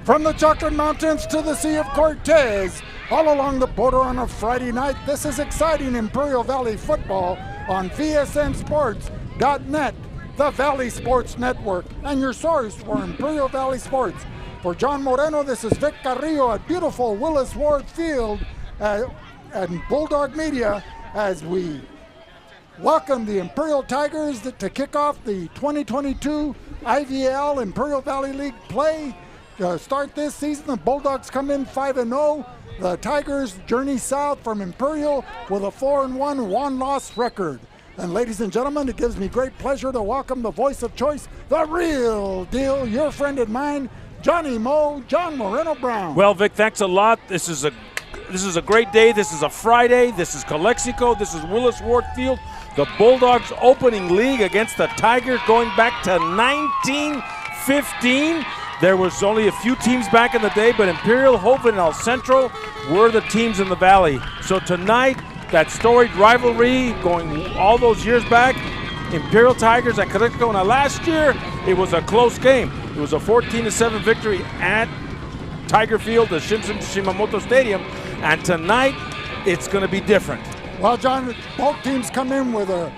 From the Chocolate Mountains to the Sea of Cortez, all along the border on a Friday night, this is exciting Imperial Valley football on VSN Sports.net, the Valley Sports Network, and your source for Imperial Valley Sports. For John Moreno, this is Vic Carrillo at beautiful Willis Ward Field and Bulldog Media as we welcome the Imperial Tigers to kick off the 2022 IVL Imperial Valley League play. Start this season, the Bulldogs come in 5-0. The Tigers journey south from Imperial with a 4-1 one-loss record. And ladies and gentlemen, it gives me great pleasure to welcome the voice of choice, the real deal, your friend and mine, Johnny Mo, John Moreno Brown. Well, Vic, thanks a lot. This is a great day. This is a Friday. This is Calexico. This is Willis Ward Field. The Bulldogs opening league against the Tigers going back to 1915. There was only a few teams back in the day, but Imperial, Hope, and El Centro were the teams in the Valley. So tonight, that storied rivalry going all those years back, Imperial Tigers at Calexico. Now last year, it was a close game. It was a 14-7 victory at Tiger Field, the Shimamoto Stadium. And tonight, it's going to be different. Well, John, both teams come in with a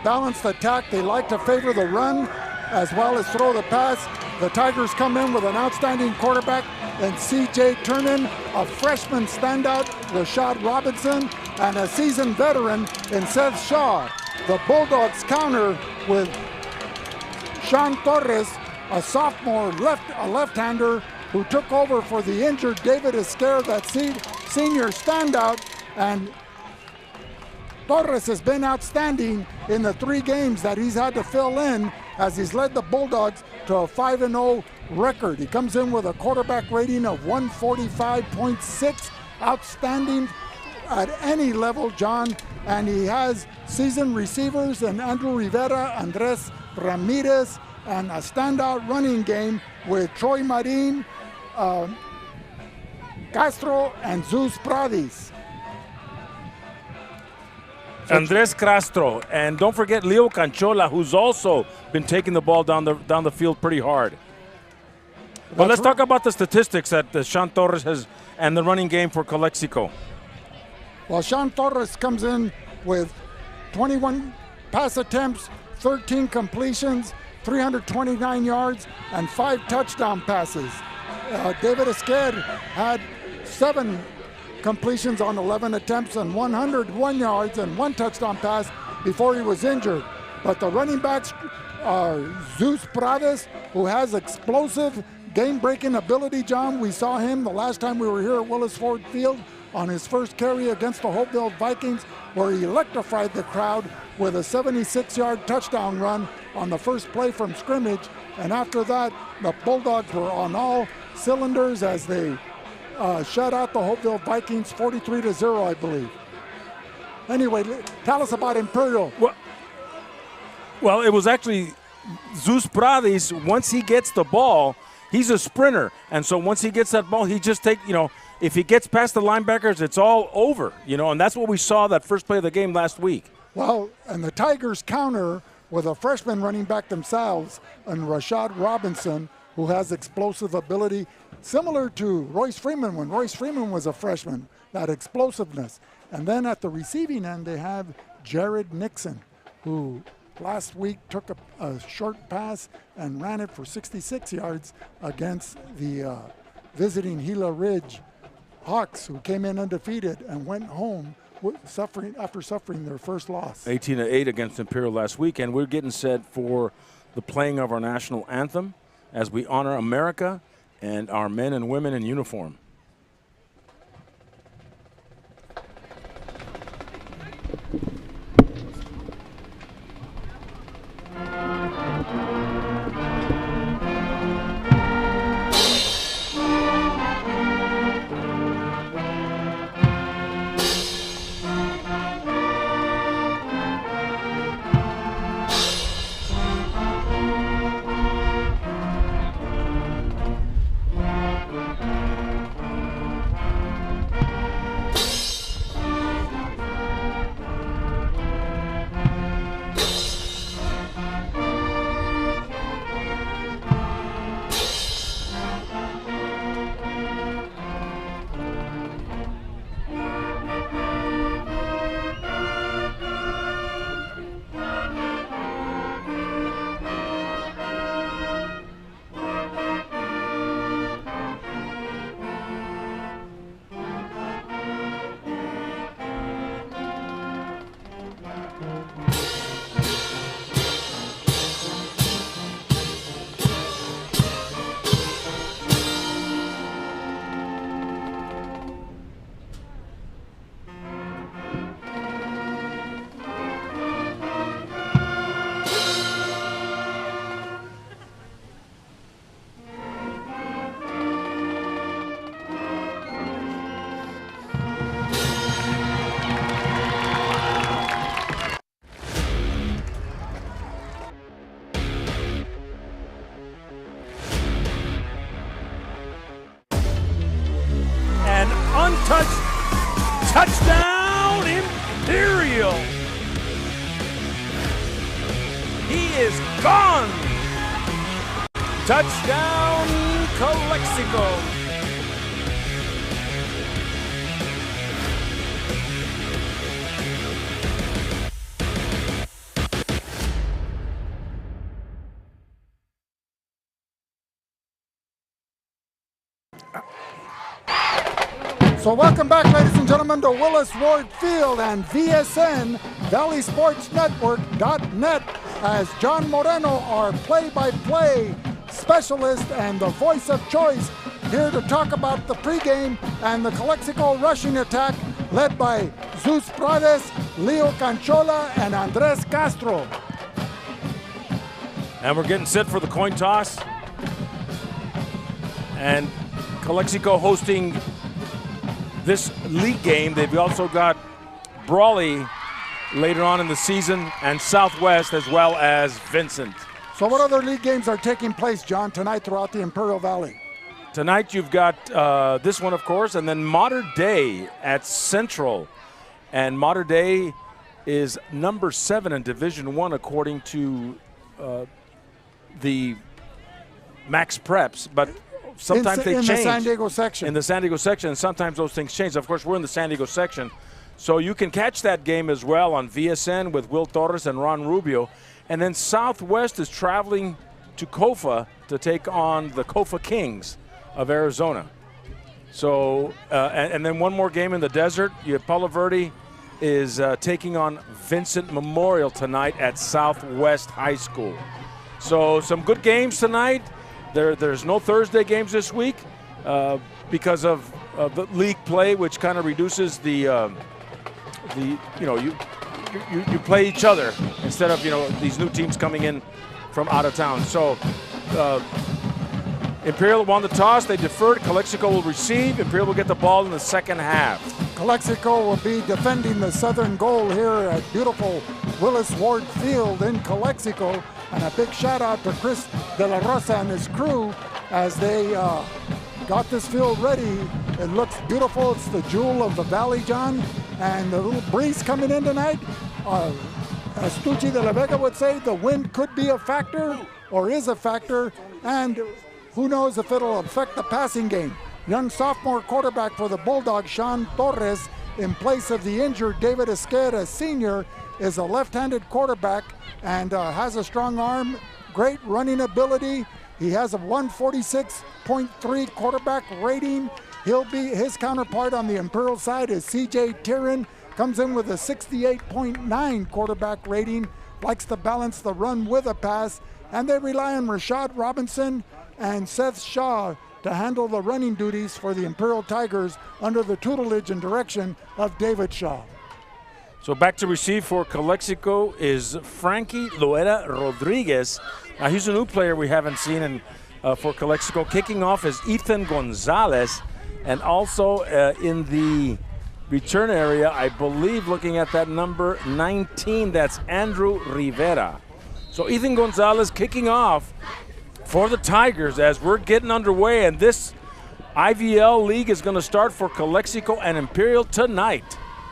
balanced attack. They like to favor the run as well as throw the pass. The Tigers come in with an outstanding quarterback in C.J. Turnin, a freshman standout, Rashad Robinson, and a seasoned veteran in Seth Shaw. The Bulldogs counter with Sean Torres, a sophomore left-hander who took over for the injured David Esquer, that senior standout. And Torres has been outstanding in the 3 games that he's had to fill in as he's led the Bulldogs to a 5-0 record. He comes in with a quarterback rating of 145.6, outstanding at any level, John. And he has seasoned receivers in Andrew Rivera, Andres Ramirez, and a standout running game with Troy Marin, Castro, and Zeus Pradis. Andres Castro, and don't forget Leo Canchola, who's also been taking the ball down the field pretty hard. But let's talk about the statistics that Sean Torres has and the running game for Calexico. Well, Sean Torres comes in with 21 pass attempts, 13 completions, 329 yards, and 5 touchdown passes. David Esquer had 7 completions on 11 attempts and 101 yards and 1 touchdown pass before he was injured. But the running backs are Zeus Prades, who has explosive game-breaking ability, John. We saw him the last time we were here at Willis Ford Field on his first carry against the Hopeville Vikings, where he electrified the crowd with a 76-yard touchdown run on the first play from scrimmage. And after that, the Bulldogs were on all cylinders as they shut out the Hopeville Vikings 43-0, I believe. Anyway, tell us about Imperial. Well, it was actually Zeus Prades. Once he gets the ball, he's a sprinter. And so once he gets that ball, he just if he gets past the linebackers, it's all over, and that's what we saw that first play of the game last week. Well, and the Tigers counter with a freshman running back themselves and Rashad Robinson, who has explosive ability, similar to Royce Freeman when Royce Freeman was a freshman, that explosiveness. And then at the receiving end, they have Jared Nixon, who last week took a short pass and ran it for 66 yards against the visiting Gila Ridge Hawks, who came in undefeated and went home after suffering their first loss. 18-8 against Imperial last week, and we're getting set for the playing of our national anthem as we honor America and our men and women in uniform. he is gone. Touchdown, Calexico. So welcome back, ladies and gentlemen, to Willis Ward Field and VSN, ValleySportsNetwork.net, as John Moreno, our play-by-play specialist and the voice of choice, here to talk about the pregame and the Calexico rushing attack led by Zeus Prades, Leo Canchola, and Andres Castro. And we're getting set for the coin toss. And Calexico hosting this league game. They've also got Brawley later on in the season, and Southwest, as well as Vincent. So what other league games are taking place, John, tonight throughout the Imperial Valley? Tonight you've got this one, of course, and then Mater Dei at Central. And Mater Dei is number 7 in Division I according to the Max Preps, but sometimes they change. In the San Diego section. In the San Diego section, and sometimes those things change. Of course, we're in the San Diego section. So you can catch that game as well on VSN with Will Torres and Ron Rubio. And then Southwest is traveling to Kofa to take on the Kofa Kings of Arizona. So, and then one more game in the desert. You have Palo Verde is taking on Vincent Memorial tonight at Southwest High School. So some good games tonight. There's no Thursday games this week because of the league play, which kind of reduces you play each other instead of these new teams coming in from out of town. So Imperial won the toss. They deferred. Calexico will receive. Imperial will get the ball in the second half. Calexico will be defending the southern goal here at beautiful Willis Ward Field in Calexico. And a big shout out to Chris De La Rosa and his crew as they got this field ready. It looks beautiful. It's the jewel of the valley, John. And the little breeze coming in tonight, as Tucci de la Vega would say, the wind could be a factor or is a factor. And who knows if it'll affect the passing game. Young sophomore quarterback for the Bulldogs, Sean Torres, in place of the injured David Esqueda Sr., is a left-handed quarterback and has a strong arm, great running ability. He has a 146.3 quarterback rating. He'll be his counterpart on the Imperial side is C.J. Tieran, comes in with a 68.9 quarterback rating, likes to balance the run with a pass, and they rely on Rashad Robinson and Seth Shaw to handle the running duties for the Imperial Tigers under the tutelage and direction of David Shaw. So back to receive for Calexico is Frankie Loera Rodriguez. Now he's a new player we haven't seen for Calexico. Kicking off is Ethan Gonzalez, and also in the return area, I believe, looking at that number 19, that's Andrew Rivera. So Ethan Gonzalez kicking off for the Tigers as we're getting underway, and this IVL league is going to start for Calexico and Imperial tonight.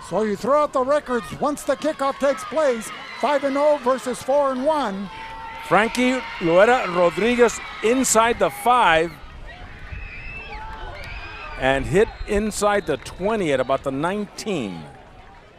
So you throw out the records once the kickoff takes place, 5-0 versus 4-1. Frankie Loera Rodriguez inside the 5 and hit inside the 20 at about the 19.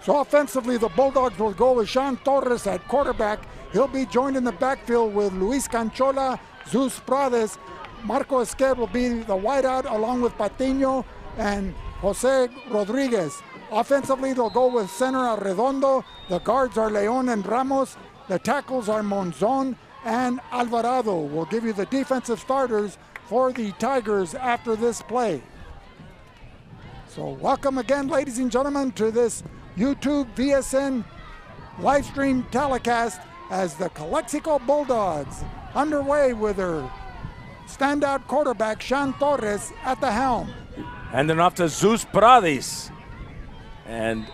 So offensively, the Bulldogs will go with Sean Torres at quarterback. He'll be joined in the backfield with Luis Canchola, Zeus Prades. Marco Esquer will be the wideout along with Patiño and Jose Rodriguez. Offensively, they'll go with center Arredondo. The guards are Leon and Ramos. The tackles are Monzon and Alvarado. We'll give you the defensive starters for the Tigers after this play. So welcome again, ladies and gentlemen, to this YouTube VSN live stream telecast as the Calexico Bulldogs underway with their standout quarterback, Sean Torres, at the helm. Handing off to Zeus Prades. And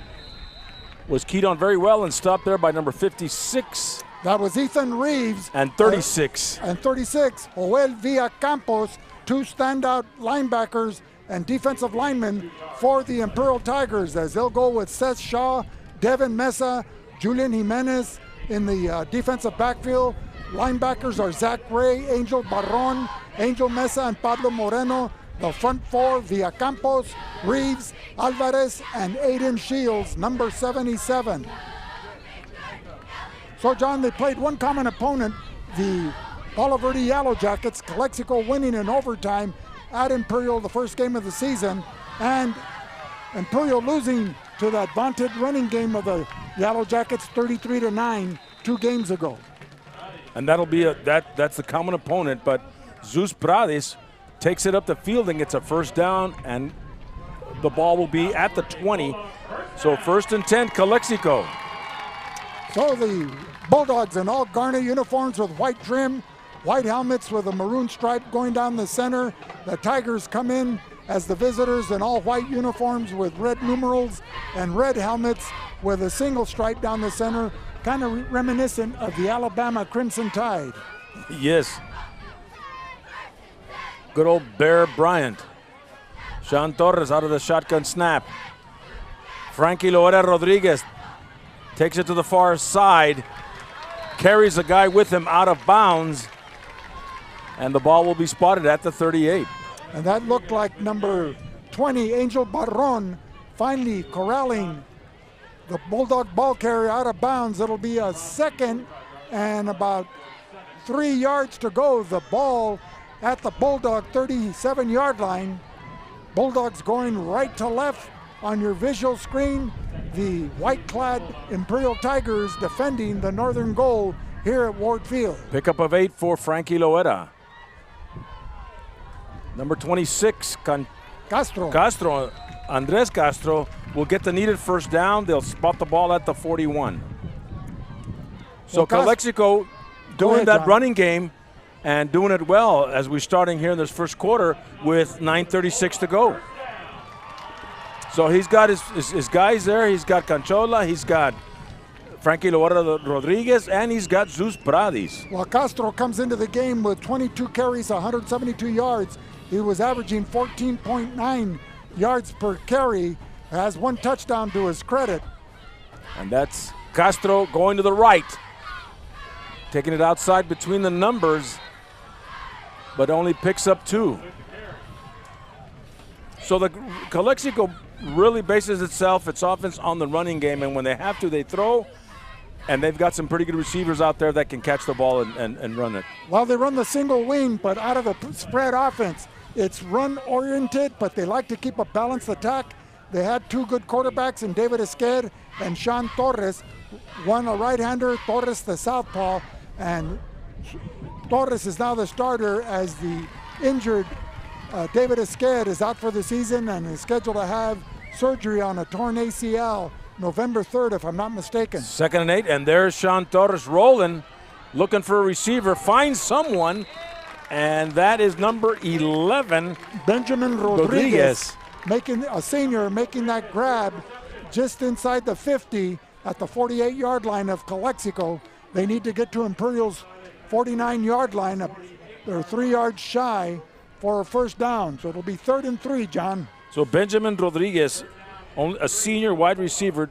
was keyed on very well and stopped there by number 56. That was Ethan Reeves. And 36. And 36, Joel Villacampos, two standout linebackers and defensive linemen for the Imperial Tigers, as they'll go with Seth Shaw, Devin Mesa, Julian Jimenez, in the defensive backfield. Linebackers are Zach Ray, Angel Barron, Angel Mesa, and Pablo Moreno. The front four, Villacampos, Reeves, Alvarez, and Aiden Shields, number 77. So, John, they played one common opponent, the Palo Verde Yellow Jackets, Calexico winning in overtime at Imperial the first game of the season, and Imperial losing to that vaunted running game of the Yellow Jackets 33-9 2 games ago. And that'll be that's the common opponent, but Zeus Prades takes it up the field and gets a first down, and the ball will be at the 20. So 1st and 10, Calexico. So the Bulldogs in all garnet uniforms with white trim, white helmets with a maroon stripe going down the center. The Tigers come in as the visitors in all white uniforms with red numerals and red helmets with a single stripe down the center, kind of reminiscent of the Alabama Crimson Tide. Yes. Good old Bear Bryant. Sean Torres out of the shotgun snap. Frankie Loera Rodriguez takes it to the far side, carries a guy with him out of bounds, and the ball will be spotted at the 38. And that looked like number 20, Angel Barron, finally corralling the Bulldog ball carrier out of bounds. It'll be a second and about 3 yards to go. The ball at the Bulldog 37-yard line. Bulldogs going right to left on your visual screen. The white-clad Imperial Tigers defending the northern goal here at Ward Field. Pickup of 8 for Frankie Loera. Number 26, Castro, Andres Castro, will get the needed first down. They'll spot the ball at the 41. So Calexico doing that running game and doing it well as we're starting here in this first quarter with 9:36 to go. So he's got his guys there. He's got Canchola, he's got Frankie Loera Rodriguez, and he's got Zeus Prades. Well, Castro comes into the game with 22 carries, 172 yards. He was averaging 14.9 yards per carry, has 1 touchdown to his credit. And that's Castro going to the right, taking it outside between the numbers, but only picks up 2. So the Calexico really bases its offense on the running game, and when they have to, they throw, and they've got some pretty good receivers out there that can catch the ball and run it. Well, they run the single wing, but out of the spread offense, it's run-oriented, but they like to keep a balanced attack. They had 2 good quarterbacks in David Esquer and Sean Torres, one a right-hander, Torres the southpaw, and Torres is now the starter as the injured David Esquer is out for the season and is scheduled to have surgery on a torn ACL November 3rd, if I'm not mistaken. 2nd and 8, and there's Sean Torres rolling, looking for a receiver, finds someone, and that is number 11, Benjamin Rodriguez. Making a senior, making that grab just inside the 50 at the 48-yard line of Calexico. They need to get to Imperial's 49-yard line. They're 3 yards shy for a first down. So it'll be 3rd and 3, John. So Benjamin Rodriguez, only a senior wide receiver.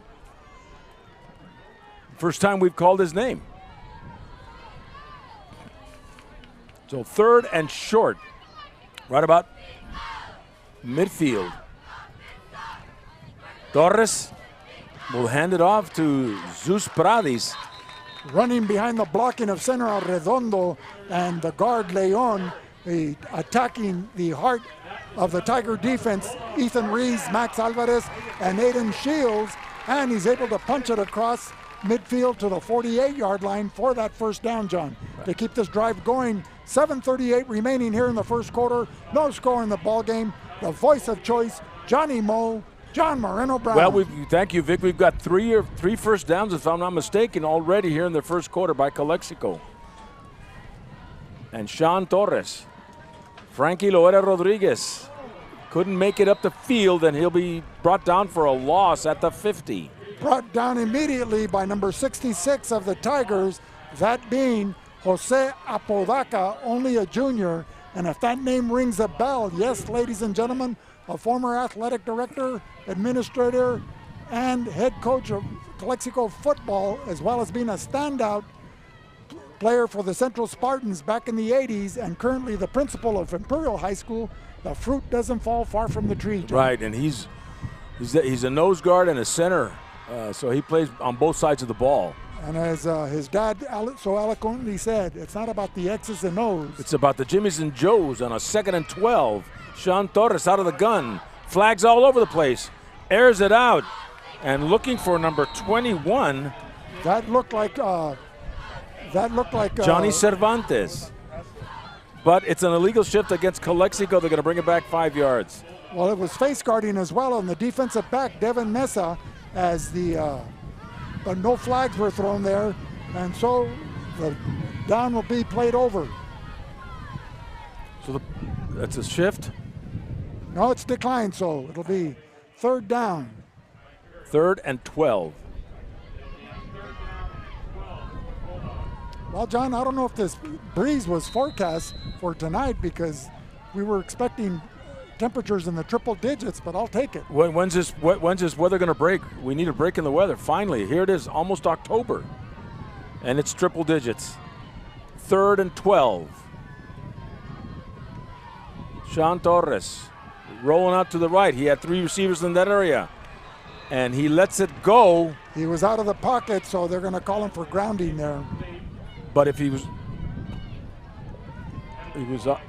First time we've called his name. So 3rd and short, right about midfield. Torres will hand it off to Zeus Prades. Running behind the blocking of center Arredondo and the guard Leon, attacking the heart of the Tiger defense, Ethan Reeves, Max Alvarez, and Aiden Shields, and he's able to punch it across midfield to the 48-yard line for that first down, John, to keep this drive going. 7:38 remaining here in the first quarter. No score in the ball game. The voice of choice, Johnny Moe, John Moreno Brown. Well, thank you, Vic. We've got three first downs, if I'm not mistaken, already here in the first quarter by Calexico. And Sean Torres, Frankie Loera Rodriguez couldn't make it up the field, and he'll be brought down for a loss at the 50. Brought down immediately by number 66 of the Tigers, that being Jose Apodaca, only a junior. And if that name rings a bell, yes, ladies and gentlemen, a former athletic director, administrator, and head coach of Calexico football, as well as being a standout player for the Central Spartans back in the 80s, and currently the principal of Imperial High School. The fruit doesn't fall far from the tree, John. Right, and he's a nose guard and a center, so he plays on both sides of the ball. And as his dad so eloquently said, it's not about the X's and O's. It's about the Jimmies and Joes on a 2nd and 12. Sean Torres out of the gun. Flags all over the place. Airs it out. And looking for number 21. That looked like Johnny Cervantes. But it's an illegal shift against Calexico. They're going to bring it back 5 yards. Well, it was face guarding as well on the defensive back, Devin Mesa, as but no flags were thrown there, and so the down will be played over. So that's a shift? No, it's declined, so it'll be 3rd down. 3rd and 12. Well, John, I don't know if this breeze was forecast for tonight, because we were expecting temperatures in the triple digits, but I'll take it. When's this weather going to break? We need a break in the weather. Finally, here it is, almost October, and it's triple digits. 3rd and 12. Sean Torres rolling out to the right. He had 3 receivers in that area, and he lets it go. He was out of the pocket, so they're going to call him for grounding there. But if he was up.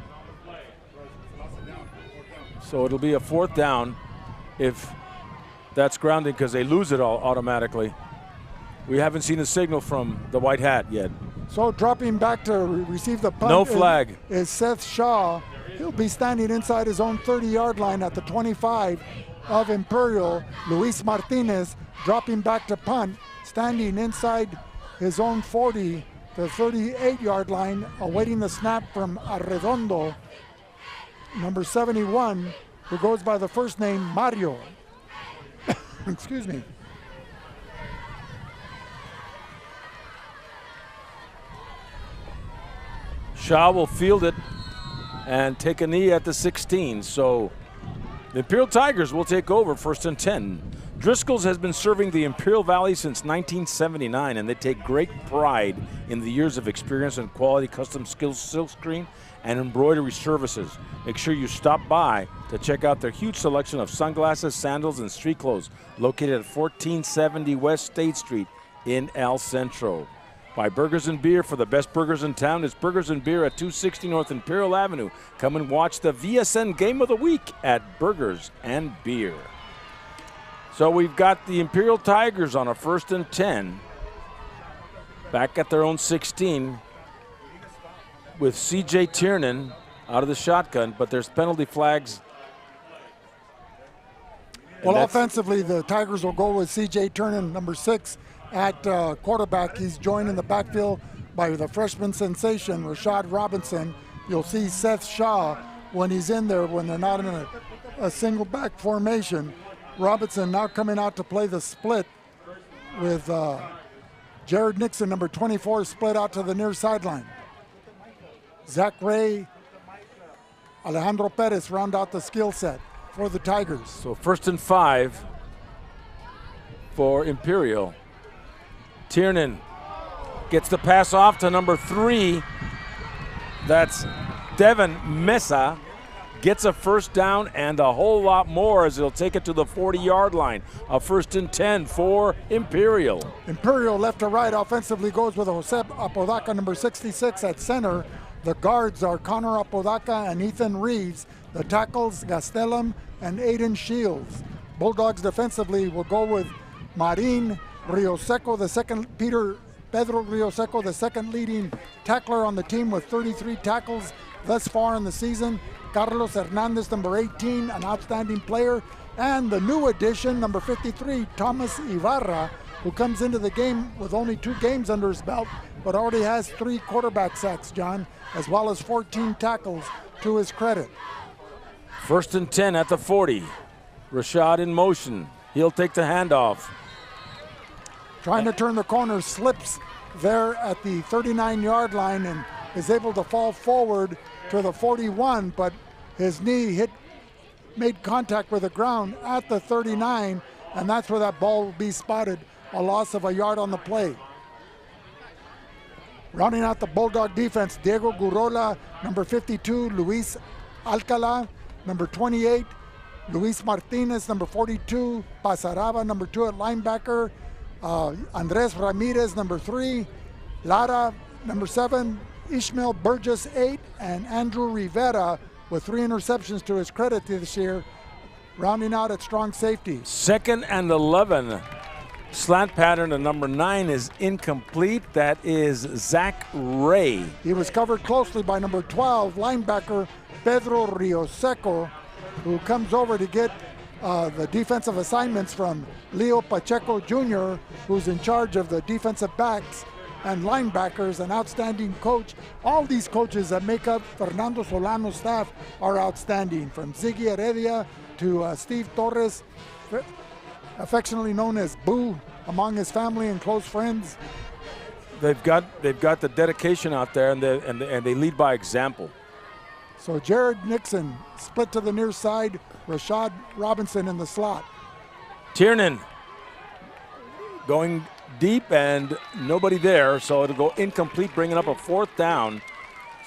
So it'll be a 4th down if that's grounding, because they lose it all automatically. We haven't seen a signal from the white hat yet. So dropping back to receive the punt. No flag. Is Seth Shaw. He'll be standing inside his own 30-yard line at the 25 of Imperial. Luis Martinez dropping back to punt, standing inside his own 40, the 38-yard line, awaiting the snap from Arredondo, number 71, who goes by the first name Mario. Excuse me. Shaw will field it and take a knee at the 16. So the Imperial Tigers will take over, 1st and 10. Driscoll's has been serving the Imperial Valley since 1979, and they take great pride in the years of experience and quality custom skills silkscreen and embroidery services. Make sure you stop by to check out their huge selection of sunglasses, sandals, and street clothes located at 1470 West State Street in El Centro. Buy burgers and beer for the best burgers in town. It's Burgers and Beer at 260 North Imperial Avenue. Come and watch the VSN Game of the Week at Burgers and Beer. So we've got the Imperial Tigers on a 1st and 10, back at their own 16, with C.J. Tiernan out of the shotgun, but there's penalty flags. Well, offensively, the Tigers will go with C.J. Tiernan, number 6, at quarterback. He's joined in the backfield by the freshman sensation, Rashad Robinson. You'll see Seth Shaw when he's in there, when they're not in a single back formation. Robinson now coming out to play the split with Jared Nixon, number 24, split out to the near sideline. Zach Ray, Alejandro Perez round out the skill set for the Tigers. So 1st and 5 for Imperial. Tiernan gets the pass off to number 3. That's Devin Mesa. Gets a 1st down and a whole lot more, as he'll take it to the 40-yard line. A 1st and 10 for Imperial. Imperial left to right offensively goes with Jose Apodaca, number 66 at center. The guards are Connor Apodaca and Ethan Reeves. The tackles, Gastelum and Aiden Shields. Bulldogs defensively will go with Marin Rioseco, the second, Pedro Rioseco, the second leading tackler on the team with 33 tackles thus far in the season. Carlos Hernandez, number 18, an outstanding player. And the new addition, number 53, Thomas Ibarra, who comes into the game with only 2 games under his belt, but already has 3 quarterback sacks, John, as well as 14 tackles to his credit. 1st and 10 at the 40. Rashad in motion. He'll take the handoff. Trying to turn the corner, slips there at the 39-yard line and is able to fall forward to the 41, but his knee made contact with the ground at the 39, and that's where that ball will be spotted, a loss of a yard on the play. Rounding out the Bulldog defense, Diego Gurola, number 52, Luis Alcala, number 28, Luis Martinez, number 42, Pasaraba, number 2 at linebacker, Andres Ramirez, number 3, Lara, number 7, Ishmael Burgess, 8, and Andrew Rivera with 3 interceptions to his credit this year, rounding out at strong safety. 2nd and 11. Slant pattern to number 9 is incomplete. That is Zach Ray. He was covered closely by number 12, linebacker Pedro Rioseco, who comes over to get the defensive assignments from Leo Pacheco Jr., who's in charge of the defensive backs and linebackers, an outstanding coach. All these coaches that make up Fernando Solano's staff are outstanding, from Ziggy Heredia to Steve Torres, affectionately known as Boo among his family and close friends. They've got the dedication out there, and they lead by example. So Jared Nixon split to the near side, Rashad Robinson in the slot. Tiernan going deep and nobody there, so it'll go incomplete, bringing up a 4th down.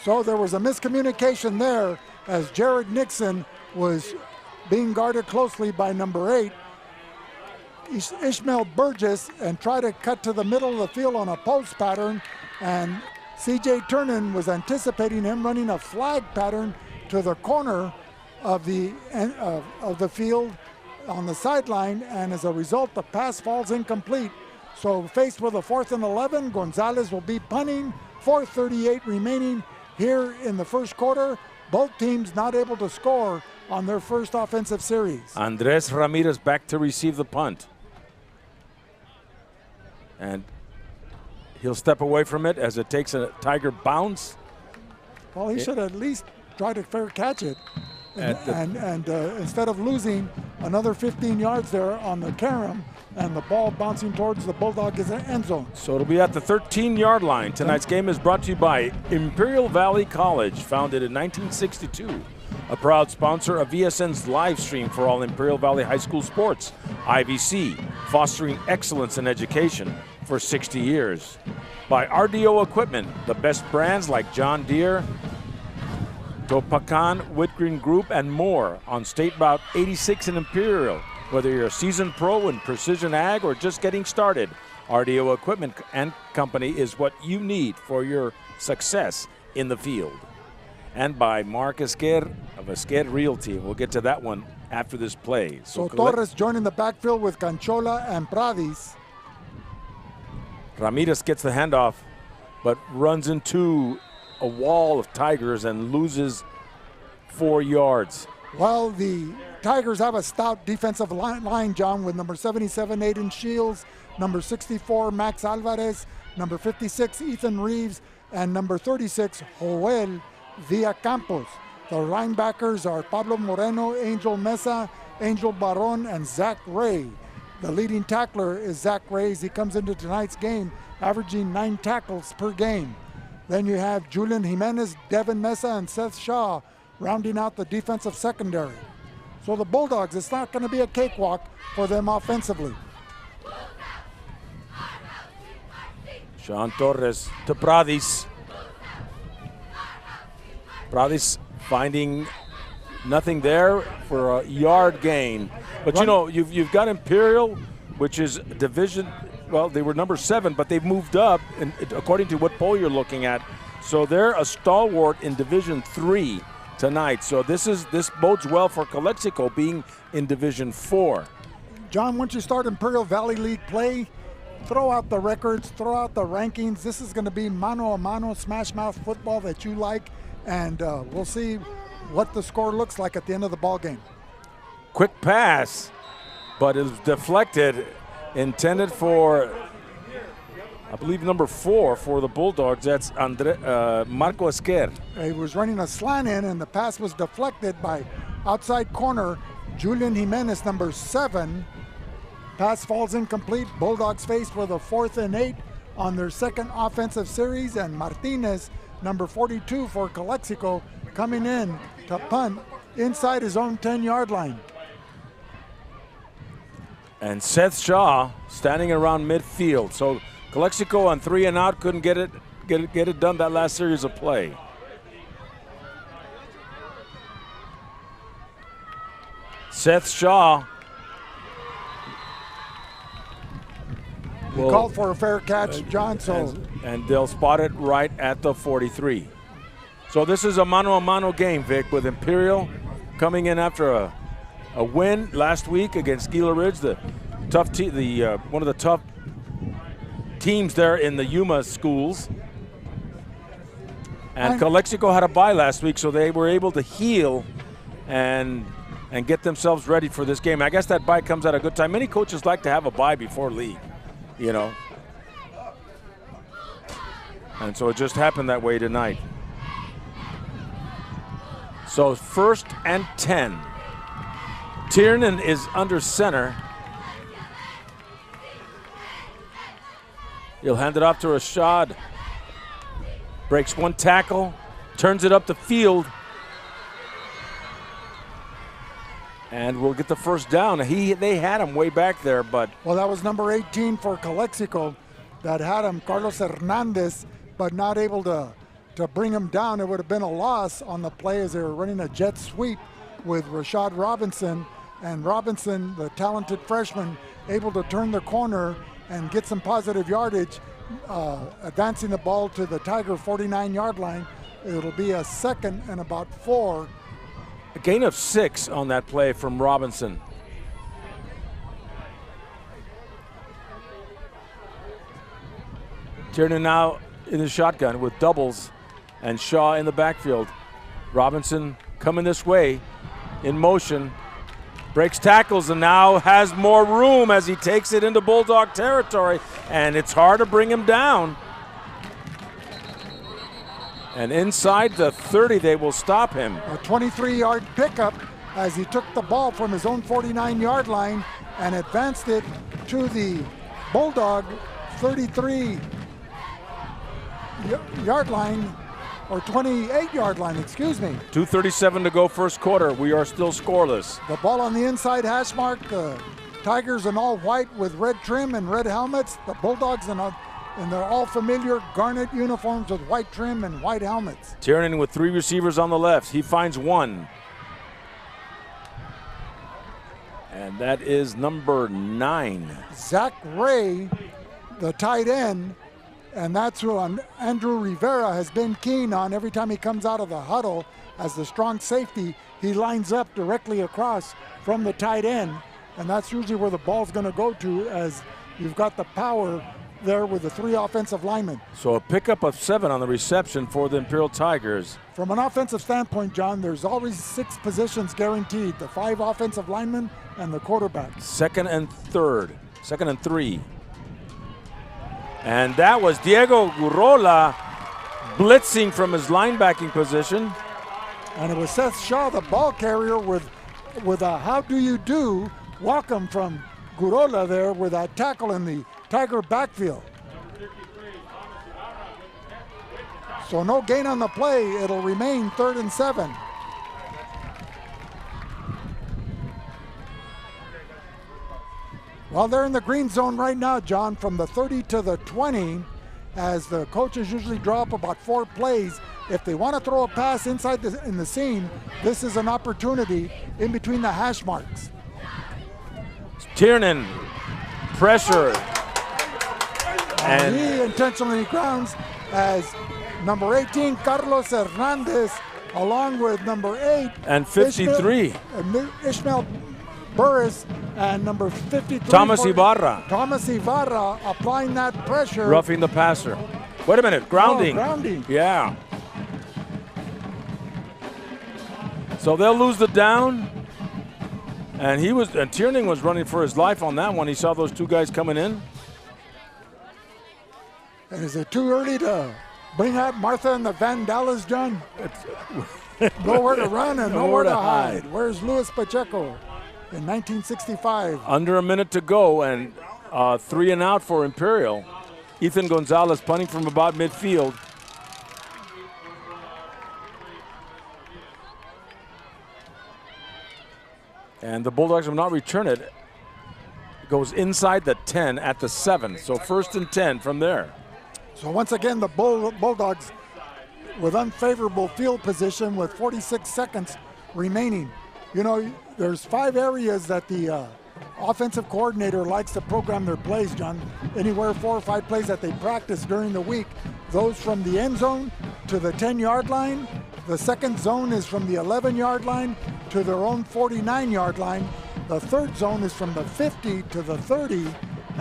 So there was a miscommunication there as Jared Nixon was being guarded closely by number 8, Ishmael Burgess, and tried to cut to the middle of the field on a post pattern, and C.J. Turnan was anticipating him running a flag pattern to the corner of the field on the sideline, and as a result, the pass falls incomplete. So faced with a 4th and 11, Gonzalez will be punting. 4:38 remaining here in the first quarter. Both teams not able to score on their first offensive series. Andres Ramirez back to receive the punt. And he'll step away from it as it takes a Tiger bounce. Well, he should at least try to fair catch it. And instead of losing another 15 yards there on the carom, and the ball bouncing towards the Bulldogs end zone. So it'll be at the 13-yard line. Tonight's game is brought to you by Imperial Valley College, founded in 1962. A proud sponsor of VSN's live stream for all Imperial Valley High School sports. IVC, fostering excellence in education for 60 years. By RDO Equipment, the best brands like John Deere, Topacan, Whitgreen Group, and more on State Route 86 in Imperial. Whether you're a seasoned pro in precision ag or just getting started, RDO Equipment and Company is what you need for your success in the field. And by Mark Esquer of Esquer Realty. We'll get to that one after this play. So Torres joining the backfield with Canchola and Pradis. Ramirez gets the handoff, but runs into a wall of Tigers and loses 4 yards. Well, the Tigers have a stout defensive line, John, with number 77, Aiden Shields, number 64, Max Alvarez, number 56, Ethan Reeves, and number 36, Joel Villacampos. The linebackers are Pablo Moreno, Angel Mesa, Angel Baron, and Zach Ray. The leading tackler is Zach Ray as he comes into tonight's game, averaging 9 tackles per game. Then you have Julian Jimenez, Devin Mesa, and Seth Shaw rounding out the defensive secondary. So the Bulldogs, it's not going to be a cakewalk for them offensively. Sean Torres to Pradis. Pradis finding nothing there for a yard gain. But you know, you've got Imperial, which is division, well, they were number 7, but they've moved up, and according to what poll you're looking at. So they're a stalwart in Division 3 tonight. So this bodes well for Calexico being in Division 4. John, once you start Imperial Valley League play, throw out the records, throw out the rankings. This is going to be mano-a-mano, smash-mouth football that you like, and we'll see what the score looks like at the end of the ball game. Quick pass, but it was deflected, intended for, I believe, number 4 for the Bulldogs. That's Marco Esquer. He was running a slant in, and the pass was deflected by outside corner Julian Jimenez, number 7. Pass falls incomplete. Bulldogs faced with a 4th and 8 on their second offensive series, and Martinez, number 42 for Calexico, coming in to punt inside his own 10-yard line. And Seth Shaw standing around midfield. So Calexico on 3 and out couldn't get it done that last series of play. Seth Shaw. He called for a fair catch, John. And they'll spot it right at the 43. So this is a mano-a-mano game, Vic, with Imperial coming in after a win last week against Gila Ridge, the tough one of the tough teams there in the Yuma schools. And Calexico had a bye last week, so they were able to heal and get themselves ready for this game. I guess that bye comes at a good time. Many coaches like to have a bye before league, you know. And so it just happened that way tonight. So 1st and 10. Tiernan is under center. He'll hand it off to Rashad. Breaks one tackle, turns it up the field, and we'll get the first down. They had him way back there, but... Well, that was number 18 for Calexico that had him, Carlos Hernandez, but not able to bring him down. It would have been a loss on the play as they were running a jet sweep with Rashad Robinson. And Robinson, the talented freshman, able to turn the corner and get some positive yardage, advancing the ball to the Tiger 49-yard line. It'll be a 2nd and about 4. A gain of 6 on that play from Robinson. Tiernan now in the shotgun with doubles and Shaw in the backfield. Robinson coming this way in motion. Breaks tackles and now has more room as he takes it into Bulldog territory, and it's hard to bring him down. And inside the 30, they will stop him. A 23-yard pickup as he took the ball from his own 49-yard line and advanced it to the Bulldog 33-yard line, or 28-yard line, excuse me. 2:37 to go first quarter. We are still scoreless. The ball on the inside hash mark. The Tigers in all white with red trim and red helmets. The Bulldogs in their all familiar garnet uniforms with white trim and white helmets. Tiernan with 3 receivers on the left. He finds one. And that is number 9. Zach Ray, the tight end. And that's who Andrew Rivera has been keen on. Every time he comes out of the huddle as the strong safety, he lines up directly across from the tight end. And that's usually where the ball's going to go to, as you've got the power there with the 3 offensive linemen. So a pickup of 7 on the reception for the Imperial Tigers. From an offensive standpoint, John, there's always 6 positions guaranteed. The 5 offensive linemen and the quarterback. 2nd and 3. And that was Diego Gurola blitzing from his linebacking position. And it was Seth Shaw, the ball carrier, with a how do you do welcome from Gurola there with that tackle in the Tiger backfield. So no gain on the play. It'll remain 3rd and 7. Well, they're in the green zone right now, John, from the 30 to the 20, as the coaches usually draw up about 4 plays. If they want to throw a pass inside in the seam, this is an opportunity in between the hash marks. Tiernan, pressure. And he intentionally grounds as number 18, Carlos Hernandez, along with number 8. And 53. Ishmael Burris, and number 53. Thomas Ibarra. Thomas Ibarra applying that pressure. Roughing the passer. Wait a minute, grounding. Oh, grounding. Yeah. So they'll lose the down. And Tiernan was running for his life on that one. He saw those 2 guys coming in. And is it too early to bring out Martha and the Vandellas, John? Nowhere to run and nowhere to hide. Where's Luis Pacheco? In 1965. Under a minute to go, and 3 and out for Imperial. Ethan Gonzalez punting from about midfield. And the Bulldogs will not return it. goes inside the 10 at the 7. So 1st and 10 from there. So once again, the Bulldogs with unfavorable field position with 46 seconds remaining. You know, there's 5 areas that the offensive coordinator likes to program their plays, John. Anywhere 4 or 5 plays that they practice during the week. Those from the end zone to the 10-yard line. The second zone is from the 11-yard line to their own 49-yard line. The third zone is from the 50 to the 30,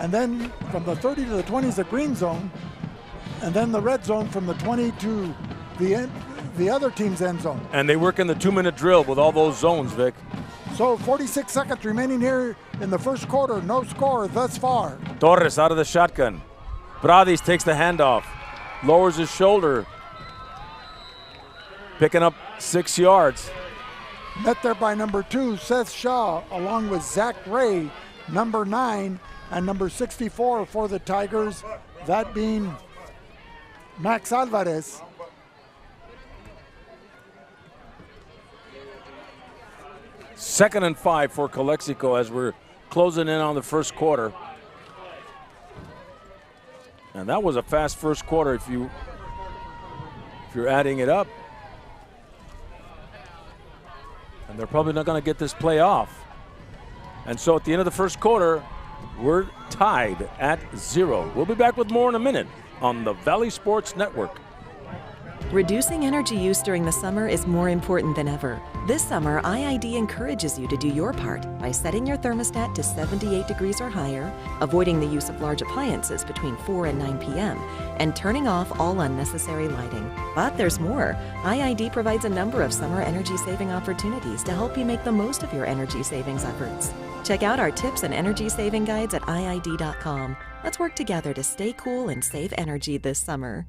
and then from the 30 to the 20 is the green zone, and then the red zone from the 20 to the other team's end zone. And they work in the 2-minute drill with all those zones, Vic. So 46 seconds remaining here in the first quarter. No score thus far. Torres out of the shotgun. Bradis takes the handoff, lowers his shoulder, picking up 6 yards. Met there by number 2, Seth Shaw, along with Zach Ray, number 9, and number 64 for the Tigers, that being Max Alvarez. Second and 5 for Calexico as we're closing in on the first quarter. And that was a fast first quarter if you're adding it up. And they're probably not going to get this play off. And so at the end of the first quarter, we're tied at 0. We'll be back with more in a minute on the Valley Sports Network. Reducing energy use during the summer is more important than ever. This summer, IID encourages you to do your part by setting your thermostat to 78 degrees or higher, avoiding the use of large appliances between 4 and 9 p.m., and turning off all unnecessary lighting. But there's more. IID provides a number of summer energy-saving opportunities to help you make the most of your energy savings efforts. Check out our tips and energy saving guides at IID.com. Let's work together to stay cool and save energy this summer.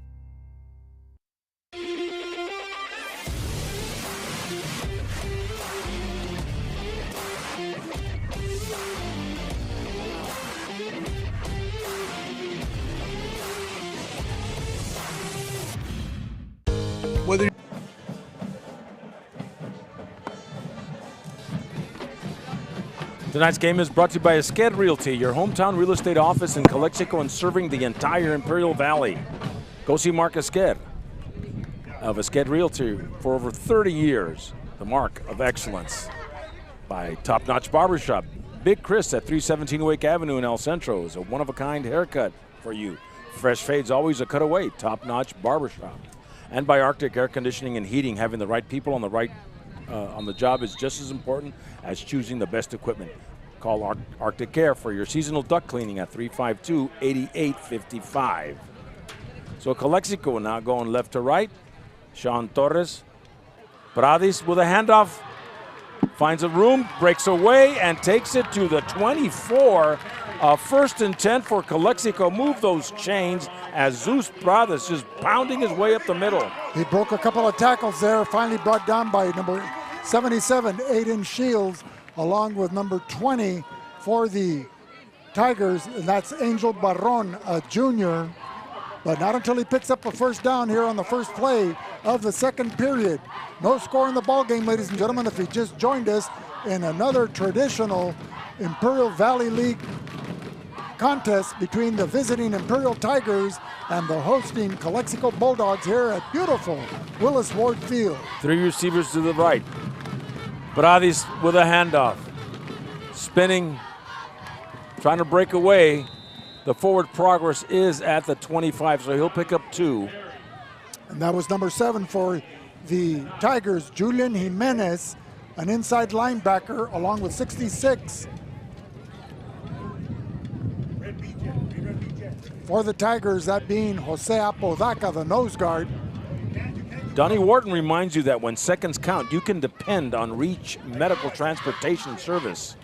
Tonight's game is brought to you by Esqued Realty, your hometown real estate office in Calexico and serving the entire Imperial Valley. Go see Mark Esqued of Esqued Realty for over 30 years. The mark of excellence. By Top Notch Barbershop. Big Chris at 317 Wake Avenue in El Centro is a one-of-a-kind haircut for you. Fresh fades, always a cutaway. Top Notch Barbershop. And by Arctic Air Conditioning and Heating. Having the right people on the job is just as important as choosing the best equipment. Call Arctic Air for your seasonal duct cleaning at 352-8855. So Calexico now going left to right. Sean Torres. Bradis with a handoff. Finds a room, breaks away, and takes it to the 24. 1st and 10 for Calexico. Move those chains as Zeus Bradis is pounding his way up the middle. He broke a couple of tackles there, finally brought down by number 77, Aiden Shields, along with number 20 for the Tigers, and that's Angel Barron, a junior. But not until he picks up a first down here on the first play of the second period. No score in the ball game, ladies and gentlemen. If you just joined us in another traditional Imperial Valley League contest between the visiting Imperial Tigers and the hosting Calexico Bulldogs here at beautiful Willis Ward Field. 3 receivers to the right. Bradis with a handoff. Spinning, trying to break away. The forward progress is at the 25, so he'll pick up 2. And that was number 7 for the Tigers, Julian Jimenez, an inside linebacker, along with 66. For the Tigers, that being Jose Apodaca, the nose guard. Donnie Wharton reminds you that when seconds count, you can depend on Reach Medical Transportation Service.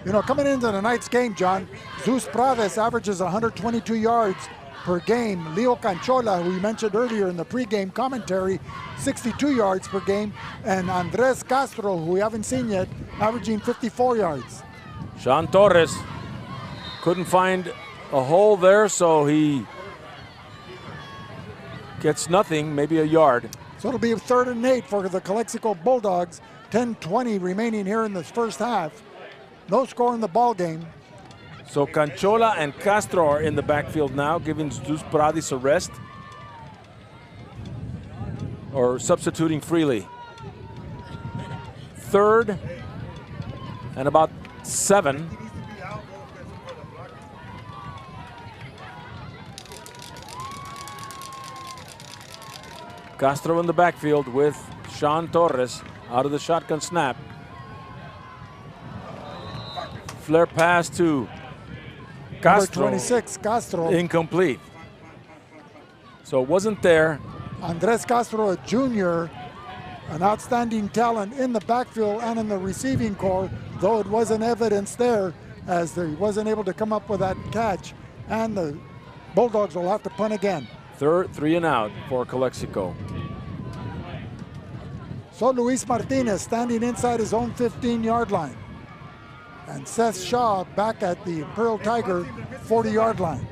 You know, coming into tonight's game, John, Zeus Bradis averages 122 yards per game. Leo Canchola, who we mentioned earlier in the pregame commentary, 62 yards per game. And Andres Castro, who we haven't seen yet, averaging 54 yards. Sean Torres couldn't find a hole there, so he gets nothing, maybe a yard. So it'll be 3rd and 8 for the Calexico Bulldogs. 10:20 remaining here in the first half. No score in the ball game. So Canchola and Castro are in the backfield now, giving Zeus Paradis a rest. Or substituting freely. 3rd and about 7. Castro in the backfield with Sean Torres out of the shotgun snap. Flare pass to Castro. Number 26, Castro. Incomplete. So it wasn't there. Andres Castro, a junior, an outstanding talent in the backfield and in the receiving corps, though it wasn't evidence there as he wasn't able to come up with that catch. And the Bulldogs will have to punt again. 3 and out for Calexico. So Luis Martinez standing inside his own 15-yard line. And Seth Shaw back at the Imperial Tiger 40-yard line.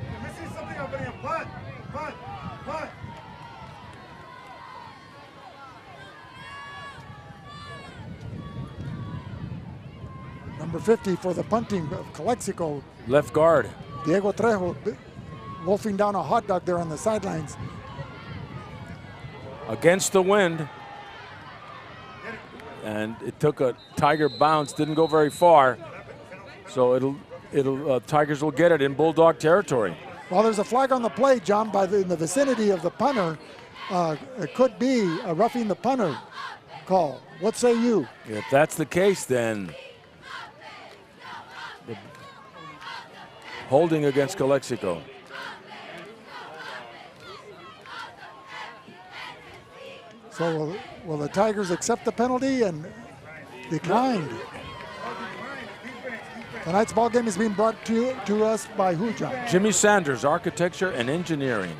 Number 50 for the punting of Calexico. Left guard. Diego Trejo wolfing down a hot dog there on the sidelines. Against the wind. And it took a Tiger bounce, didn't go very far. So Tigers will get it in Bulldog territory. Well, there's a flag on the play, John, in the vicinity of the punter. It could be a roughing the punter call. What say you? If that's the case, then holding against Calexico. So will the Tigers accept the penalty and declined? Tonight's ball game is being brought to us by who, John? Jimmy Sanders, Architecture and Engineering.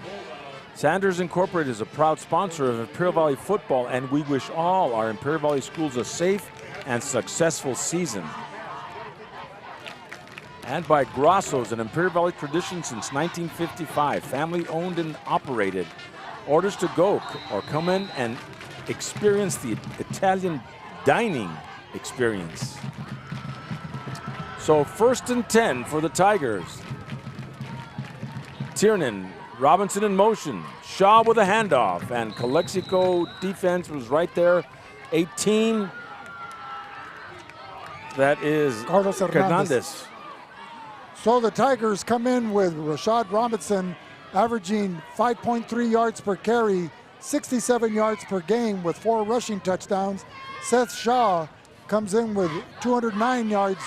Sanders Incorporated is a proud sponsor of Imperial Valley football, and we wish all our Imperial Valley schools a safe and successful season. And by Grosso's, an Imperial Valley tradition since 1955, family owned and operated. Orders to go or come in and experience the Italian dining experience. So 1st and 10 for the Tigers. Tiernan, Robinson in motion. Shaw with a handoff, and Calexico defense was right there. 18. That is Carlos Hernandez. So the Tigers come in with Rashad Robinson averaging 5.3 yards per carry, 67 yards per game with 4 rushing touchdowns. Seth Shaw comes in with 209 yards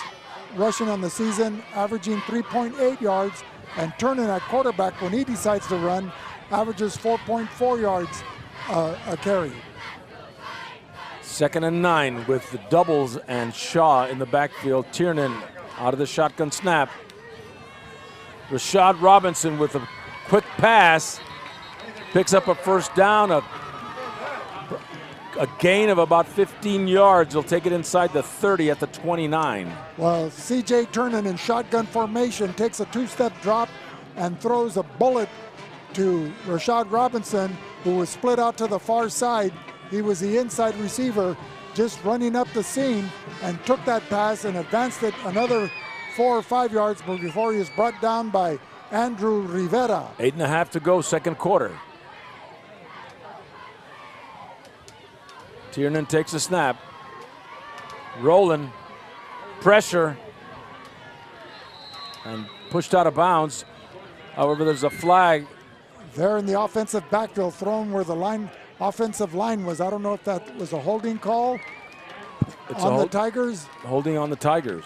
rushing on the season, averaging 3.8 yards. And Turner at quarterback, when he decides to run, averages 4.4 yards a carry. 2nd and 9 with the doubles and Shaw in the backfield. Tiernan out of the shotgun snap. Rashad Robinson with a quick pass, picks up a first down, a gain of about 15 yards. He'll take it inside the 30 at the 29. Well, C.J. Turner in shotgun formation takes a 2-step drop and throws a bullet to Rashad Robinson, who was split out to the far side. He was the inside receiver, just running up the seam, and took that pass and advanced it another 4 or 5 yards before he was brought down by Andrew Rivera. 8.5 to go, second quarter. Tiernan takes a snap. Rolling, pressure, and pushed out of bounds. However, there's a flag. There in the offensive backfield, thrown where the offensive line was. I don't know if that was a holding call on the Tigers. Holding on the Tigers.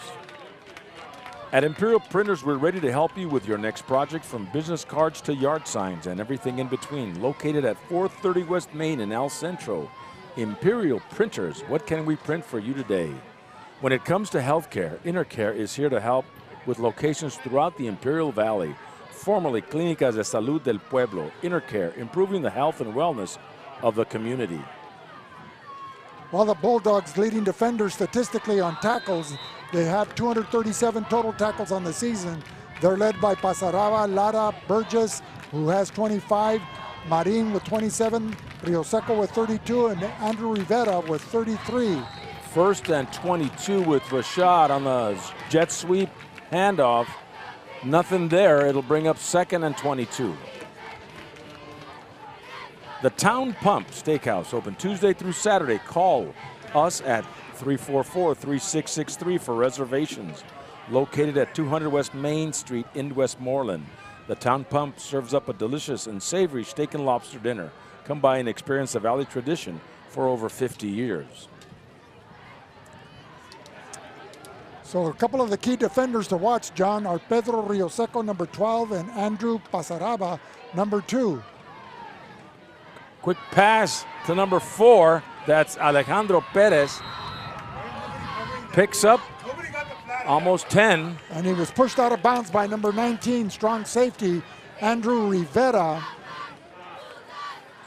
At Imperial Printers, we're ready to help you with your next project, from business cards to yard signs and everything in between. Located at 430 West Main in El Centro. Imperial Printers, what can we print for you today? When it comes to healthcare, InterCare is here to help with locations throughout the Imperial Valley. Formerly Clínicas de Salud del Pueblo, InterCare, improving the health and wellness of the community. While the Bulldogs leading defenders statistically on tackles, they have 237 total tackles on the season. They're led by Pasaraba, Lara, Burgess, who has 25, Marin with 27, Rio Seco with 32, and Andrew Rivera with 33. 1st and 22 with Rashad on the jet sweep handoff. Nothing there. It'll bring up 2nd and 22. The Town Pump Steakhouse, open Tuesday through Saturday. Call us at 344-3663 for reservations. Located at 200 West Main Street in Westmoreland. The Town Pump serves up a delicious and savory steak and lobster dinner. Come by and experience the Valley tradition for over 50 years. So a couple of the key defenders to watch, John, are Pedro Rioseco, number 12, and Andrew Pasaraba, number 2. Quick pass to number 4. That's Alejandro Perez. Picks up almost 10. And he was pushed out of bounds by number 19, strong safety, Andrew Rivera.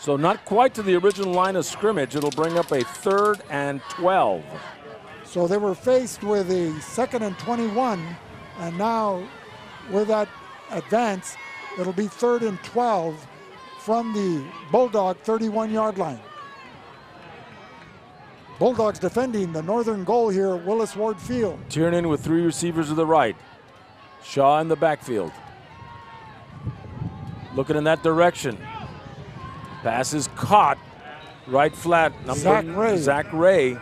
So not quite to the original line of scrimmage. It'll bring up a 3rd and 12. So they were faced with a 2nd and 21, and now with that advance, it'll be 3rd and 12 from the Bulldog 31-yard line. Bulldogs defending the northern goal here at Willis Ward Field. Tiernan with 3 receivers to the right. Shaw in the backfield. Looking in that direction. Pass is caught. Right flat. Zach Ray.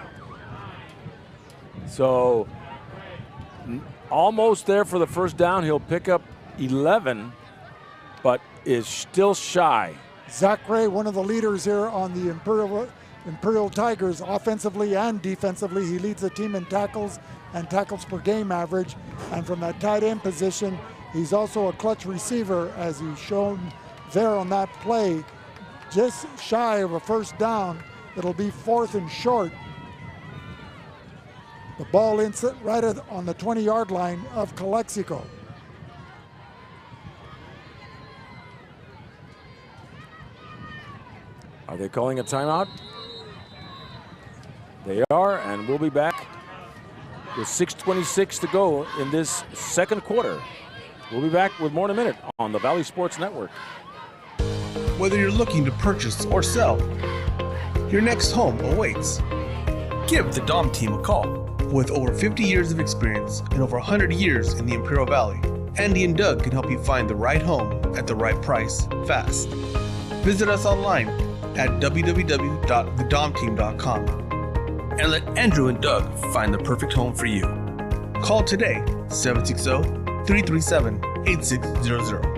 So almost there for the first down. He'll pick up 11, but is still shy. Zach Ray, one of the leaders here on the Imperial Tigers, offensively and defensively. He leads the team in tackles and tackles per game average. And from that tight end position, he's also a clutch receiver, as he's shown there on that play. Just shy of a first down. It'll be 4th and short. The ball inside right on the 20-yard line of Calexico. Are they calling a timeout? They are, and we'll be back with 6:26 to go in this second quarter. We'll be back with more in a minute on the Valley Sports Network. Whether you're looking to purchase or sell, your next home awaits. Give the Dom team a call. With over 50 years of experience and over 100 years in the Imperial Valley, Andy and Doug can help you find the right home at the right price fast. Visit us online at www.thedomteam.com and let Andrew and Doug find the perfect home for you. Call today, 760-337-8600.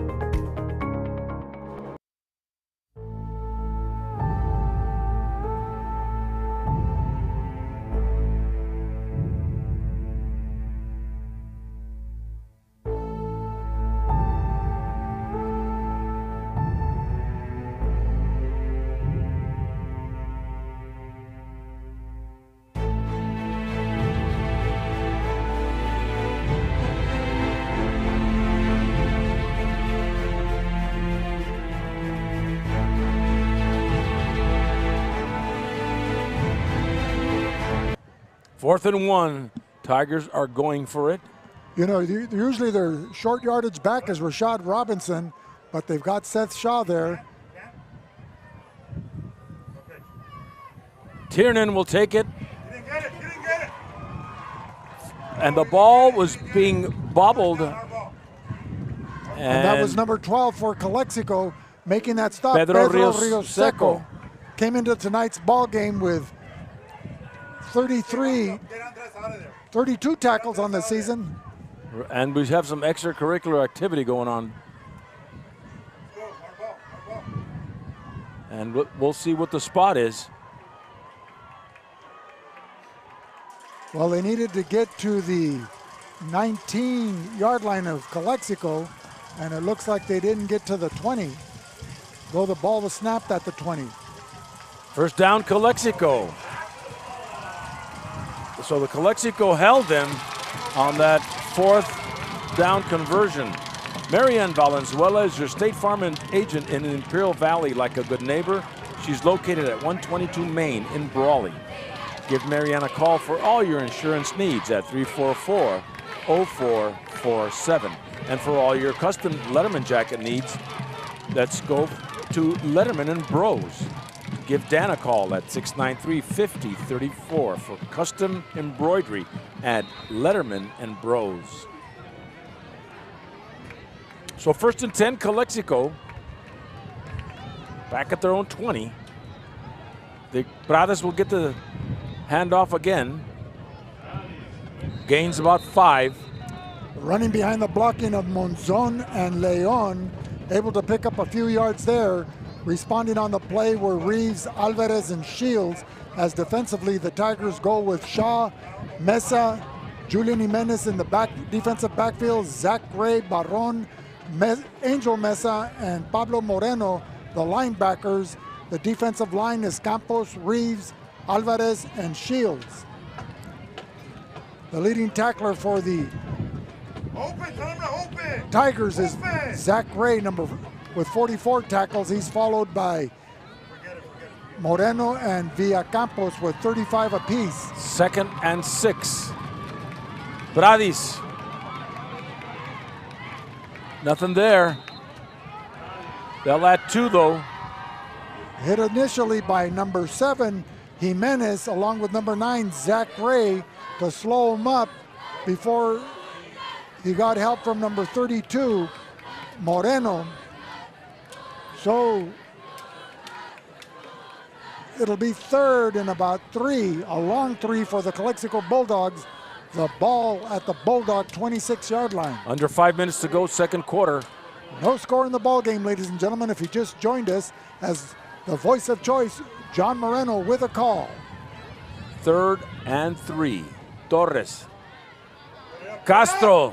Fourth and 1. Tigers are going for it. You know, usually their short yardage back is Rashad Robinson, but they've got Seth Shaw there. Tiernan will take it. And the ball was being bobbled. And that was number 12 for Calexico, making that stop. Pedro Rioseco came into tonight's ball game with 32 tackles on the season. And we have some extracurricular activity going on. And we'll see what the spot is. Well, they needed to get to the 19-yard line of Calexico, and it looks like they didn't get to the 20, though the ball was snapped at the 20. First down, Calexico. So the Calexico held them on that 4th down conversion. Marianne Valenzuela is your State Farm agent in Imperial Valley. Like a good neighbor, she's located at 122 Main in Brawley. Give Marianne a call for all your insurance needs at 344-0447. And for all your custom Letterman jacket needs, let's go to Letterman and Bros. give Dan a call at 693-5034 for custom embroidery at Letterman and Bros. So 1st and 10, Calexico back at their own 20. The Prades will get the handoff again. Gains about 5. Running behind the blocking of Monzon and Leon, able to pick up a few yards there. Responding on the play were Reeves, Alvarez, and Shields, as defensively the Tigers go with Shaw, Mesa, Julian Jimenez in the defensive backfield, Zach Ray, Barron, Angel Mesa, and Pablo Moreno, the linebackers. The defensive line is Campos, Reeves, Alvarez, and Shields. The leading tackler for the Tigers is Zach Ray, with 44 tackles. He's followed by Moreno and Villacampos with 35 apiece. 2nd and 6. Prades. Nothing there. They'll add 2 though. Hit initially by number 7, Jimenez, along with number 9, Zach Ray, to slow him up before he got help from number 32, Moreno. So it'll be 3rd and about 3, a long 3 for the Calexico Bulldogs. The ball at the Bulldog 26-yard line. Under 5 minutes to go, 2nd quarter. No score in the ball game, ladies and gentlemen. If you just joined us, as the voice of choice, John Moreno with a call. 3rd and 3. Torres. Castro.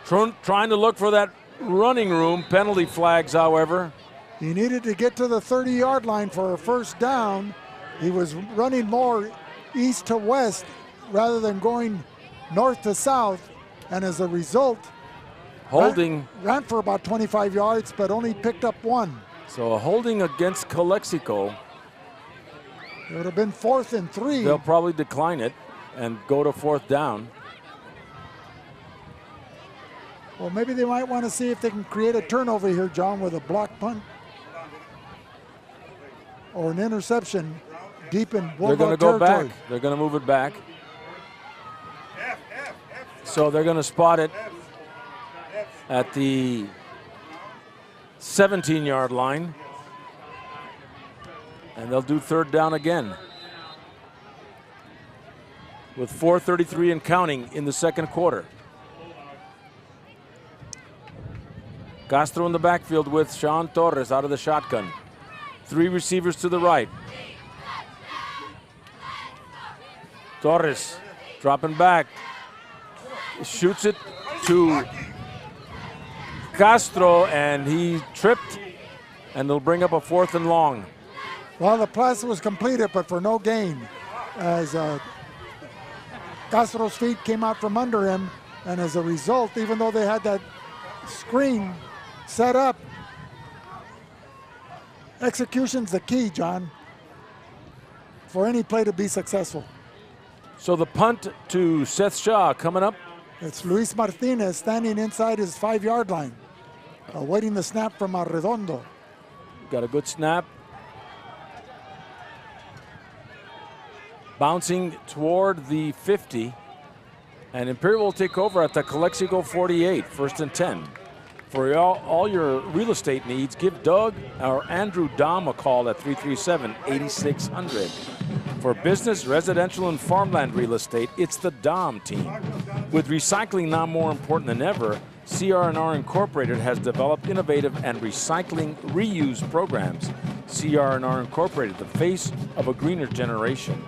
Trying to look for that running room. Penalty flags, however. He needed to get to the 30-yard line for a first down. He was running more east to west rather than going north to south, and as a result, holding ran for about 25 yards, but only picked up 1. So a holding against Calexico. It would have been 4th and 3. They'll probably decline it and go to 4th down. Well, maybe they might want to see if they can create a turnover here, John, with a block punt or an interception deep in Bulldog They're going to go territory. back. They're going to move it back. So they're going to spot it at the 17-yard line. And they'll do 3rd down again. With 4:33 and counting in the 2nd quarter. Castro in the backfield with Sean Torres out of the shotgun. 3 receivers to the right. Torres dropping back. Shoots it to Castro, and he tripped, and they'll bring up a 4th and long. Well, the pass was completed, but for no gain, as Castro's feet came out from under him, and as a result, even though they had that screen set up, execution's the key, John, for any play to be successful. So the punt to Seth Shaw coming up. It's Luis Martinez standing inside his 5-yard line, awaiting the snap from Arredondo. Got a good snap. Bouncing toward the 50. And Imperial will take over at the Calexico 48, 1st and 10. For all your real estate needs, give Doug or Andrew Dom a call at 337-8600. For business, residential, and farmland real estate, it's the Dom team. With recycling now more important than ever, CR&R Incorporated has developed innovative and recycling reuse programs. CR&R Incorporated, the face of a greener generation.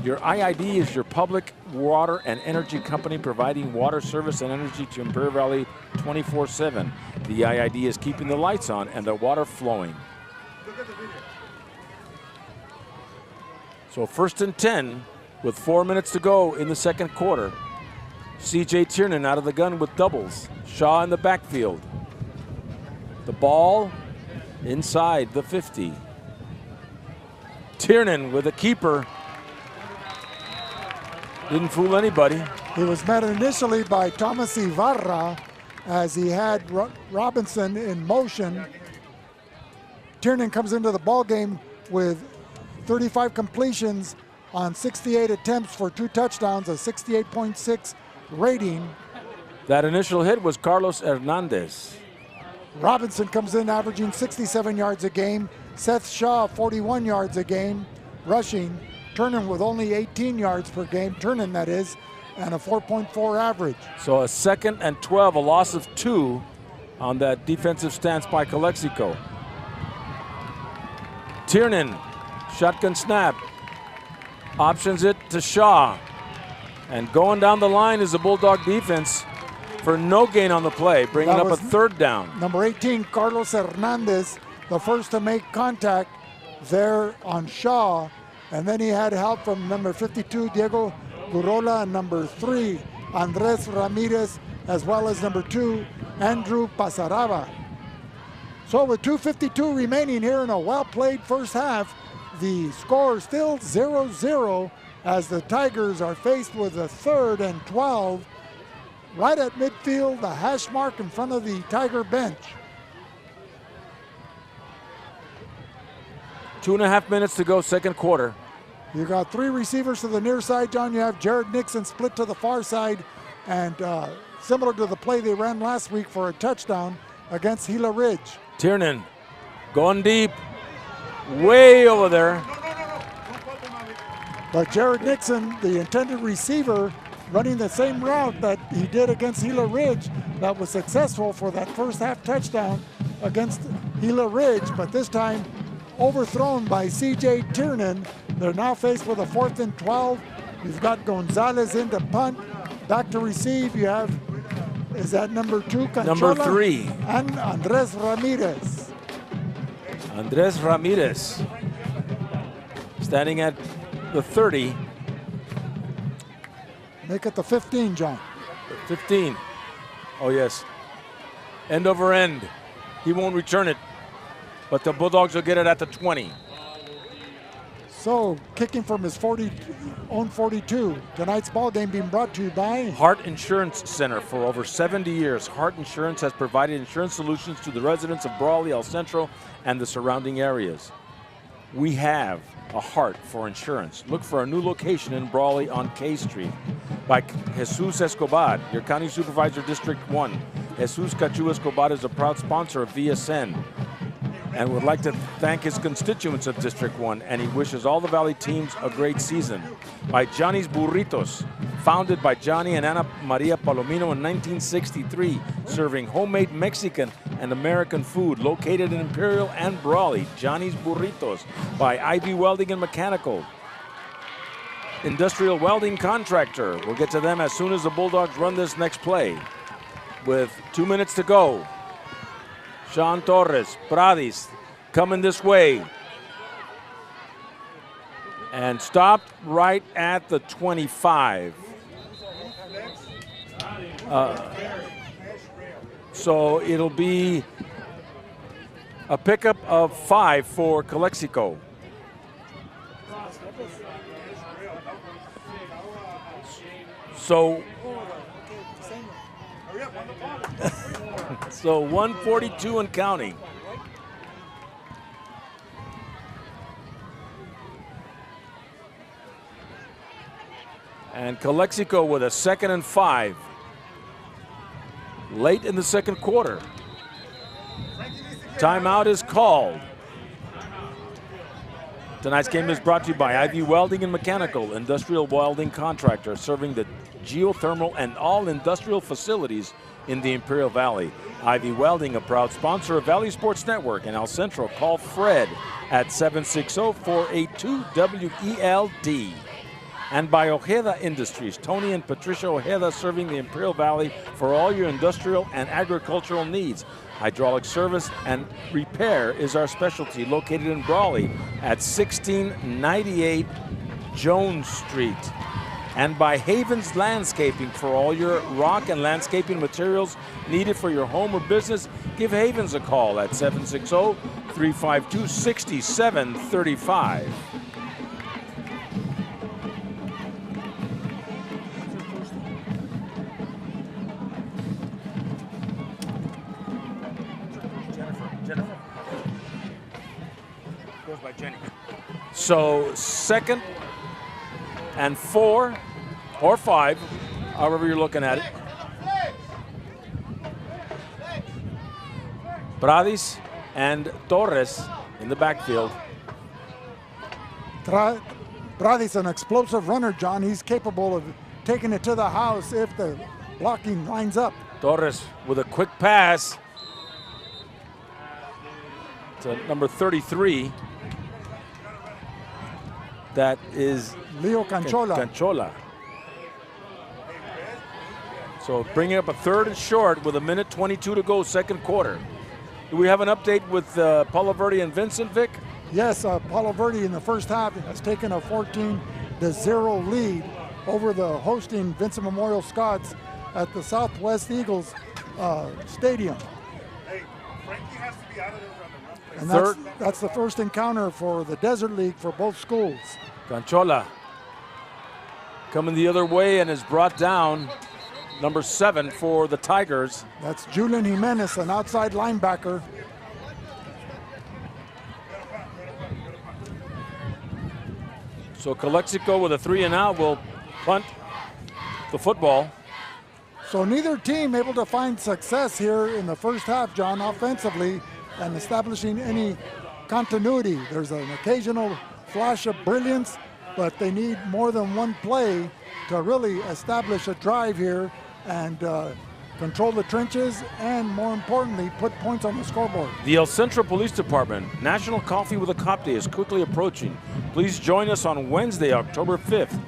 Your IID is your public water and energy company providing water service and energy to Imperial Valley 24/7. The IID is keeping the lights on and the water flowing. So 1st and 10 with 4 minutes to go in the 2nd quarter. CJ Tiernan out of the gun with doubles. Shaw in the backfield. The ball inside the 50. Tiernan with a keeper. Didn't fool anybody. He was met initially by Thomas Ibarra as he had Robinson in motion. Tiernan comes into the ball game with 35 completions on 68 attempts for 2 touchdowns, a 68.6 rating. That initial hit was Carlos Hernandez. Robinson comes in averaging 67 yards a game. Seth Shaw, 41 yards a game, rushing. Tiernan with only 18 yards per game, Tiernan that is, and a 4.4 average. So a 2nd and 12, a loss of 2 on that defensive stance by Calexico. Tiernan, shotgun snap, options it to Shaw. And going down the line is the Bulldog defense for no gain on the play, bringing up a 3rd down. Number 18, Carlos Hernandez, the first to make contact there on Shaw. And then he had help from number 52, Diego Gurola, and number 3, Andres Ramirez, as well as number 2, Andrew Pasaraba. So with 2:52 remaining here in a well-played first half, the score still 0-0 as the Tigers are faced with a 3rd and 12 right at midfield, the hash mark in front of the Tiger bench. 2.5 minutes to go, 2nd quarter. You got 3 receivers to the near side, John. You have Jared Nixon split to the far side, and similar to the play they ran last week for a touchdown against Gila Ridge. Tiernan going deep, way over there. But Jared Nixon, the intended receiver, running the same route that he did against Gila Ridge, that was successful for that first half touchdown against Gila Ridge, but this time overthrown by C.J. Tiernan. They're now faced with a 4th and 12. You've got Gonzalez in to punt. Back to receive, you have, is that number 2, Canchola? Number 3. And Andres Ramirez. Andres Ramirez standing at the 30. Make it the 15, John. 15. Oh, yes. End over end. He won't return it, but the Bulldogs will get it at the 20. So, kicking from his own 42. Tonight's ball game being brought to you by Hart Insurance Center. For over 70 years, Hart Insurance has provided insurance solutions to the residents of Brawley, El Centro, and the surrounding areas. We have a heart for insurance. Look for a new location in Brawley on K Street. By Jesus Escobar, your county supervisor, District 1. Jesus Cachu Escobar is a proud sponsor of VSN and would like to thank his constituents of District 1, and he wishes all the Valley teams a great season. By Johnny's Burritos, founded by Johnny and Ana Maria Palomino in 1963, serving homemade Mexican and American food, located in Imperial and Brawley. Johnny's Burritos. By Ivy Welding and Mechanical, industrial welding contractor. We'll get to them as soon as the Bulldogs run this next play. With 2 minutes to go, Sean Torres, Pradis, coming this way. And stopped right at the 25. So it'll be a pickup of 5 for Calexico. So 142 and counting. And Calexico with a 2nd and 5. Late in the 2nd quarter. Timeout is called. Tonight's game is brought to you by Ivy Welding and Mechanical, industrial welding contractor serving the geothermal and all industrial facilities in the Imperial Valley. Ivy Welding, a proud sponsor of Valley Sports Network and El Centro. Call Fred at 760-482-WELD. And by Ojeda Industries, Tony and Patricia Ojeda, serving the Imperial Valley for all your industrial and agricultural needs. Hydraulic service and repair is our specialty, located in Brawley at 1698 Jones Street. And by Havens Landscaping, for all your rock and landscaping materials needed for your home or business. Give Havens a call at 760-352-6735. So 2nd and 4 or 5, however you're looking at it. Bradis and Torres in the backfield. Bradis, an explosive runner, John. He's capable of taking it to the house if the blocking lines up. Torres with a quick pass to number 33. That is Leo Canchola. Canchola. So bringing up a 3rd and short with 1:22 to go, 2nd quarter. Do we have an update with Paulo Verde and Vincent, Vic? Yes, Paulo Verde in the first half has taken a 14-0 lead over the hosting Vincent Memorial Scots at the Southwest Eagles Stadium. Hey, Frankie has to be out of there on the run play. And that's the first encounter for the Desert League for both schools. Canchola coming the other way and is brought down. Number 7 for the Tigers. That's Julian Jimenez, an outside linebacker. So Calexico with a 3 and out will punt the football. So neither team able to find success here in the first half, John, offensively and establishing any continuity. There's an occasional flash of brilliance, but they need more than one play to really establish a drive here and control the trenches and, more importantly, put points on the scoreboard. The El Centro Police Department National Coffee with a Cop Day is quickly approaching. Please join us on Wednesday, October 5th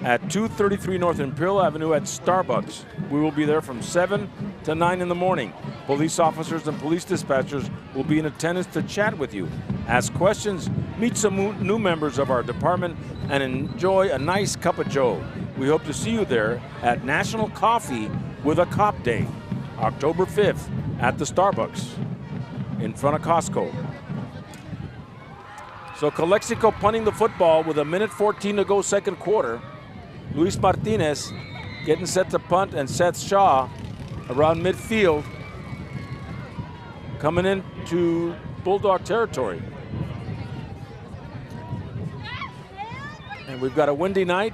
at 233 North Imperial Avenue at Starbucks. We will be there from 7 to 9 in the morning. Police officers and police dispatchers will be in attendance to chat with you, ask questions, meet some new members of our department, and enjoy a nice cup of joe. We hope to see you there at National Coffee with a Cop Day, October 5th at the Starbucks in front of Costco. So Calexico punting the football with 1:14 to go, 2nd quarter. Luis Martinez getting set to punt, and Seth Shaw around midfield coming into Bulldog territory. And we've got a windy night,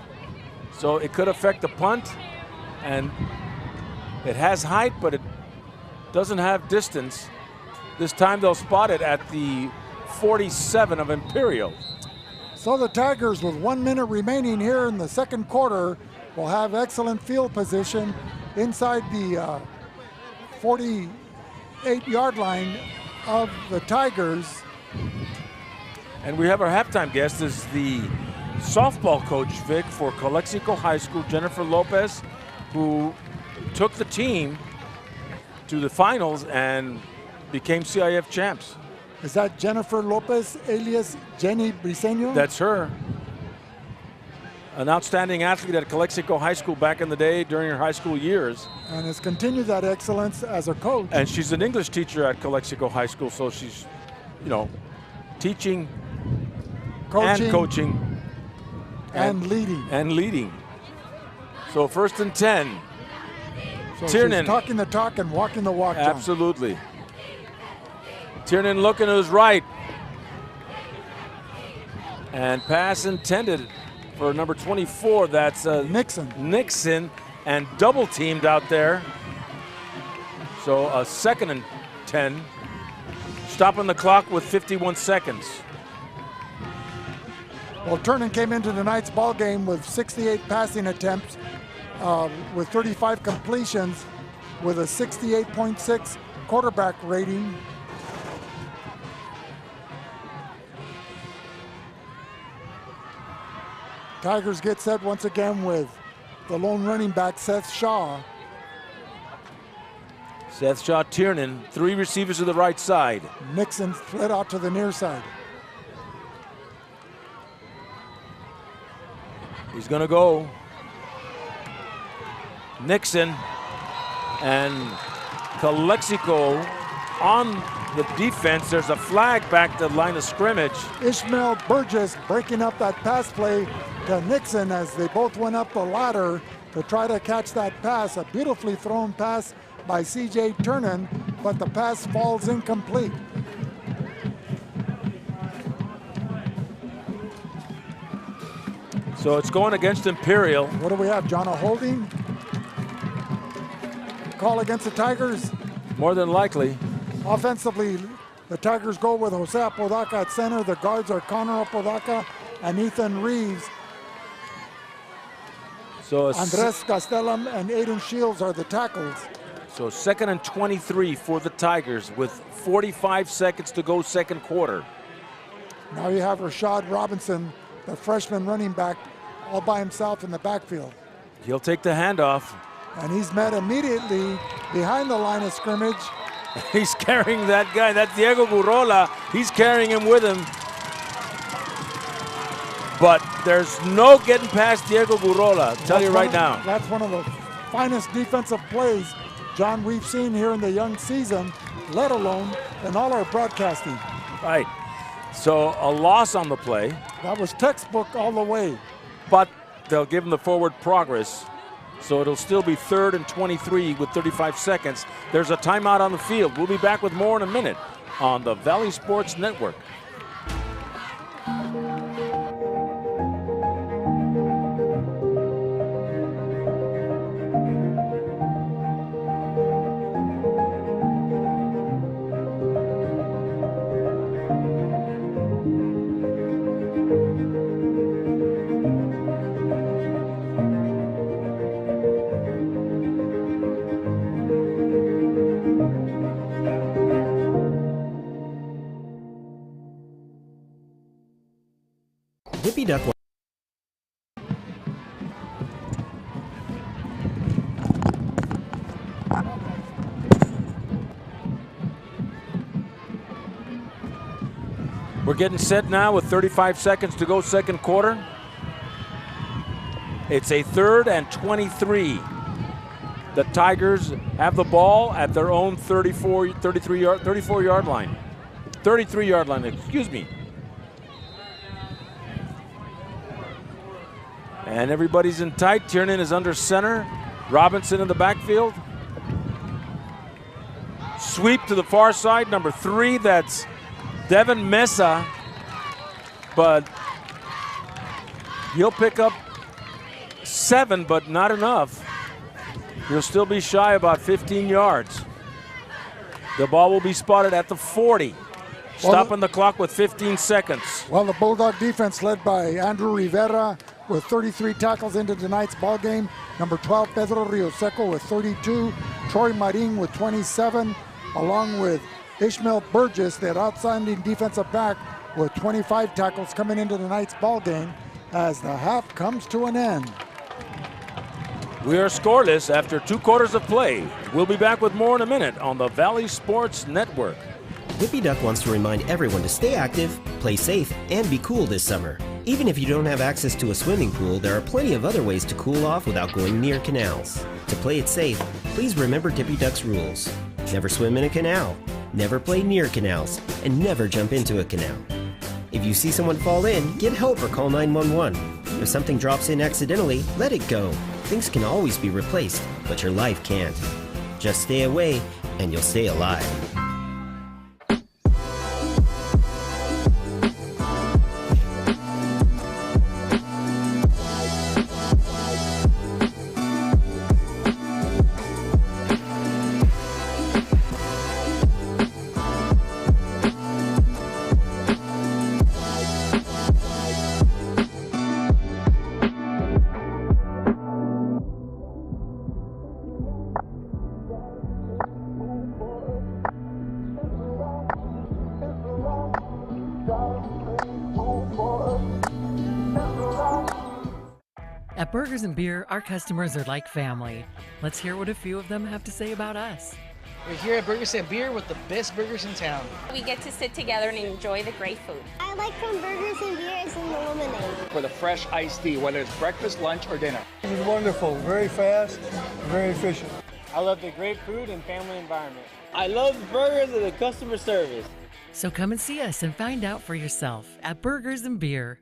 so it could affect the punt, and it has height, but it doesn't have distance. This time they'll spot it at the 47 of Imperial. So the Tigers, with 1 minute remaining here in the 2nd quarter, will have excellent field position inside the 48-yard line of the Tigers. And we have our halftime guest is the softball coach, Vic, for Calexico High School, Jennifer Lopez, who took the team to the finals and became CIF champs. Is that Jennifer Lopez, alias Jenny Briseño? That's her. An outstanding athlete at Calexico High School back in the day during her high school years. And has continued that excellence as a coach. And she's an English teacher at Calexico High School, so she's, you know, teaching, coaching and leading. So 1st and 10. So Tiernan. she's talking the talk and walking the walk, John. Absolutely. Tiernan looking to his right. And pass intended for number 24. That's Nixon, and double teamed out there. So a 2nd and 10. Stopping the clock with 51 seconds. Well, Tiernan came into tonight's ball game with 68 passing attempts, with 35 completions, with a 68.6 quarterback rating. Tigers get set once again with the lone running back, Seth Shaw. Seth Shaw, Tiernan, 3 receivers to the right side. Nixon fled out to the near side. He's gonna go. Nixon and Calexico on the defense. There's a flag back to the line of scrimmage. Ishmael Burgess breaking up that pass play to Nixon as they both went up the ladder to try to catch that pass. A beautifully thrown pass by C.J. Tiernan, but the pass falls incomplete. So it's going against Imperial. What do we have, John? A holding call against the Tigers? More than likely. Offensively, the Tigers go with Jose Apodaca at center. The guards are Connor Apodaca and Ethan Reeves. So Andres Gastelum and Aiden Shields are the tackles. So 2nd and 23 for the Tigers with 45 seconds to go second quarter. Now you have Rashad Robinson, the freshman running back, all by himself in the backfield. He'll take the handoff. And he's met immediately behind the line of scrimmage. He's carrying that guy. That's Diego Gurrola. He's carrying him with him. But there's no getting past Diego Gurrola, I'll tell you right now. That's one of the finest defensive plays, John, we've seen here in the young season, let alone in all our broadcasting. Right. So a loss on the play. That was textbook all the way. But they'll give him the forward progress. So it'll still be 3rd and 23 with 35 seconds. There's a timeout on the field. We'll be back with more in a minute on the Valley Sports Network. Hippie Duck. We're getting set now with 35 seconds to go second quarter. It's a 3rd and 23. The Tigers have the ball at their own 34-yard line. 33-yard line, excuse me. And everybody's in tight. Tiernan is under center. Robinson in the backfield. Sweep to the far side, number 3, that's Devin Mesa. But he'll pick up 7, but not enough. He'll still be shy about 15 yards. The ball will be spotted at the 40. Stopping the clock with 15 seconds. Well, the Bulldog defense led by Andrew Rivera with 33 tackles into tonight's ball game. Number 12, Pedro Rioseco with 32. Troy Marin with 27, along with Ishmael Burgess, that outstanding defensive back, with 25 tackles coming into tonight's ball game as the half comes to an end. We are scoreless after 2 quarters of play. We'll be back with more in a minute on the Valley Sports Network. Hippie Duck wants to remind everyone to stay active, play safe, and be cool this summer. Even if you don't have access to a swimming pool, there are plenty of other ways to cool off without going near canals. To play it safe, please remember Hippie Duck's rules. Never swim in a canal, never play near canals, and never jump into a canal. If you see someone fall in, get help or call 911. If something drops in accidentally, let it go. Things can always be replaced, but your life can't. Just stay away, and you'll stay alive. At Burgers and Beer, our customers are like family. Let's hear what a few of them have to say about us. We're here at Burgers and Beer with the best burgers in town. We get to sit together and enjoy the great food. I like from Burgers and Beer is in the lemonade. For the fresh iced tea, whether it's breakfast, lunch, or dinner. It was wonderful, very fast, very efficient. I love the great food and family environment. I love the burgers and the customer service. So come and see us and find out for yourself at Burgers and Beer.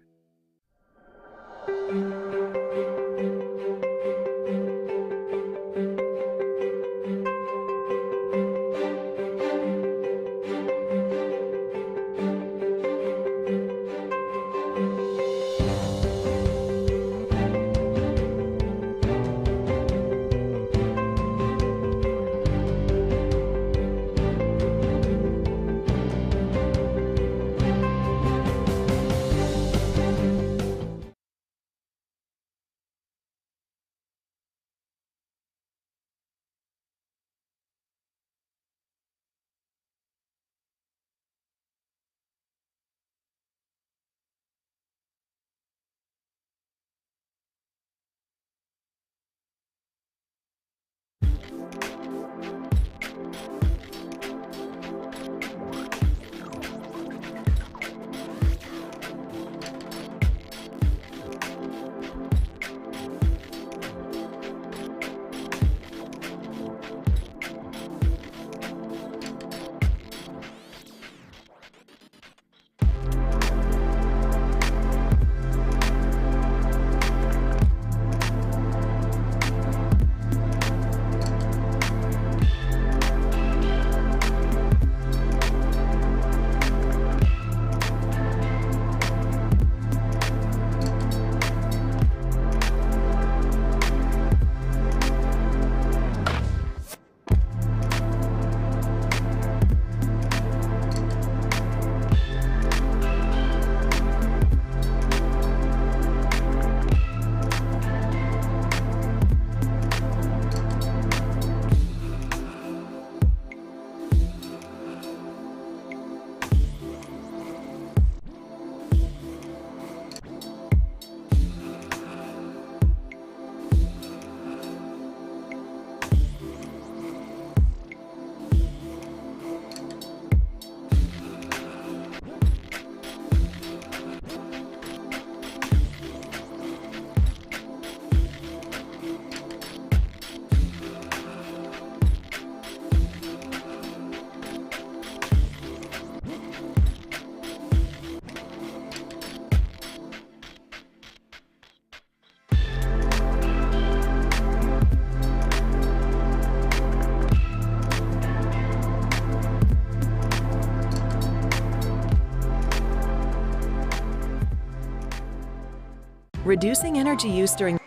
Reducing energy use during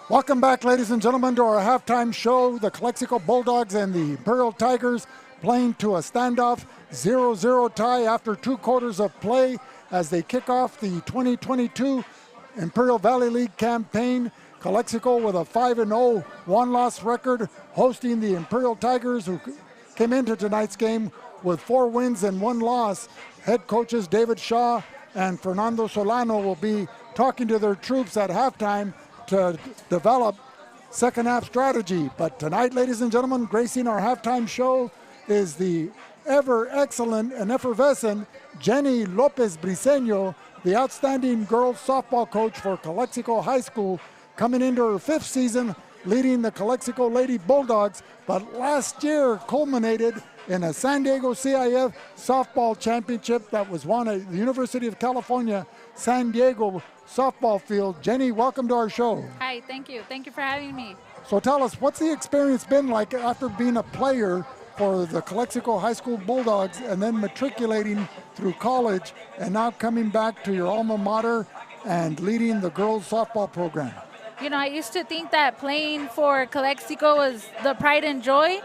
Welcome back, ladies and gentlemen, to our halftime show. The Calexico Bulldogs and the Imperial Tigers playing to a standoff 0-0 tie after 2 quarters of play as they kick off the 2022 Imperial Valley League campaign. Calexico with a 5-0 one-loss record, hosting the Imperial Tigers, who came into tonight's game with 4 wins and 1 loss. Head coaches David Shaw and Fernando Solano will be talking to their troops at halftime to develop second half strategy. But tonight, ladies and gentlemen, gracing our halftime show is the ever excellent and effervescent Jenny Lopez Briseño, the outstanding girls softball coach for Calexico High School, coming into her 5th season leading the Calexico Lady Bulldogs, but last year culminated in a San Diego CIF softball championship that was won at the University of California, San Diego softball field. Jenny, welcome to our show. Hi, thank you. Thank you for having me. So tell us, what's the experience been like after being a player for the Calexico High School Bulldogs and then matriculating through college and now coming back to your alma mater and leading the girls softball program? You know, I used to think that playing for Calexico was the pride and joy,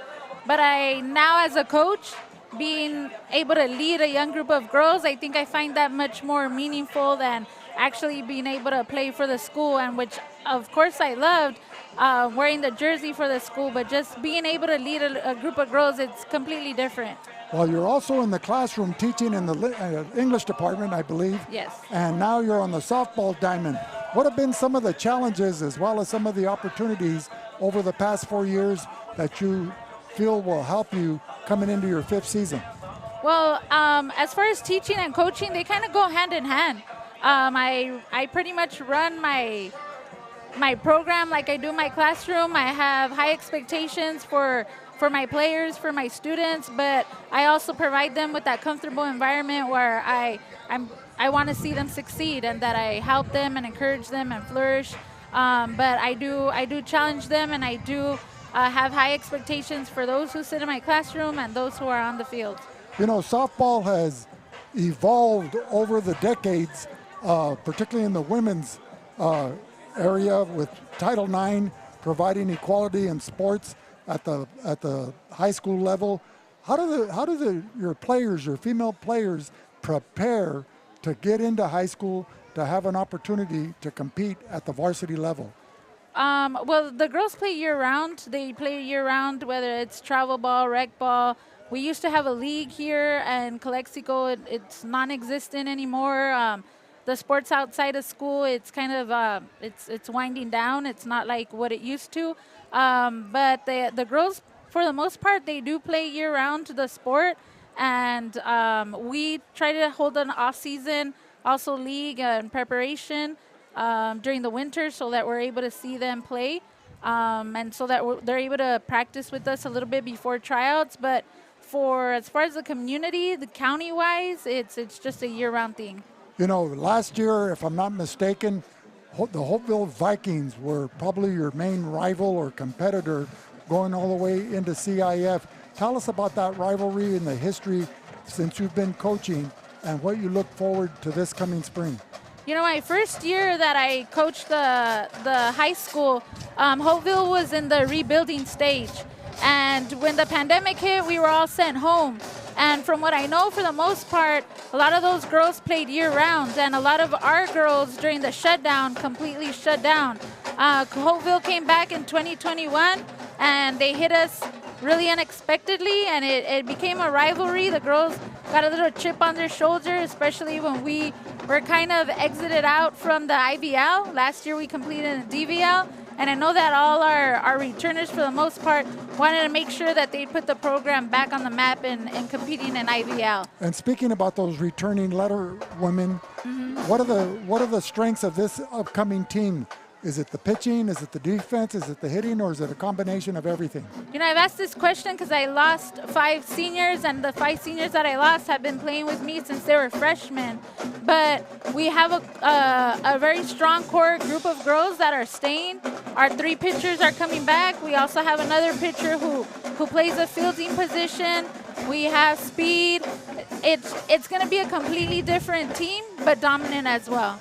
but now as a coach, being able to lead a young group of girls, I think I find that much more meaningful than actually being able to play for the school, and which of course I loved, wearing the jersey for the school, but just being able to lead a group of girls, it's completely different. Well, you're also in the classroom teaching in the English department, I believe. Yes. And now you're on the softball diamond. What have been some of the challenges as well as some of the opportunities over the past 4 years that you feel will help you coming into your 5th season? Well, as far as teaching and coaching, they kind of go hand in hand. I pretty much run my program like I do my classroom. I have high expectations for my players, for my students, but I also provide them with that comfortable environment where I want to see them succeed and that I help them and encourage them and flourish. But I do challenge them, and I do have high expectations for those who sit in my classroom and those who are on the field. You know, softball has evolved over the decades, particularly in the women's area, with Title IX providing equality in sports at the high school level. How do your players, your female players, prepare to get into high school to have an opportunity to compete at the varsity level? Well, the girls play year-round. They play year-round, whether it's travel ball, rec ball. We used to have a league here in Calexico. It's non-existent anymore. The sports outside of school, it's kind of it's winding down. It's not like what it used to. But the girls, for the most part, they do play year-round the sport. And we try to hold an off-season, also league and preparation during the winter, so that we're able to see them play, and so that they're able to practice with us a little bit before tryouts. But as far as the community, the county-wise, it's just a year-round thing. You know, last year, if I'm not mistaken, the Hopeville Vikings were probably your main rival or competitor going all the way into CIF. Tell us about that rivalry and the history since you've been coaching and what you look forward to this coming spring. You know, my first year that I coached the high school, Hopeville was in the rebuilding stage. And when the pandemic hit, we were all sent home. And from what I know, for the most part, a lot of those girls played year-round, and a lot of our girls during the shutdown completely shut down. Hopeville came back in 2021, and they hit us really unexpectedly, and it became a rivalry. The girls got a little chip on their shoulder, especially when we were kind of exited out from the IVL. Last year we completed a DVL, and I know that all our returners, for the most part, wanted to make sure that they put the program back on the map and competing in IVL. And speaking about those returning letter women, what are the strengths of this upcoming team? Is it the pitching? Is it the defense? Is it the hitting? Or is it a combination of everything? You know, I've asked this question because I lost 5 seniors, and the 5 seniors that I lost have been playing with me since they were freshmen. But we have a very strong core group of girls that are staying. Our 3 pitchers are coming back. We also have another pitcher who plays a fielding position. We have speed. It's going to be a completely different team, but dominant as well.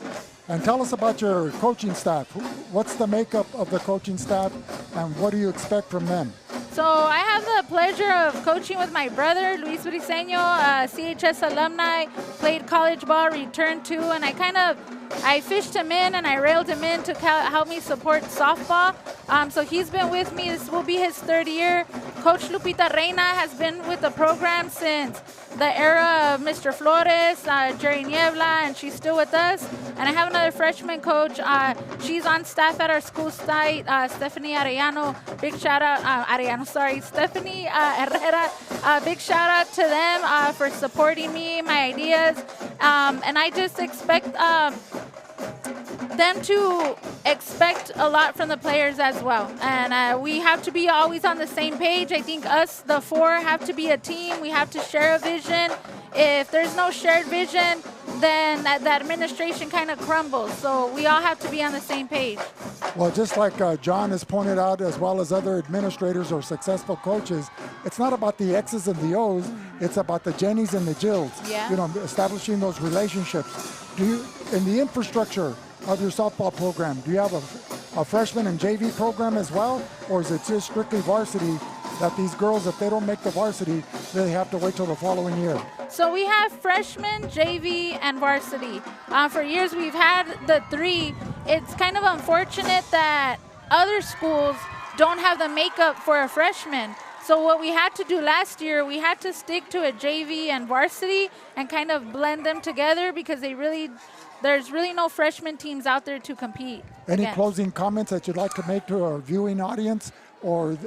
And tell us about your coaching staff. What's the makeup of the coaching staff, and what do you expect from them? So I have the pleasure of coaching with my brother, Luis Briseño, CHS alumni, played college ball, returned to, and I fished him in and I railed him in to help me support softball. So he's been with me. This will be his third year. Coach Lupita Reina has been with the program since the era of Mr. Flores, Jerry Niebla, and she's still with us. And I have another freshman coach. She's on staff at our school site, Stephanie Arellano. Big shout out, Stephanie Herrera. Big shout out to them for supporting me, my ideas. And I just expect them to expect a lot from the players as well. And we have to be always on the same page. I think us, the four, have to be a team. We have to share a vision. If there's no shared vision, then the administration kind of crumbles. So we all have to be on the same page. Well, just like John has pointed out, as well as other administrators or successful coaches, it's not about the X's and the O's, it's about the Jennies and the Jills. Yeah. You know, establishing those relationships. Do you, in the infrastructure of your softball program, do you have a freshman and JV program as well? Or is it just strictly varsity that these girls, if they don't make the varsity, they have to wait till the following year? So we have freshman, JV, and varsity. For years we've had the three. It's kind of unfortunate that other schools don't have the makeup for a freshman. So what we had to do last year, we had to stick to a JV and varsity and kind of blend them together because there's really no freshman teams out there to compete Any against. closing comments that you'd like to make to our viewing audience or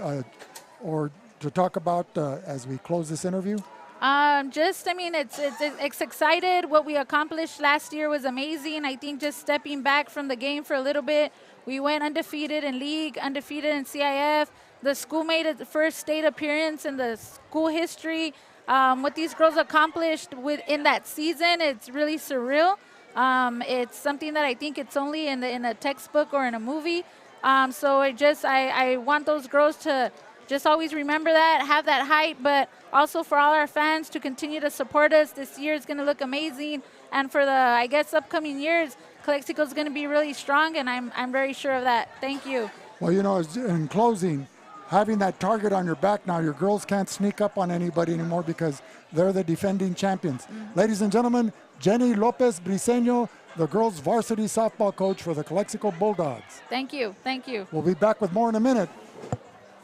to talk about as we close this interview? It's excited. What we accomplished last year was amazing. I think just stepping back from the game for a little bit, we went undefeated in league, undefeated in CIF. The school made its first state appearance in the school history. What these girls accomplished in that season, it's really surreal. It's something that I think it's only in a textbook or in a movie. So I want those girls to just always remember that, have that hype, but also for all our fans to continue to support us. This year is going to look amazing. And for the, upcoming years, Calexico is going to be really strong, and I'm very sure of that. Thank you. Well, in closing, having that target on your back now, your girls can't sneak up on anybody anymore because they're the defending champions. Mm-hmm. Ladies and gentlemen, Jenny Lopez Briseño, the girls varsity softball coach for the Calexico Bulldogs. Thank you. Thank you. We'll be back with more in a minute.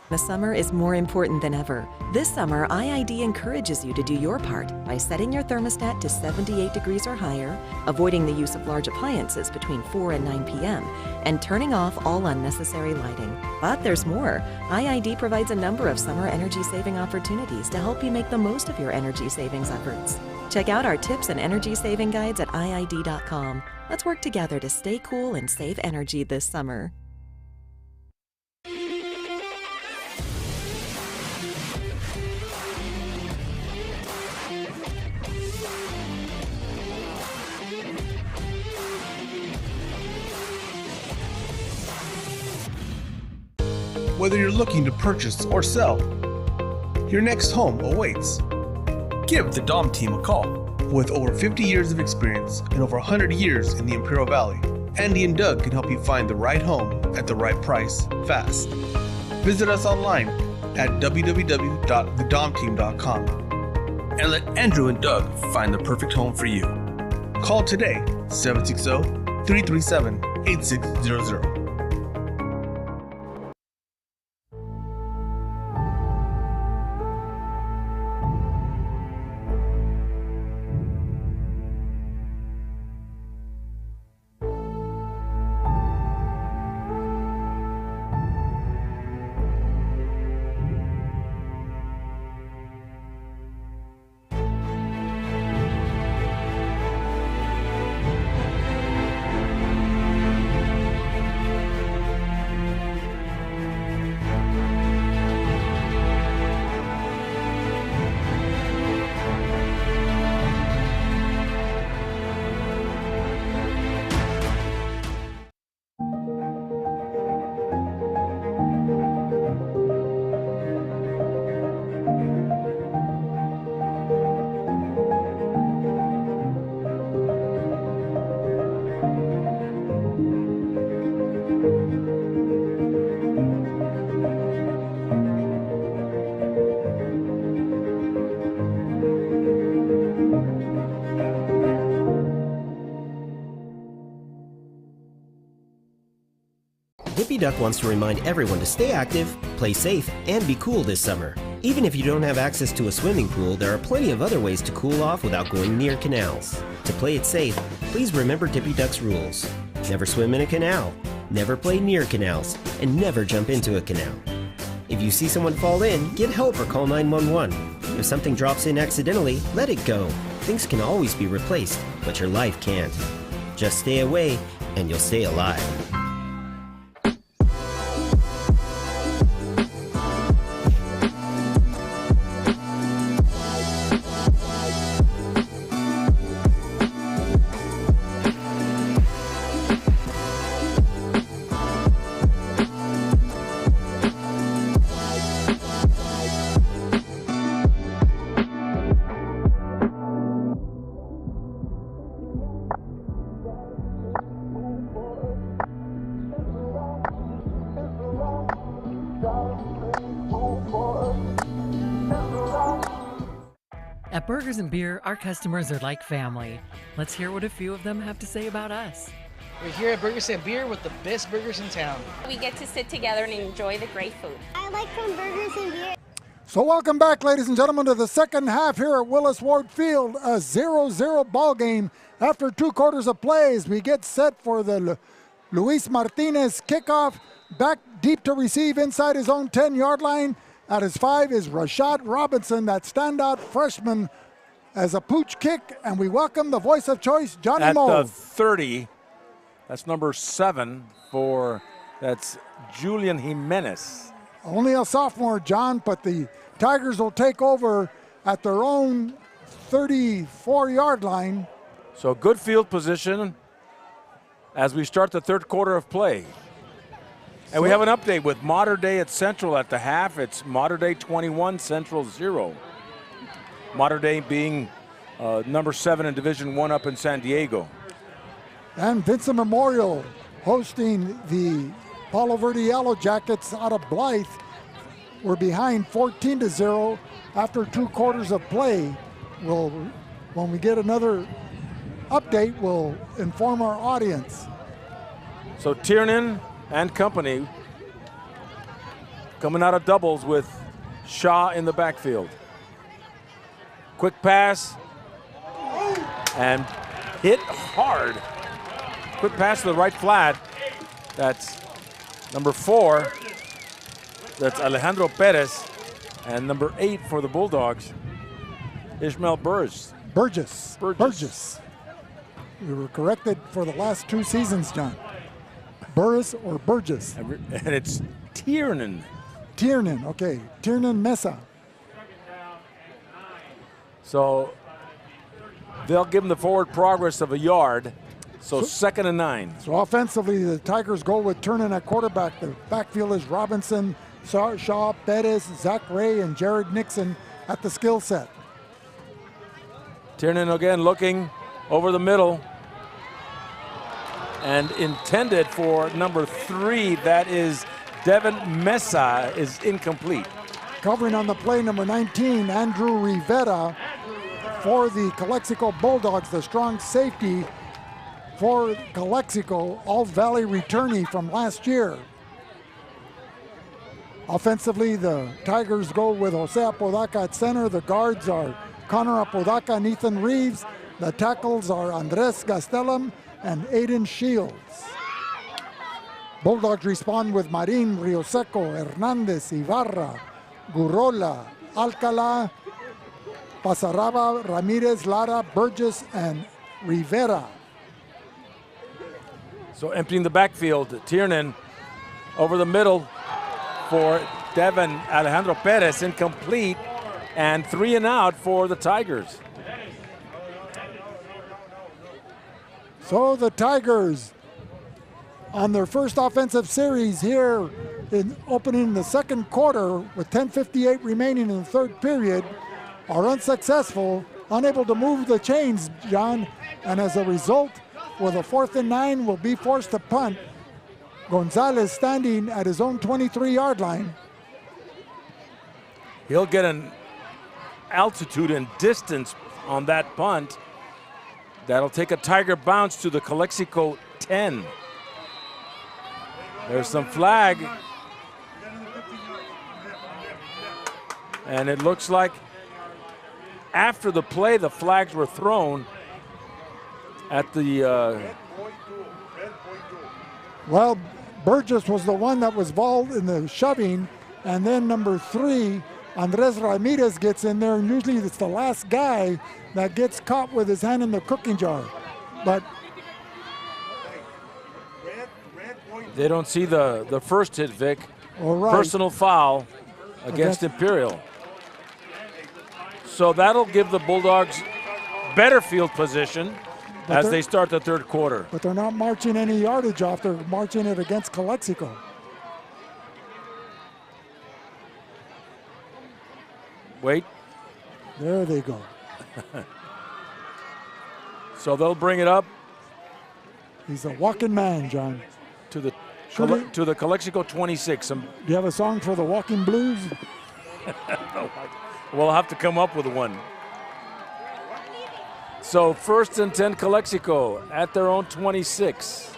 The summer is more important than ever. This summer, IID encourages you to do your part by setting your thermostat to 78 degrees or higher, avoiding the use of large appliances between 4 and 9 p.m., and turning off all unnecessary lighting. But there's more. IID provides a number of summer energy-saving opportunities to help you make the most of your energy savings efforts. Check out our tips and energy saving guides at IID.com. Let's work together to stay cool and save energy this summer. Whether you're looking to purchase or sell, your next home awaits. Give the Dom team a call. With over 50 years of experience and over 100 years in the Imperial Valley, Andy and Doug can help you find the right home at the right price fast. Visit us online at www.thedomteam.com and let Andrew and Doug find the perfect home for you. Call today, 760-337-8600. Dippy Duck wants to remind everyone to stay active, play safe, and be cool this summer. Even if you don't have access to a swimming pool, there are plenty of other ways to cool off without going near canals. To play it safe, please remember Dippy Duck's rules. Never swim in a canal, never play near canals, and never jump into a canal. If you see someone fall in, get help or call 911. If something drops in accidentally, let it go. Things can always be replaced, but your life can't. Just stay away, and you'll stay alive. At Burgers and Beer, our customers are like family. Let's hear what a few of them have to say about us. We're here at Burgers and Beer with the best burgers in town. We get to sit together and enjoy the great food. I like from Burgers and Beer. So welcome back, ladies and gentlemen, to the second half here at Willis Ward Field. A 0-0 ball game after 2 quarters of plays. We get set for the Luis Martinez kickoff. Back deep to receive inside his own 10-yard line. At his 5 is Rashad Robinson, that standout freshman, as a pooch kick. And we welcome the voice of choice, Johnny Moe. At the 30, that's number 7 that's Julian Jimenez. Only a sophomore, John, but the Tigers will take over at their own 34-yard line. So good field position as we start the third quarter of play. And we have an update with Mater Dei at Central at the half. It's Mater Dei 21, Central 0. Mater Dei being number 7 in Division I up in San Diego. And Vincent Memorial hosting the Palo Verde Yellow Jackets out of Blythe. We're behind 14-0 after 2 quarters of play. When we get another update, we'll inform our audience. So Tiernan and company coming out of doubles with Shaw in the backfield. Quick pass and hit hard. Quick pass to the right flat. That's number 4. That's Alejandro Perez. And number 8 for the Bulldogs, Ishmael Burgess. Burgess. We were corrected for the last 2 seasons, John. Burris or Burgess? And it's Tiernan. Tiernan, okay. Tiernan Mesa. So they'll give him the forward progress of a yard. So 2nd and 9. So offensively, the Tigers go with Tiernan at quarterback. The backfield is Robinson, Shaw, Perez, Zach Ray, and Jared Nixon at the skill set. Tiernan again looking over the middle. And intended for number 3, that is Devin Mesa, is incomplete. Covering on the play, number 19, Andrew Rivera for the Calexico Bulldogs, the strong safety for Calexico, All Valley returnee from last year. Offensively, the Tigers go with Jose Apodaca at center. The guards are Connor Apodaca and Ethan Reeves. The tackles are Andres Gastelum and Aiden Shields. Bulldogs respond with Marin, Rioseco, Hernandez, Ibarra, Gurola, Alcala, Pasaraba, Ramirez, Lara, Burgess, and Rivera. So emptying the backfield, Tiernan over the middle for Devin Alejandro Perez, incomplete, and 3 and out for the Tigers. So the Tigers on their first offensive series here in opening the second quarter with 10:58 remaining in the third period are unsuccessful, unable to move the chains, John, and as a result, with a 4th and 9, will be forced to punt. Gonzalez standing at his own 23-yard line. He'll get an altitude and distance on that punt. That'll take a Tiger bounce to the Calexico 10. There's some flag. And it looks like after the play, the flags were thrown at the... Well, Burgess was the one that was involved in the shoving, and then number 3, Andres Ramirez gets in there, and usually it's the last guy that gets caught with his hand in the cooking jar. But they don't see the first hit, Vic. All right. Personal foul against Imperial. So that'll give the Bulldogs better field position as they start the third quarter. But they're not marching any yardage off. They're marching it against Calexico. Wait. There they go. So they'll bring it up. He's a walking man, John. To the Calexico 26. Do you have a song for the Walking Blues? We'll have to come up with one. So 1st and 10 Calexico at their own 26.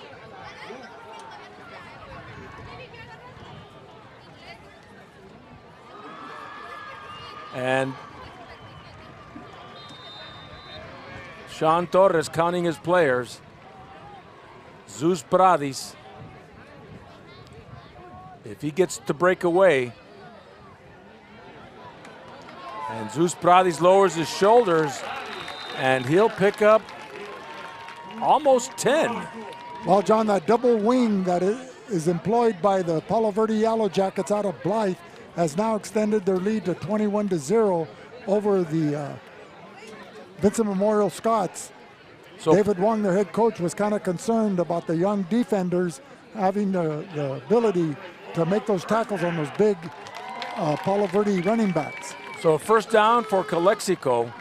And Sean Torres counting his players. Zeus Pradis. If he gets to break away, and Zeus Pradis lowers his shoulders, and he'll pick up almost 10. Well, John, that double wing that is employed by the Palo Verde Yellow Jackets out of Blythe has now extended their lead to 21-0 over the Vincent Memorial Scots. So David Wong, their head coach, was kind of concerned about the young defenders having the ability to make those tackles on those big Palo Verde running backs. So first down for Calexico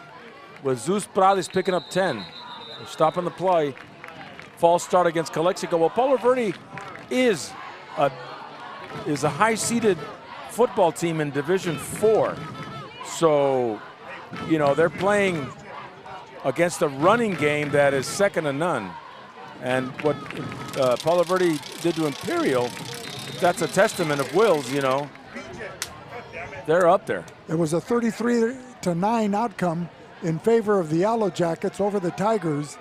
with Zeus Pradis picking up 10. They're stopping the play. False start against Calexico. Well, Palo Verde is a high-seeded football team in Division 4. So, you know, they're playing against a running game that is second to none. And what Palo Verde did to Imperial, that's a testament of Will's, you know. They're up there. It was a 33-9 outcome in favor of the Yellow Jackets over the Tigers.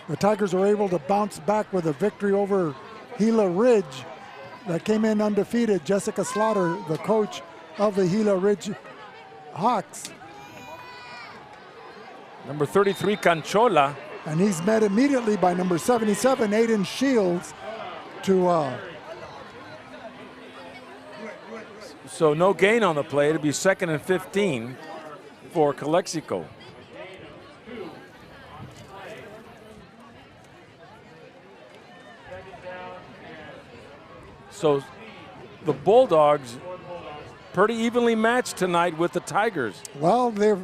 The Tigers were able to bounce back with a victory over Gila Ridge that came in undefeated. Jessica Slaughter, the coach of the Gila Ridge Hawks. Number 33, Canchola. And he's met immediately by number 77, Aiden Shields, to so no gain on the play. It'll be 2nd and 15 for Calexico. So the Bulldogs pretty evenly matched tonight with the Tigers. Well, their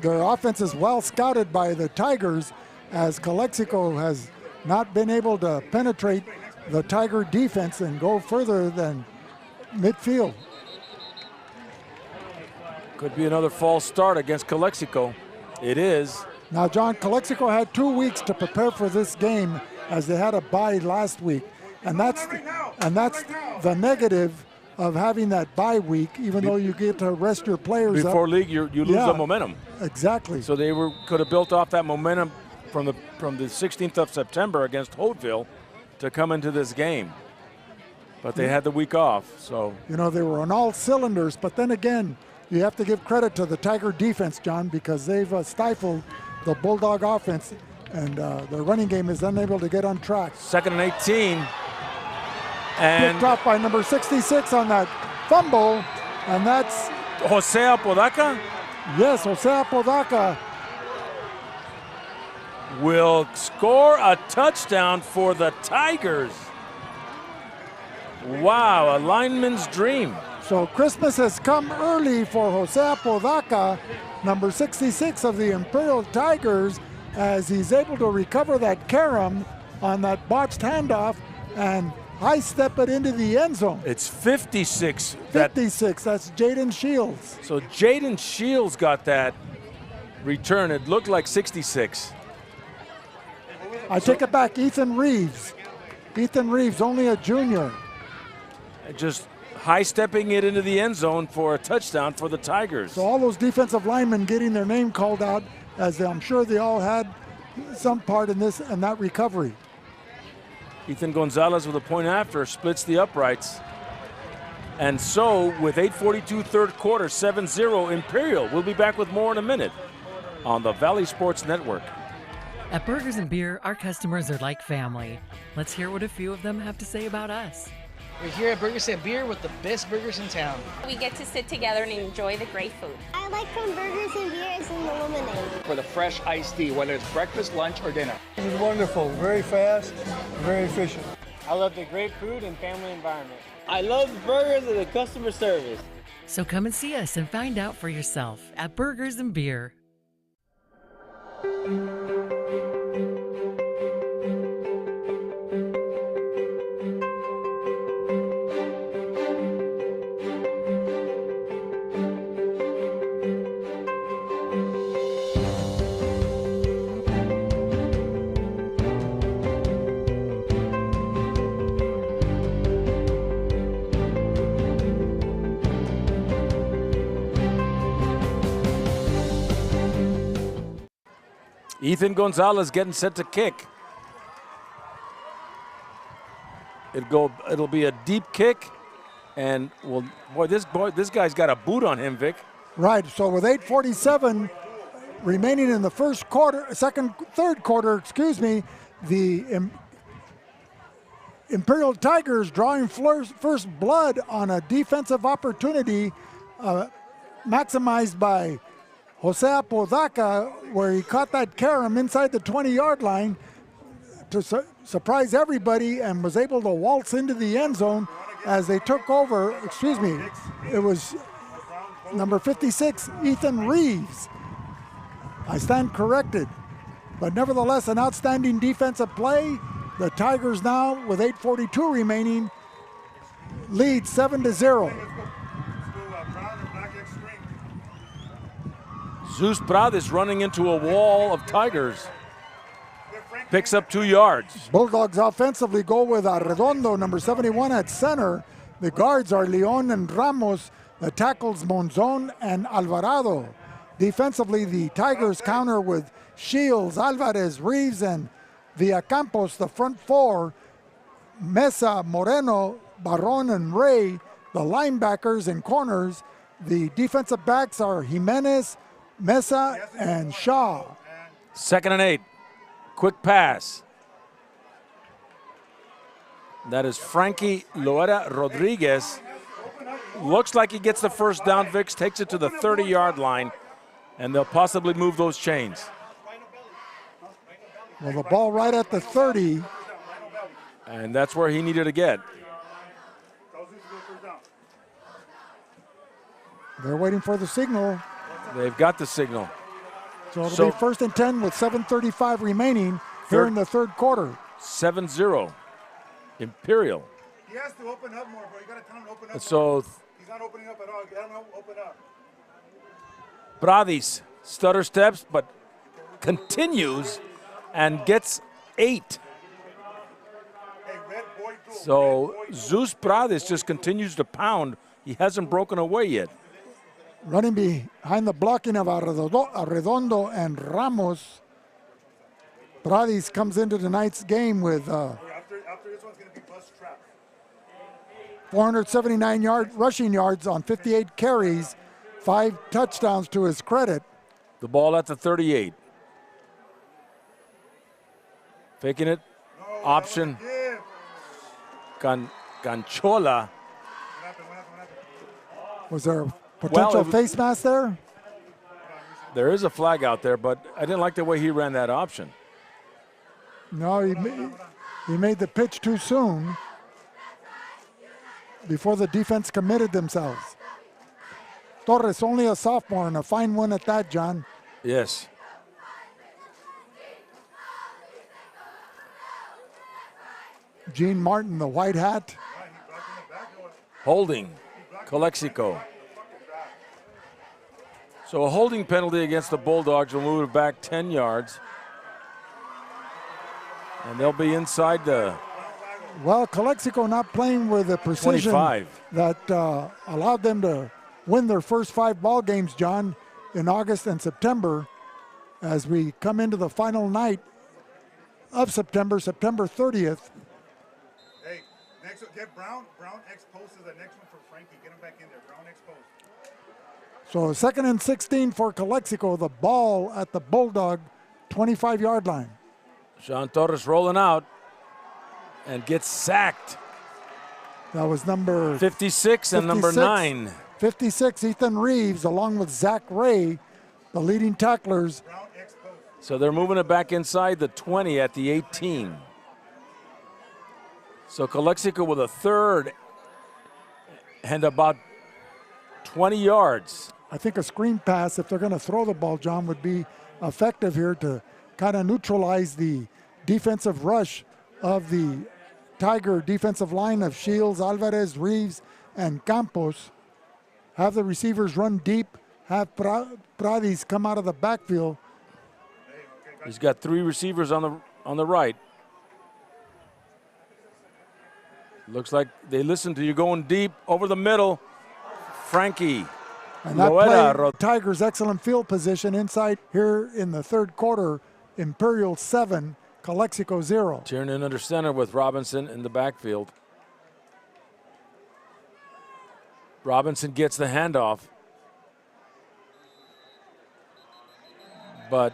offense is well scouted by the Tigers, as Calexico has not been able to penetrate the Tiger defense and go further than midfield. Could be another false start against Calexico. It is. Now, John, Calexico had 2 weeks to prepare for this game, as they had a bye last week. And that's the negative of having that bye week, even though you get to rest your players before up. league, you lose the momentum. Exactly. So they could have built off that momentum from the 16th of September against Holtville to come into this game. But they had the week off, so. You know, they were on all cylinders, but then again, you have to give credit to the Tiger defense, John, because they've stifled the Bulldog offense, and their running game is unable to get on track. 2nd and 18. And picked off by number 66 on that fumble, and that's Jose Apodaca? Yes, Jose Apodaca will score a touchdown for the Tigers. Wow, a lineman's dream. So Christmas has come early for Jose Apodaca, number 66 of the Imperial Tigers, as he's able to recover that carom on that botched handoff and high step it into the end zone. It's 56. 56, that's Jaden Shields. So Jaden Shields got that return. It looked like 66. I take it back, Ethan Reeves. Ethan Reeves, only a junior. just high-stepping it into the end zone for a touchdown for the Tigers. So all those defensive linemen getting their name called out, as I'm sure they all had some part in this and that recovery. Ethan Gonzalez with a point after splits the uprights. And so with 8:42 third quarter, 7-0 Imperial. We'll be back with more in a minute on the Valley Sports Network. At Burgers and Beer, our customers are like family. Let's hear what a few of them have to say about us. We're here at Burgers and Beer with the best burgers in town. We get to sit together and enjoy the great food. I like from Burgers and Beer is in the lemonade. For the fresh iced tea, whether it's breakfast, lunch, or dinner. This is wonderful, very fast, very efficient. I love the great food and family environment. I love the burgers and the customer service. So come and see us and find out for yourself at Burgers and Beer. Ethan Gonzalez getting set to kick. It'll be a deep kick, and this guy's got a boot on him, Vic. Right. So with 8:47 remaining in the third quarter, the Imperial Tigers drawing first blood on a defensive opportunity maximized by Jose Apodaca, where he caught that carom inside the 20-yard line to surprise everybody and was able to waltz into the end zone as they took over. It was number 56, Ethan Reeves. I stand corrected. But nevertheless, an outstanding defensive play. The Tigers now, with 8:42 remaining, lead 7-0. Zeus Prades running into a wall of Tigers. Picks up 2 yards. Bulldogs offensively go with Arredondo, number 71 at center. The guards are Leon and Ramos. The tackles Monzon and Alvarado. Defensively, the Tigers counter with Shields, Alvarez, Reeves, and Villacampos, the front four. Mesa, Moreno, Barron, and Ray, the linebackers and corners. The defensive backs are Jimenez, Mesa, and Shaw. 2nd and 8. Quick pass. That is Frankie Loera Rodriguez. Looks like he gets the first down. Vix takes it to the 30-yard line, and they'll possibly move those chains. Well, the ball right at the 30. And that's where he needed to get. They're waiting for the signal. They've got the signal. So it'll be 1st and 10 with 7:35 remaining here in the third quarter. 7-0. Imperial. He has to open up more, bro. You got to tell him to open up. So he's not opening up at all. You got him to open up. Prades stutter steps, but continues and gets 8. So Zeus Prades just continues to pound. He hasn't broken away yet. Running behind the blocking of Arredondo and Ramos. Prades comes into tonight's game with After this one's going to be bus trap. 479 rushing yards on 58 carries, 5 touchdowns to his credit. The ball at the 38. Faking it. Option. Ganchola. Was there a potential face mask there? There is a flag out there, but I didn't like the way he ran that option. No, he made the pitch too soon before the defense committed themselves. Torres, only a sophomore, and a fine one at that, John. Yes. Gene Martin, the white hat. Holding, Calexico. So a holding penalty against the Bulldogs will move it back 10 yards. And they'll be inside the Well, Calexico not playing with the precision 25. that allowed them to win their first 5 ball games, John, in August and September. As we come into the final night of September 30th. Hey, next one, get Brown. Brown X-post is the next one for Frankie. Get him back in there. Brown X-post. So 2nd and 16 for Calexico. The ball at the Bulldog 25-yard line. Sean Torres rolling out and gets sacked. That was number 56 and number 9. 56, Ethan Reeves, along with Zach Ray, the leading tacklers. So they're moving it back inside the 20 at the 18. So Calexico with a third and about 20 yards. I think a screen pass, if they're going to throw the ball, John, would be effective here to kind of neutralize the defensive rush of the Tiger defensive line of Shields, Alvarez, Reeves, and Campos. Have the receivers run deep, have Pradis come out of the backfield. He's got 3 receivers on the right. Looks like they listen to you going deep over the middle. Frankie. And that play, Tigers' excellent field position inside here in the third quarter. Imperial 7, Calexico 0. Tiernan under center with Robinson in the backfield. Robinson gets the handoff. But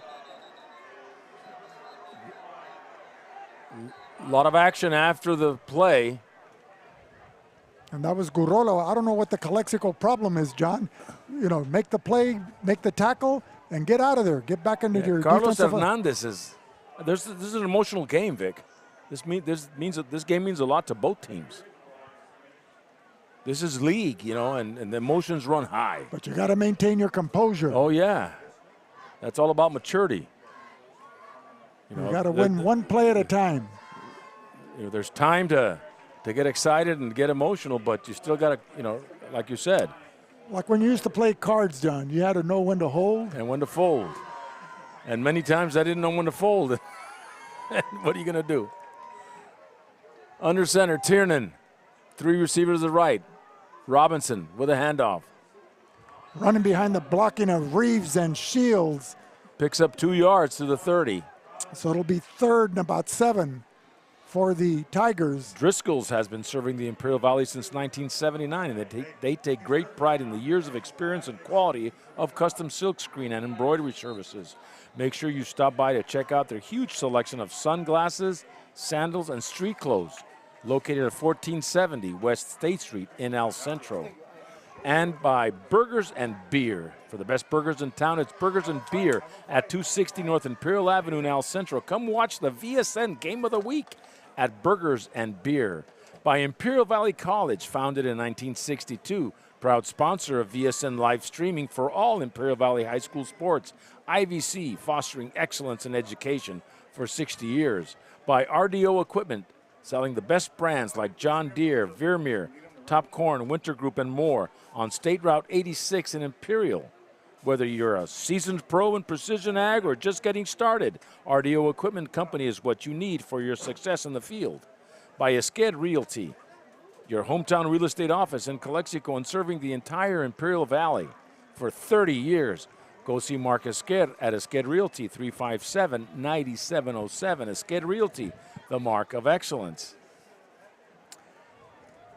a lot of action after the play. And that was Gurolo. I don't know what the Calexico problem is, John. You know, make the play, make the tackle, and get out of there. Get back into your Carlos defensive. Hernandez is. This is an emotional game, Vic. This game means a lot to both teams. This is league, you know, and the emotions run high. But you got to maintain your composure. Oh yeah, that's all about maturity. You got to win one play at a time. You know, there's time to get excited and get emotional, but you still got to, you know, like you said. Like when you used to play cards, John, you had to know when to hold. And when to fold. And many times I didn't know when to fold. What are you going to do? Under center, Tiernan. 3 receivers to the right. Robinson with a handoff. Running behind the blocking of Reeves and Shields. Picks up 2 yards to the 30. So it'll be 3rd and about 7 for the Tigers. Driscoll's has been serving the Imperial Valley since 1979, and they take great pride in the years of experience and quality of custom silkscreen and embroidery services. Make sure you stop by to check out their huge selection of sunglasses, sandals, and street clothes, located at 1470 West State Street in El Centro. And by Burgers and Beer. For the best burgers in town, it's Burgers and Beer at 260 North Imperial Avenue in El Centro. Come watch the VSN Game of the Week at Burgers and Beer. By Imperial Valley College, founded in 1962, proud sponsor of VSN live streaming for all Imperial Valley High School sports. IVC, fostering excellence in education for 60 years. By RDO Equipment, selling the best brands like John Deere, Vermeer, Top Corn, Winter Group, and more on State Route 86 in Imperial. Whether you're a seasoned pro in precision ag or just getting started, RDO Equipment Company is what you need for your success in the field. By Esqued Realty, your hometown real estate office in Calexico and serving the entire Imperial Valley for 30 years. Go see Mark Esqued at Esqued Realty, 357-9707. Esqued Realty, the mark of excellence.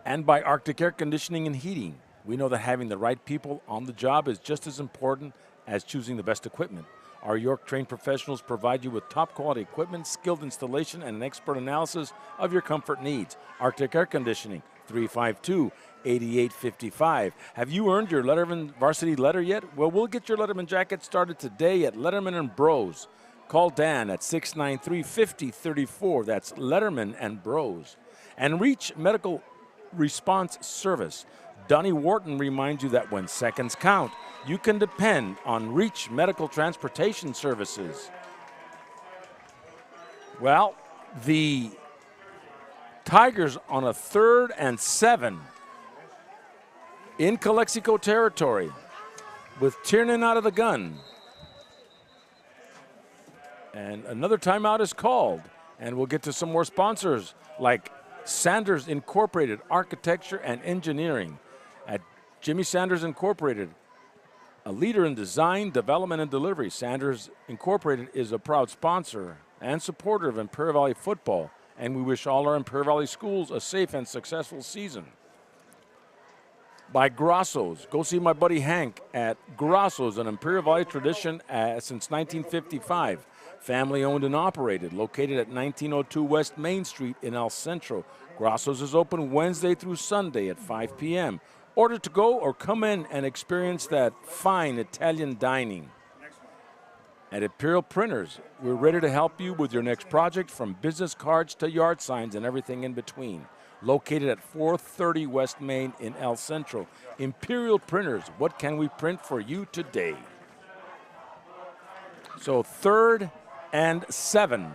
And by Arctic Air Conditioning and Heating. We know that having the right people on the job is just as important as choosing the best equipment. Our York-trained professionals provide you with top-quality equipment, skilled installation, and an expert analysis of your comfort needs. Arctic Air Conditioning, 352-8855. Have you earned your Letterman varsity letter yet? Well, we'll get your Letterman jacket started today at Letterman and Bros. Call Dan at 693-5034. That's Letterman and Bros. And Reach Medical Response Service. Donnie Wharton reminds you that when seconds count, you can depend on Reach Medical Transportation Services. Well, the Tigers on a 3rd and 7 in Calexico territory with Tiernan out of the gun. And another timeout is called. And we'll get to some more sponsors like Sanders Incorporated, Architecture and Engineering. At Jimmy Sanders Incorporated, a leader in design, development, and delivery, Sanders Incorporated is a proud sponsor and supporter of Imperial Valley football, and we wish all our Imperial Valley schools a safe and successful season. By Grosso's, go see my buddy Hank at Grosso's, an Imperial Valley tradition since 1955. Family owned and operated, located at 1902 West Main Street in El Centro. Grosso's is open Wednesday through Sunday at 5 p.m. Order to go or come in and experience that fine Italian dining. At Imperial Printers, we're ready to help you with your next project, from business cards to yard signs and everything in between. Located at 430 West Main in El Centro. Imperial Printers, what can we print for you today? So 3rd and 7,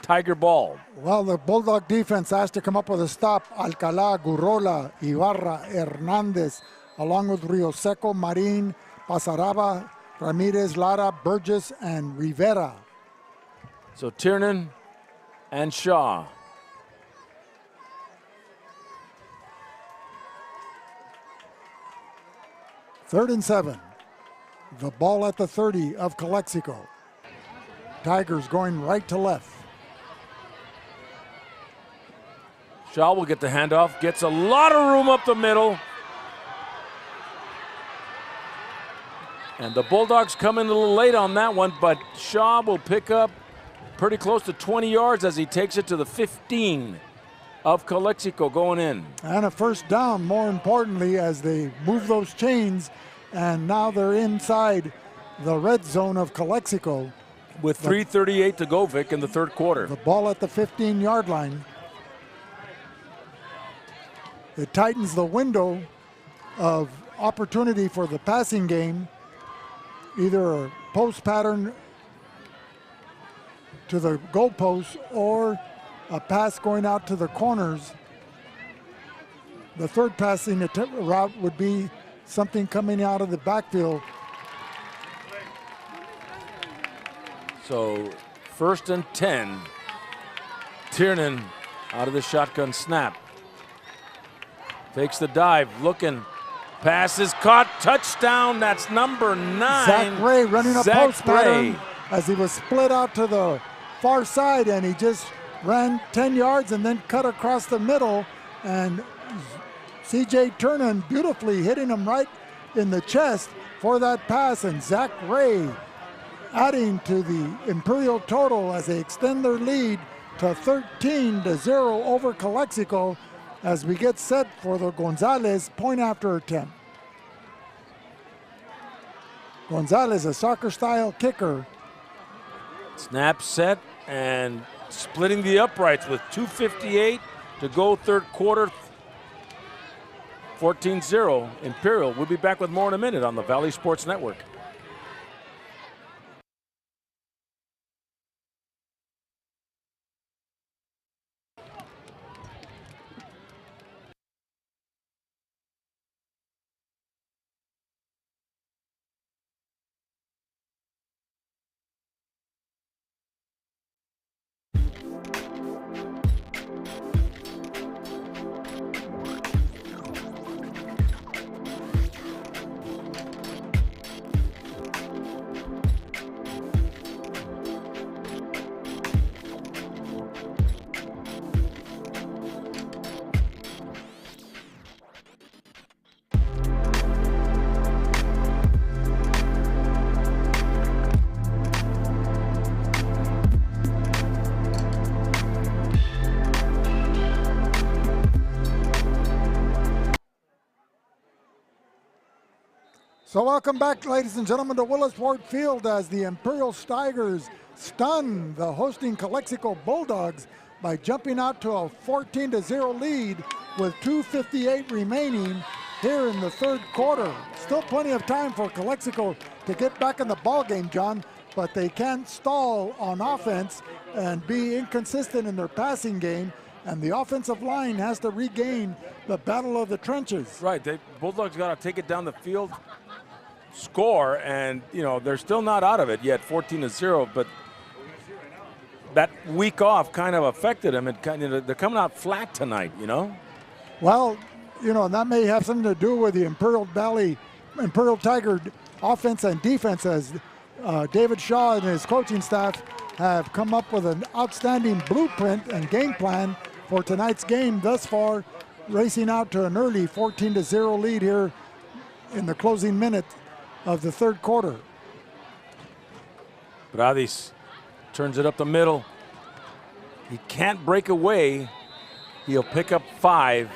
Tiger ball. Well, the Bulldog defense has to come up with a stop. Alcalá, Gurrola, Ibarra, Hernandez, along with Rio Seco, Marin, Pasaraba, Ramirez, Lara, Burgess, and Rivera. So Tiernan and Shaw. Third and 7. The ball at the 30 of Calexico. Tigers going right to left. Shaw will get the handoff, gets a lot of room up the middle. And the Bulldogs come in a little late on that one, but Shaw will pick up pretty close to 20 yards as he takes it to the 15 of Calexico going in. And a first down, more importantly, as they move those chains, and now they're inside the red zone of Calexico. With 3:38 to go, Vic, in the third quarter. The ball at the 15-yard line. It tightens the window of opportunity for the passing game. Either a post pattern to the goalpost or a pass going out to the corners. The third passing route would be something coming out of the backfield. So 1st and 10. Tiernan out of the shotgun snap. Takes the dive, looking. Pass is caught, touchdown, that's number 9. Zach Ray running a post pattern Ray. as he was split out to the far side, and he just ran 10 yards and then cut across the middle, and C.J. Tiernan beautifully hitting him right in the chest for that pass, and Zach Ray adding to the Imperial total as they extend their lead to 13-0 over Calexico as we get set for the Gonzalez point after attempt. Gonzalez, a soccer-style kicker. Snap set and splitting the uprights with 2:58 to go third quarter. 14-0 Imperial. We'll be back with more in a minute on the Valley Sports Network. So welcome back, ladies and gentlemen, to Willis Ward Field as the Imperial Tigers stun the hosting Calexico Bulldogs by jumping out to a 14-0 lead with 2:58 remaining here in the third quarter. Still plenty of time for Calexico to get back in the ball game, John, but they can't stall on offense and be inconsistent in their passing game, and the offensive line has to regain the battle of the trenches. Right, Bulldogs got to take it down the field, score, and you know they're still not out of it yet, 14-0. But that week off kind of affected them. They're coming out flat tonight, you know? Well, you know, that may have something to do with the Imperial Tiger offense and defense, as David Shaw and his coaching staff have come up with an outstanding blueprint and game plan for tonight's game thus far, racing out to an early 14-0 lead here in the closing minute of the third quarter. Bradis turns it up the middle. He can't break away. He'll pick up 5.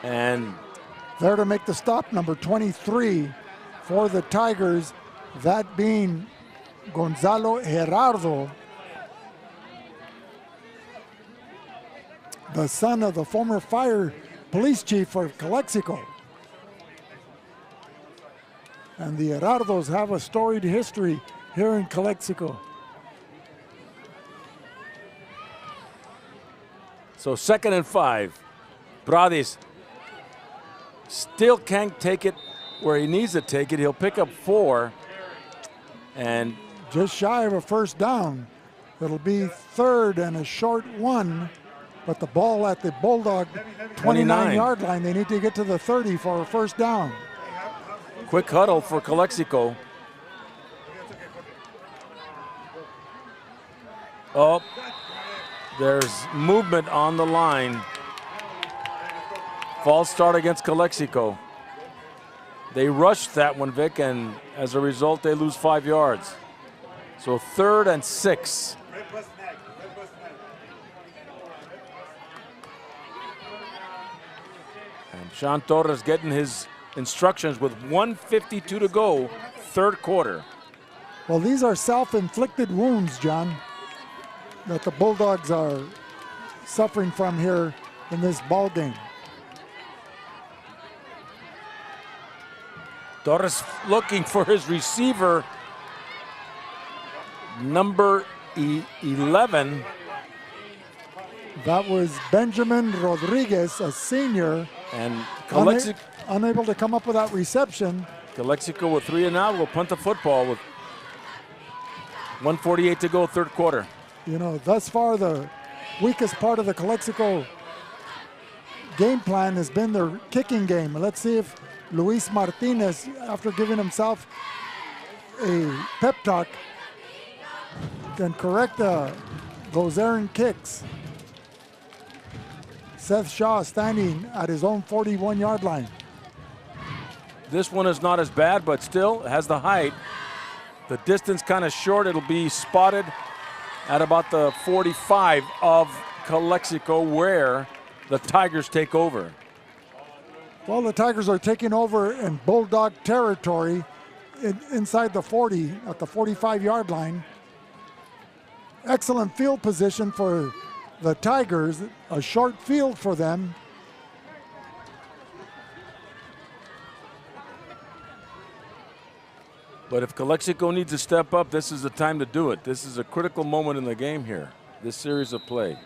And there to make the stop, number 23 for the Tigers, that being Gonzalo Gerardo, the son of the former fire police chief for Calexico. And the Gerardos have a storied history here in Calexico. So 2nd and 5. Bradis still can't take it where he needs to take it. He'll pick up 4. And just shy of a first down. It'll be 3rd and a short 1. But the ball at the Bulldog 29-yard line. They need to get to the 30 for a first down. Quick huddle for Calexico. Oh, there's movement on the line. False start against Calexico. They rushed that one, Vic, and as a result, they lose 5 yards. So 3rd and 6. And Sean Torres getting his instructions with 1:52 to go, third quarter. Well, these are self-inflicted wounds, John, that the Bulldogs are suffering from here in this ball game. Torres looking for his receiver, number 11. That was Benjamin Rodriguez, a senior. And unable to come up with that reception. Calexico with 3 and out will punt the football with 1:48 to go, third quarter. You know, thus far the weakest part of the Calexico game plan has been their kicking game. Let's see if Luis Martinez, after giving himself a pep talk, can correct those errant kicks. Seth Shaw standing at his own 41-yard line. This one is not as bad, but still has the height. The distance kind of short. It'll be spotted at about the 45 of Calexico, where the Tigers take over. Well, the Tigers are taking over in Bulldog territory inside the 40 at the 45-yard line. Excellent field position for the Tigers, a short field for them. But if Calexico needs to step up, this is the time to do it. This is a critical moment in the game here, this series of play.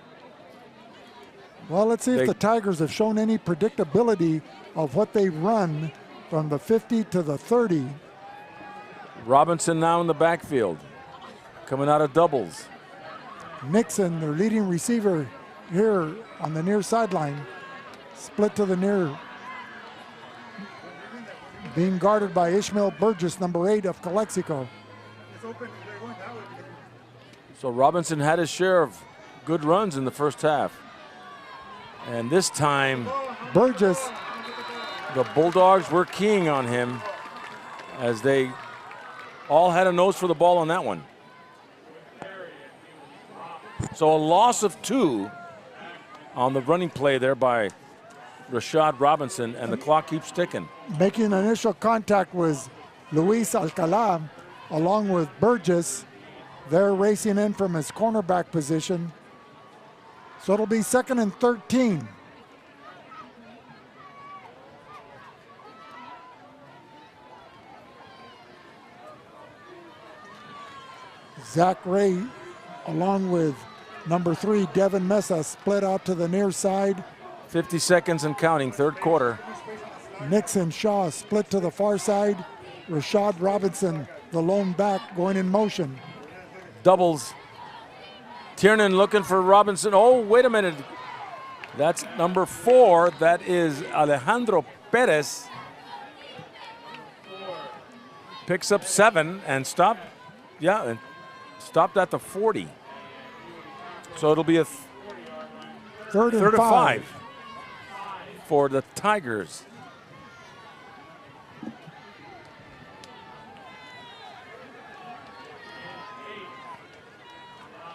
Well, let's see if the Tigers have shown any predictability of what they run from the 50 to the 30. Robinson now in the backfield, coming out of doubles. Nixon, their leading receiver here on the near sideline, split to the near, being guarded by Ishmael Burgess, number 8 of Calexico. So Robinson had his share of good runs in the first half. And this time, Burgess, the Bulldogs were keying on him as they all had a nose for the ball on that one. So a loss of 2 on the running play there by Rashad Robinson, and the clock keeps ticking. Making initial contact was Luis Alcala along with Burgess. They're racing in from his cornerback position. So it'll be 2nd and 13. Zach Ray along with number 3, Devin Mesa, split out to the near side. 50 seconds and counting, third quarter. Nixon Shaw split to the far side. Rashad Robinson, the lone back, going in motion. doubles. Tiernan looking for Robinson. Oh, wait a minute. That's number 4. That is Alejandro Perez. Picks up 7 and stopped. Yeah, and stopped at the 40. So it'll be a third and 5 for the Tigers.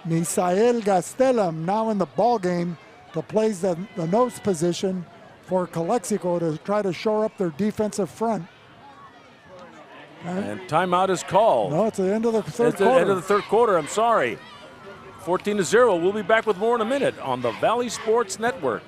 Misael Gastelum now in the ball game to play the nose position for Calexico to try to shore up their defensive front. And timeout is called. No, it's the end of the third quarter. It's the end of the third quarter, I'm sorry. 14-0. We'll be back with more in a minute on the Valley Sports Network.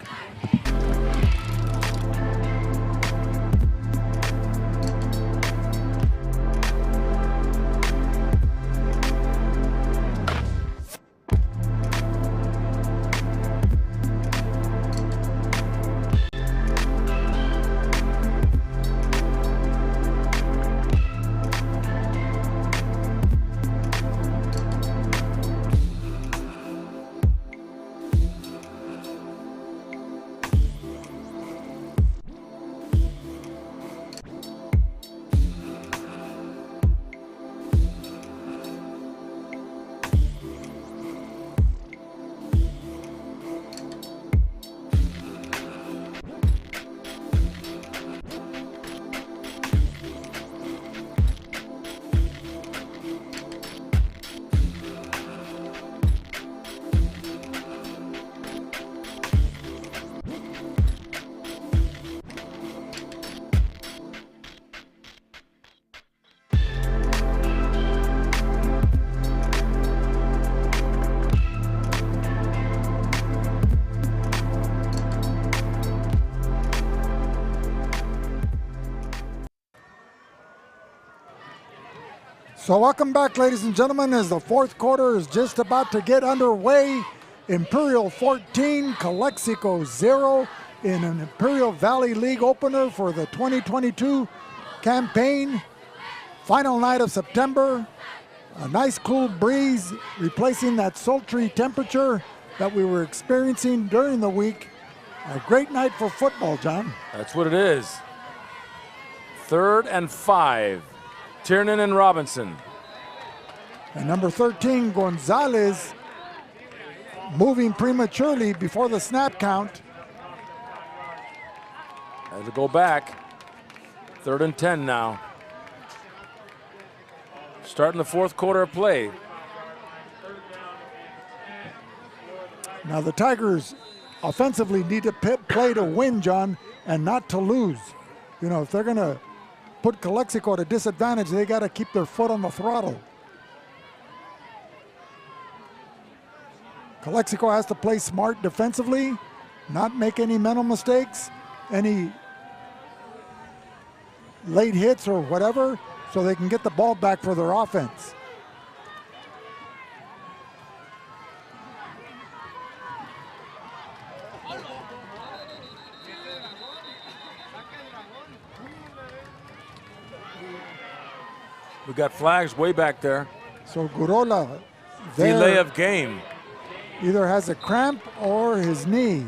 So welcome back, ladies and gentlemen, as the fourth quarter is just about to get underway. Imperial 14, Calexico 0 in an Imperial Valley League opener for the 2022 campaign. Final night of September. A nice cool breeze replacing that sultry temperature that we were experiencing during the week. A great night for football, John. That's what it is. 3rd and 5. Tiernan and Robinson. And number 13, Gonzalez, moving prematurely before the snap count. Has to go back. 3rd and 10 now. Starting the fourth quarter of play. Now the Tigers offensively need to play to win, John, and not to lose. You know, if they're going to put Calexico at a disadvantage, they got to keep their foot on the throttle. Calexico has to play smart defensively, not make any mental mistakes, any late hits or whatever, so they can get the ball back for their offense. We got flags way back there. So Gurola delay of game. Either has a cramp or his knee.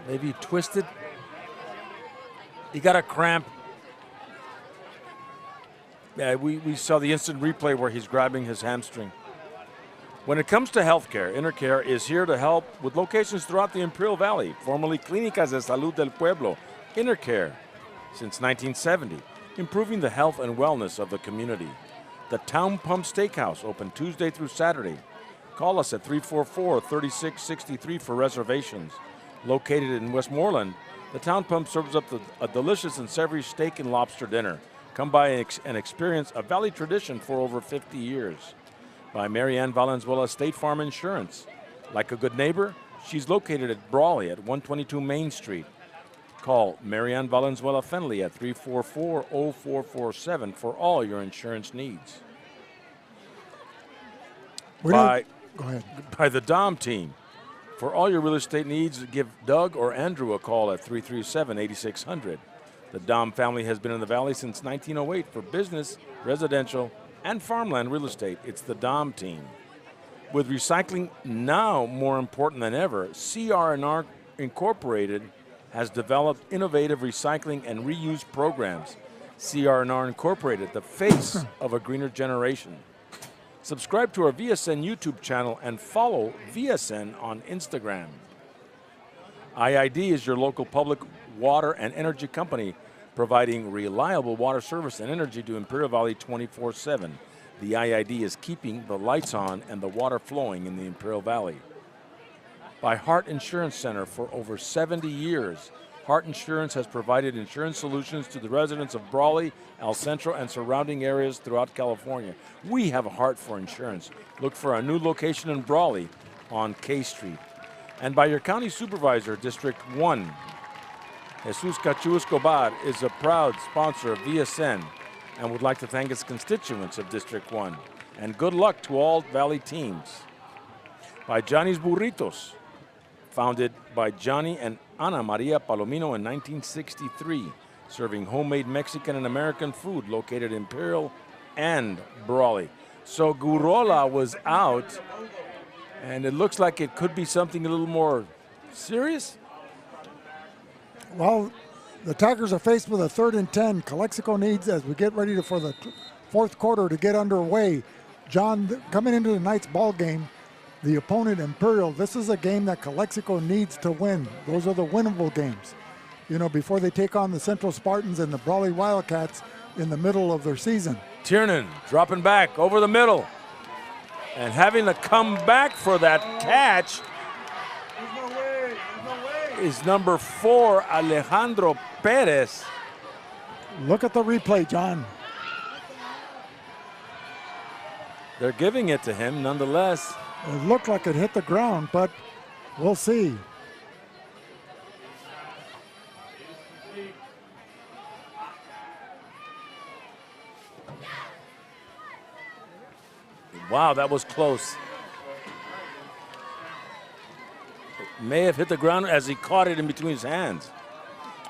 Maybe he twisted. He got a cramp. Yeah, we saw the instant replay where he's grabbing his hamstring. When it comes to healthcare, Intercare is here to help with locations throughout the Imperial Valley, formerly Clínicas de Salud del Pueblo. Intercare, since 1970, improving the health and wellness of the community. The Town Pump Steakhouse, open Tuesday through Saturday. Call us at 344-3663 for reservations. Located in Westmoreland, the Town Pump serves up a delicious and savory steak and lobster dinner. Come by and experience a Valley tradition for over 50 years. By Marianne Valenzuela State Farm Insurance. Like a good neighbor, she's located at Brawley at 122 Main Street. Call Marianne Valenzuela Fenley at 344-0447 for all your insurance needs. by Go ahead. by the Dom team. For all your real estate needs, give Doug or Andrew a call at 337-8600. The Dom family has been in the Valley since 1908 for business, residential, and farmland real estate. It's the Dom team. With recycling now more important than ever, CR&R Incorporated has developed innovative recycling and reuse programs. CR&R Incorporated, the face of a greener generation. Subscribe to our VSN YouTube channel and follow VSN on Instagram. IID is your local public water and energy company providing reliable water service and energy to Imperial Valley 24/7. The IID is keeping the lights on and the water flowing in the Imperial Valley. By Hart Insurance Center for over 70 years, Hart Insurance has provided insurance solutions to the residents of Brawley, El Centro, and surrounding areas throughout California. We have a heart for insurance. Look for a new location in Brawley on K Street. And by your county supervisor, District 1. Jesus Cachu Escobar is a proud sponsor of VSN and would like to thank his constituents of District 1. And good luck to all Valley teams. By Johnny's Burritos, founded by Johnny and Ana Maria Palomino in 1963, serving homemade Mexican and American food located in Imperial and Brawley. So Gurola was out, and it looks like it could be something a little more serious. Well, the Tigers are faced with a 3rd and 10. Calexico needs, as we get ready for the fourth quarter to get underway. John, coming into tonight's ball game, the opponent, Imperial, this is a game that Calexico needs to win. Those are the winnable games, you know, before they take on the Central Spartans and the Brawley Wildcats in the middle of their season. Tiernan dropping back over the middle and having to come back for that catch is number 4, Alejandro Perez. Look at the replay, John. They're giving it to him nonetheless. It looked like it hit the ground, but we'll see. Wow, that was close. It may have hit the ground as he caught it in between his hands.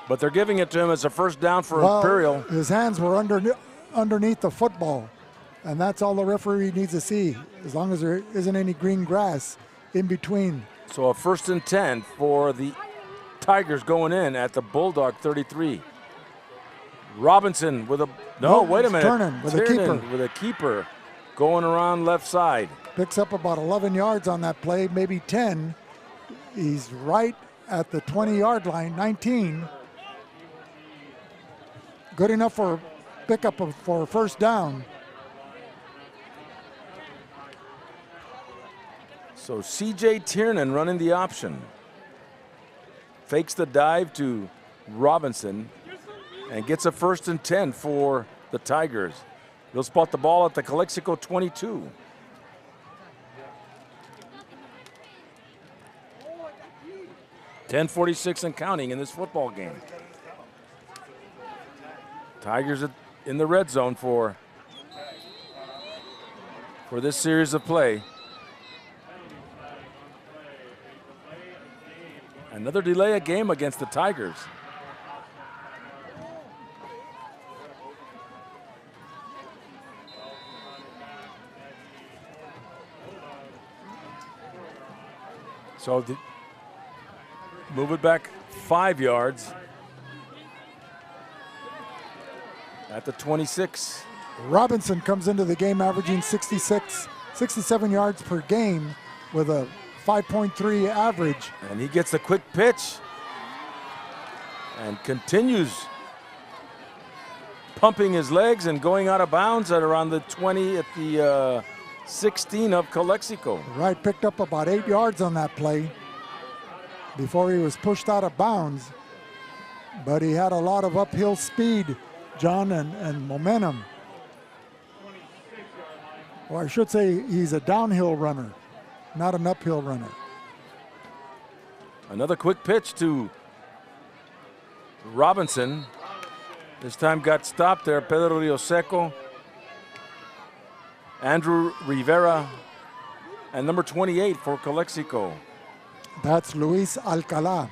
But they're giving it to him as a first down for Imperial. His hands were underneath the football, and that's all the referee needs to see, as long as there isn't any green grass in between. So a 1st and 10 for the Tigers going in at the Bulldog 33. Robinson with a, wait a minute. Turning with a keeper. With a keeper going around left side. Picks up about 11 yards on that play, maybe 10. He's right at the 20-yard line, 19. Good enough for pickup for a first down. So C.J. Tiernan running the option. Fakes the dive to Robinson and gets a 1st and 10 for the Tigers. They'll spot the ball at the Calexico 22. .10:46 and counting in this football game. Tigers in the red zone for this series of play. Another delay of game against the Tigers. So move it back 5 yards at the 26. Robinson comes into the game averaging 67 yards per game with a 5.3 average. And he gets a quick pitch and continues pumping his legs and going out of bounds at around the 20 at the 16 of Calexico. Right, picked up about 8 yards on that play before he was pushed out of bounds. But he had a lot of uphill speed, John, and momentum. Or I should say he's a downhill runner, not an uphill runner. Another quick pitch to Robinson. This time got stopped there. Pedro Rioseco. Andrew Rivera And number 28 for Calexico. That's Luis Alcala.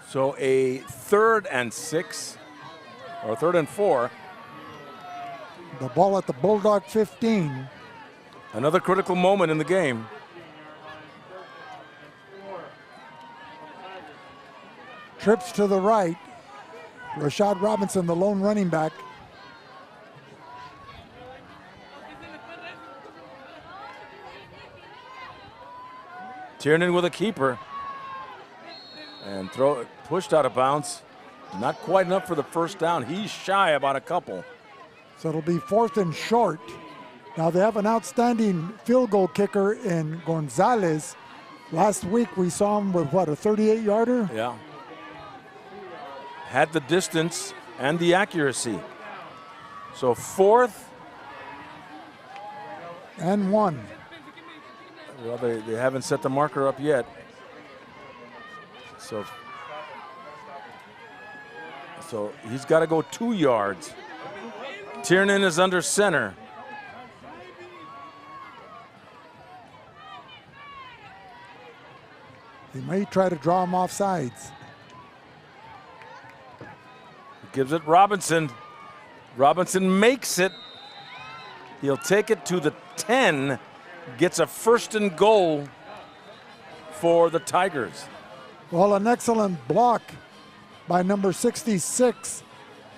So a 3rd and 6, or 3rd and 4. The ball at the Bulldog 15. Another critical moment in the game. Trips to the right. Rashad Robinson, the lone running back. Tiernan with a keeper. And throw it pushed out of bounds. Not quite enough for the first down. He's shy about a couple. So it'll be 4th and short. Now they have an outstanding field goal kicker in Gonzalez. Last week we saw him with what, a 38-yarder? Yeah. Had the distance and the accuracy. So 4th and 1. Well, they haven't set the marker up yet. So he's got to go 2 yards. Tiernan is under center. He may try to draw him off sides. Gives it Robinson. Robinson makes it. He'll take it to the 10. Gets a 1st and goal for the Tigers. Well, an excellent block by number 66,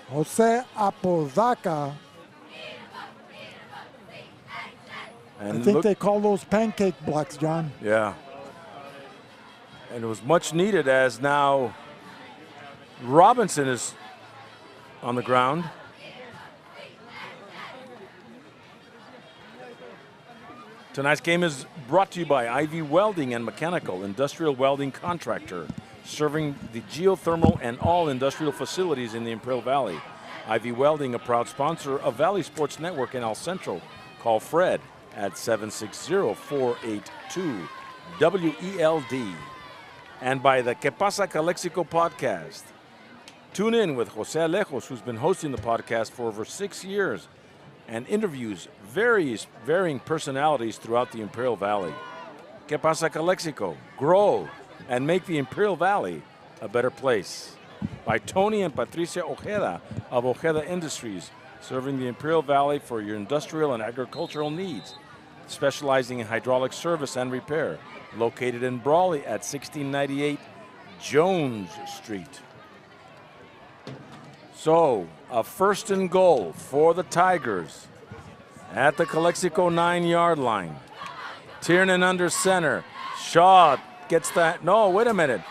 Jose Apodaca. And I think they call those pancake blocks, John. Yeah. And it was much needed as now Robinson is on the ground. Tonight's game is brought to you by Ivy Welding and Mechanical, industrial welding contractor, serving the geothermal and all industrial facilities in the Imperial Valley. Ivy Welding, a proud sponsor of Valley Sports Network in El Centro. Call Fred at 760-482-WELD. And by the Que Pasa Calexico podcast. Tune in with Jose Alejos, who's been hosting the podcast for over 6 years and interviews varying personalities throughout the Imperial Valley. Que Pasa Calexico, grow and make the Imperial Valley a better place. By Tony and Patricia Ojeda of Ojeda Industries, serving the Imperial Valley for your industrial and agricultural needs, specializing in hydraulic service and repair, located in Brawley at 1698 Jones Street. So, a 1st and goal for the Tigers at the Calexico 9-yard line. Tiernan under center. Shaw gets that. No, wait a minute.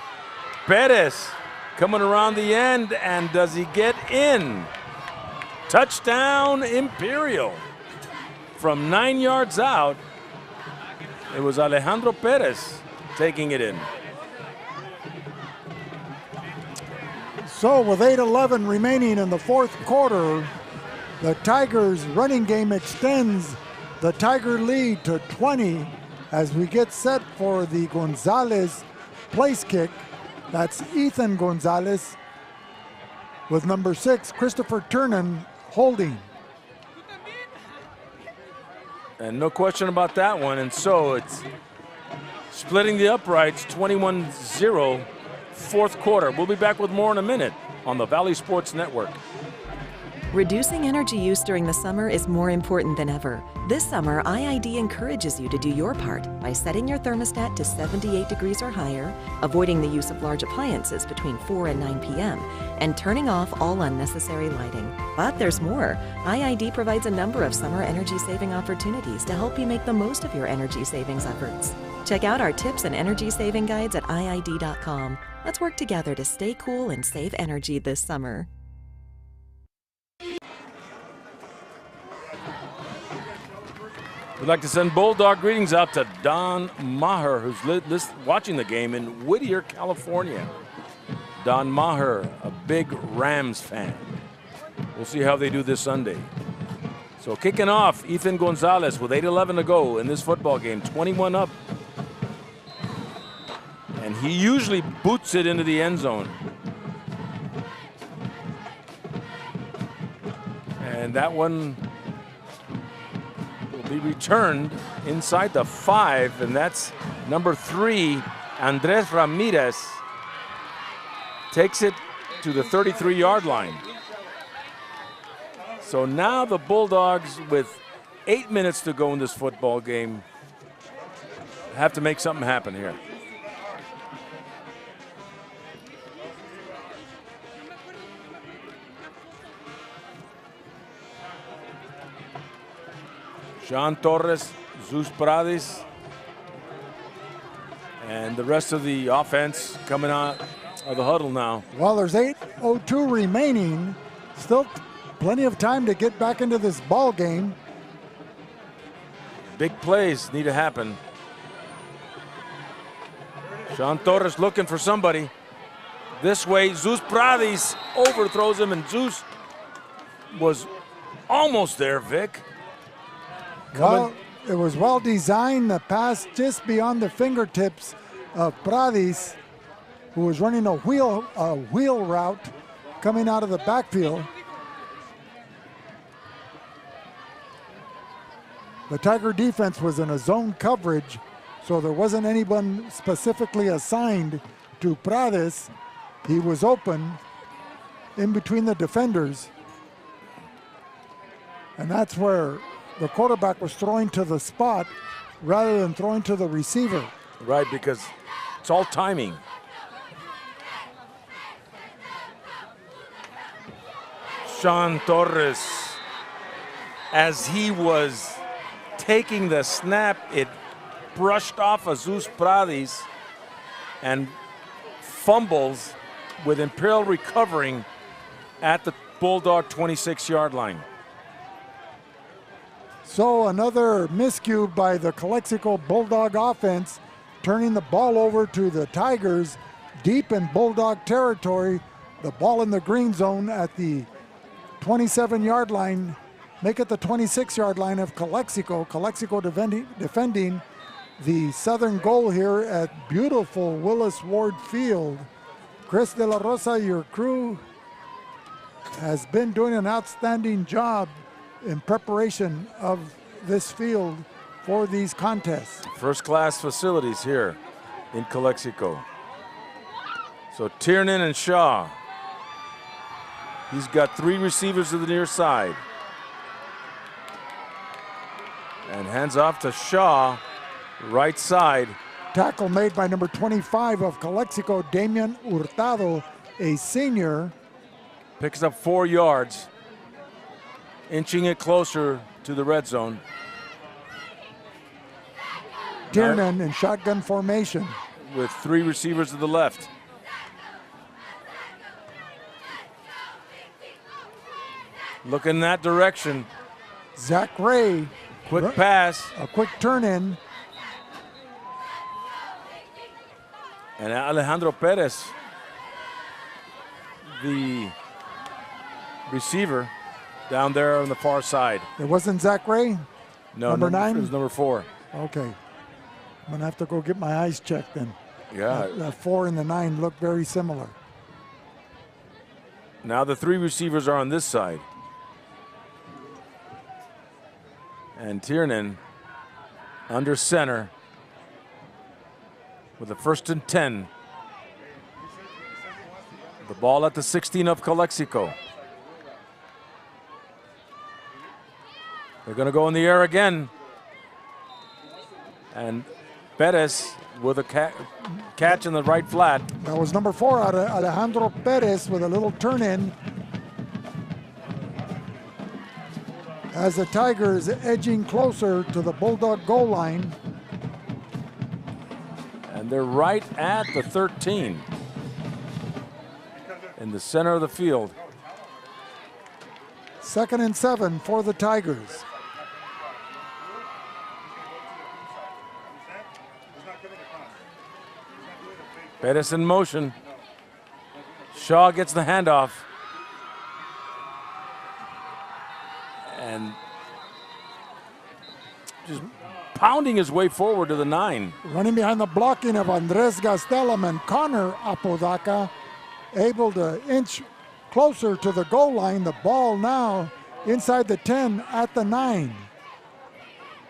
Perez coming around the end, and does he get in? Touchdown, Imperial. From 9 yards out, it was Alejandro Perez taking it in. So with 8:11 remaining in the 4th quarter, the Tigers' running game extends the Tiger lead to 20 as we get set for the Gonzalez place kick. That's Ethan Gonzalez with number 6, Christopher Tiernan, holding. And no question about that one. And so it's splitting the uprights, 21-0, 4th quarter. We'll be back with more in a minute on the Valley Sports Network. Reducing energy use during the summer is more important than ever. This summer, IID encourages you to do your part by setting your thermostat to 78 degrees or higher, avoiding the use of large appliances between 4 and 9 p.m., and turning off all unnecessary lighting. But there's more. IID provides a number of summer energy-saving opportunities to help you make the most of your energy savings efforts. Check out our tips and energy saving guides at IID.com. Let's work together to stay cool and save energy this summer. We'd like to send Bulldog greetings out to Don Maher, who's watching the game in Whittier, California. Don Maher, a big Rams fan. We'll see how they do this Sunday. So kicking off, Ethan Gonzalez with 8:11 to go in this football game, 21 up. And he usually boots it into the end zone. And that one will be returned inside the 5, and that's number 3, Andres Ramirez. Takes it to the 33-yard line. So now the Bulldogs, with 8 minutes to go in this football game, have to make something happen here. Jean Torres, Zeus Pradis, and the rest of the offense coming out of the huddle now. Well, there's 8:02 remaining. Still plenty of time to get back into this ball game. Big plays need to happen. Jean Torres looking for somebody. This way, Zeus Pradis overthrows him, and Zeus was almost there, Vic. Well, it was well designed. The pass just beyond the fingertips of Pradis, who was running a wheel route coming out of the backfield. The Tiger defense was in a zone coverage, so there wasn't anyone specifically assigned to Pradis. He was open in between the defenders. And that's where the quarterback was throwing to the spot rather than throwing to the receiver. Right, because it's all timing. Jean Torres, as he was taking the snap, it brushed off of Zeus Pradis and fumbles, with Imperial recovering at the Bulldog 26-yard line. So another miscue by the Calexico Bulldog offense, turning the ball over to the Tigers deep in Bulldog territory. The ball in the green zone at the 27-yard line, make it the 26-yard line of Calexico. Calexico defending the southern goal here at beautiful Willis Ward Field. Chris De La Rosa, your crew, has been doing an outstanding job in preparation of this field for these contests. First-class facilities here in Calexico. So Tiernan and Shaw. He's got 3 receivers to the near side. And hands off to Shaw, right side. Tackle made by number 25 of Calexico, Damian Hurtado, a senior. Picks up 4 yards, inching it closer to the red zone. Tiernan in shotgun formation. With 3 receivers to the left. Look in that direction. Zach Ray. Quick pass. A quick turn in. And Alejandro Perez, the receiver, down there on the far side. It wasn't Zach Ray? No, number 9? It was number 4. Okay. I'm going to have to go get my eyes checked then. Yeah. That 4 and the 9 look very similar. Now the 3 receivers are on this side. And Tiernan under center with the 1st and 10. The ball at the 16 of Calexico. They're going to go in the air again. And Perez with a catch in the right flat. That was number 4, Alejandro Perez, with a little turn in. As the Tigers edging closer to the Bulldog goal line. And they're right at the 13. In the center of the field. 2nd and 7 for the Tigers. Perez in motion. Shaw gets the handoff. And just pounding his way forward to the 9. Running behind the blocking of Andres Gastelum and Connor Apodaca, able to inch closer to the goal line. The ball now inside the 10 at the 9.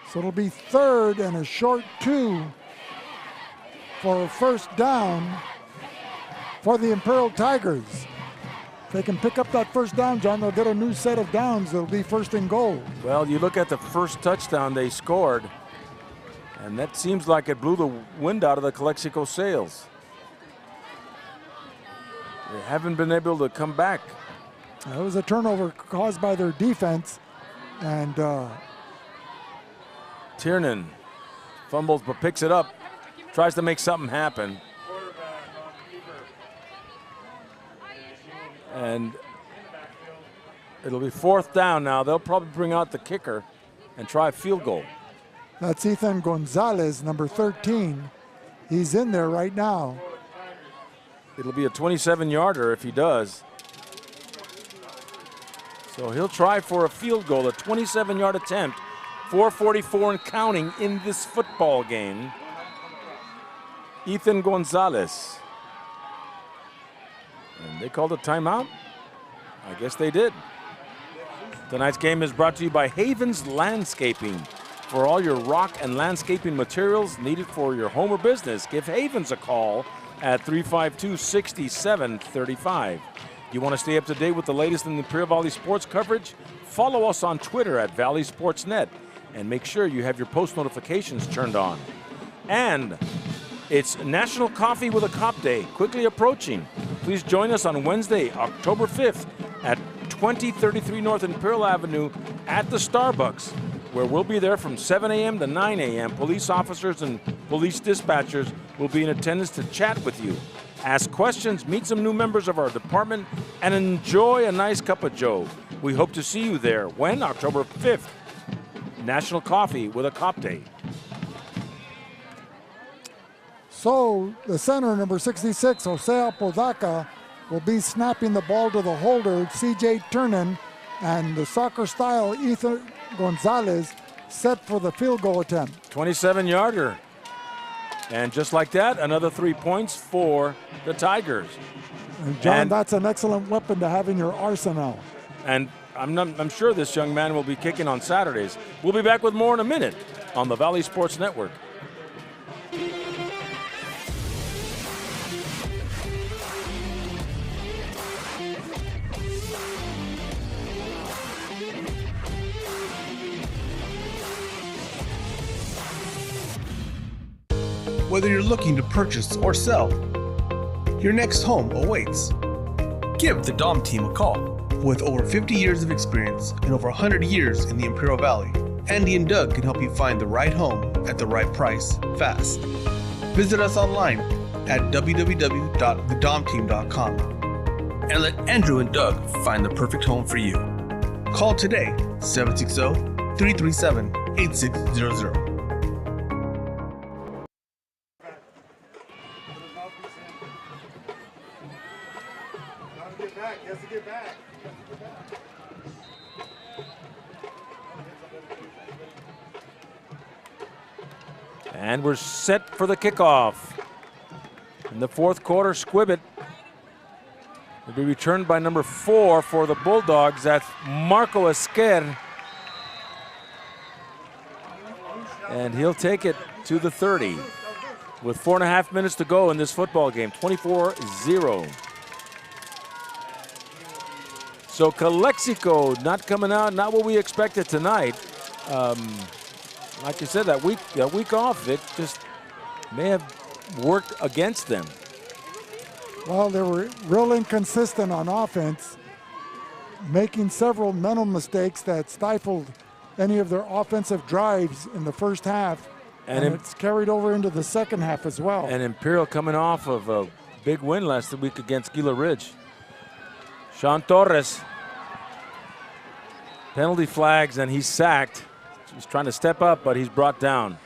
So it'll be 3rd and a short 2 for a first down for the Imperial Tigers. If they can pick up that first down, John, they'll get a new set of downs. It'll be 1st and goal. Well, you look at the first touchdown they scored, and that seems like it blew the wind out of the Calexico sails. They haven't been able to come back. It was a turnover caused by their defense, and Tiernan fumbles but picks it up, tries to make something happen. And it'll be 4th down now. They'll probably bring out the kicker and try a field goal. that's Ethan Gonzalez, number 13. He's in there right now. It'll be a 27-yarder if he does. So he'll try for a field goal, a 27-yard attempt, 4:44 and counting in this football game. Ethan Gonzalez. And they called a timeout? I guess they did. Tonight's game is brought to you by Havens Landscaping. For all your rock and landscaping materials needed for your home or business, give Havens a call at 352-6735. You want to stay up to date with the latest in the Imperial Valley sports coverage? Follow us on Twitter at Valley Sportsnet and make sure you have your post notifications turned on. And it's National Coffee with a Cop Day, quickly approaching. Please join us on Wednesday, October 5th at 2033 North Imperial Avenue at the Starbucks, where we'll be there from 7 a.m. to 9 a.m. Police officers and police dispatchers will be in attendance to chat with you, ask questions, meet some new members of our department, and enjoy a nice cup of joe. We hope to see you there. When? October 5th. National Coffee with a Cop Day. So the center, number 66, Jose Apodaca, will be snapping the ball to the holder, C.J. Turnan, and the soccer style Ethan Gonzalez set for the field goal attempt. 27-yarder. And just like that, another 3 points for the Tigers. And John, that's an excellent weapon to have in your arsenal. And I'm sure this young man will be kicking on Saturdays. We'll be back with more in a minute on the Valley Sports Network. Whether you're looking to purchase or sell, your next home awaits. Give the Dom team a call. With over 50 years of experience and over 100 years in the Imperial Valley, Andy and Doug can help you find the right home at the right price fast. Visit us online at www.thedomteam.com and let Andrew and Doug find the perfect home for you. Call today, 760-337-8600. And we're set for the kickoff. In the fourth quarter, Squibbit will be returned by number 4 for the Bulldogs. That's Marco Esquer. And he'll take it to the 30 with 4.5 minutes to go in this football game, 24-0. So Calexico not coming out, not what we expected tonight. Like you said, that week off, it just may have worked against them. Well, they were real inconsistent on offense, making several mental mistakes that stifled any of their offensive drives in the first half, and it's carried over into the second half as well. And Imperial coming off of a big win last week against Gila Ridge. Sean Torres, penalty flags, and he's sacked. He's trying to step up, but he's brought down.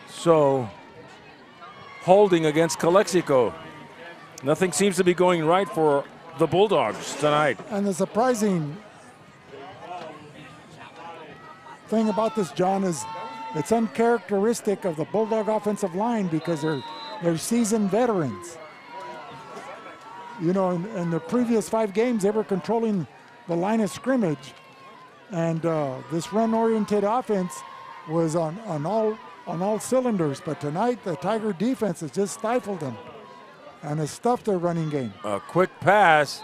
So, holding against Calexico. Nothing seems to be going right for the Bulldogs tonight. And the surprising thing about this, John, is it's uncharacteristic of the Bulldog offensive line because they're seasoned veterans. You know, in the previous 5 games, they were controlling the line of scrimmage And this run-oriented offense was on all cylinders. But tonight, the Tiger defense has just stifled them and has stuffed their running game. A quick pass,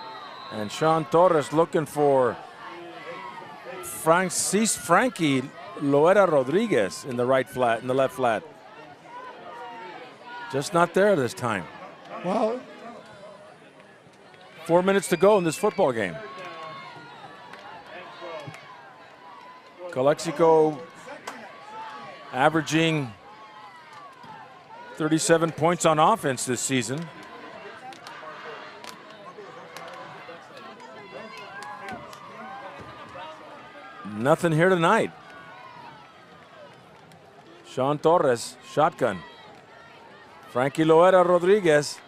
and Sean Torres looking for Frankie Loera Rodriguez in the right flat, in the left flat. Just not there this time. Well, 4 minutes to go in this football game. Calexico averaging 37 points on offense this season. Nothing here tonight. Sean Torres, shotgun. Frankie Loera Rodriguez.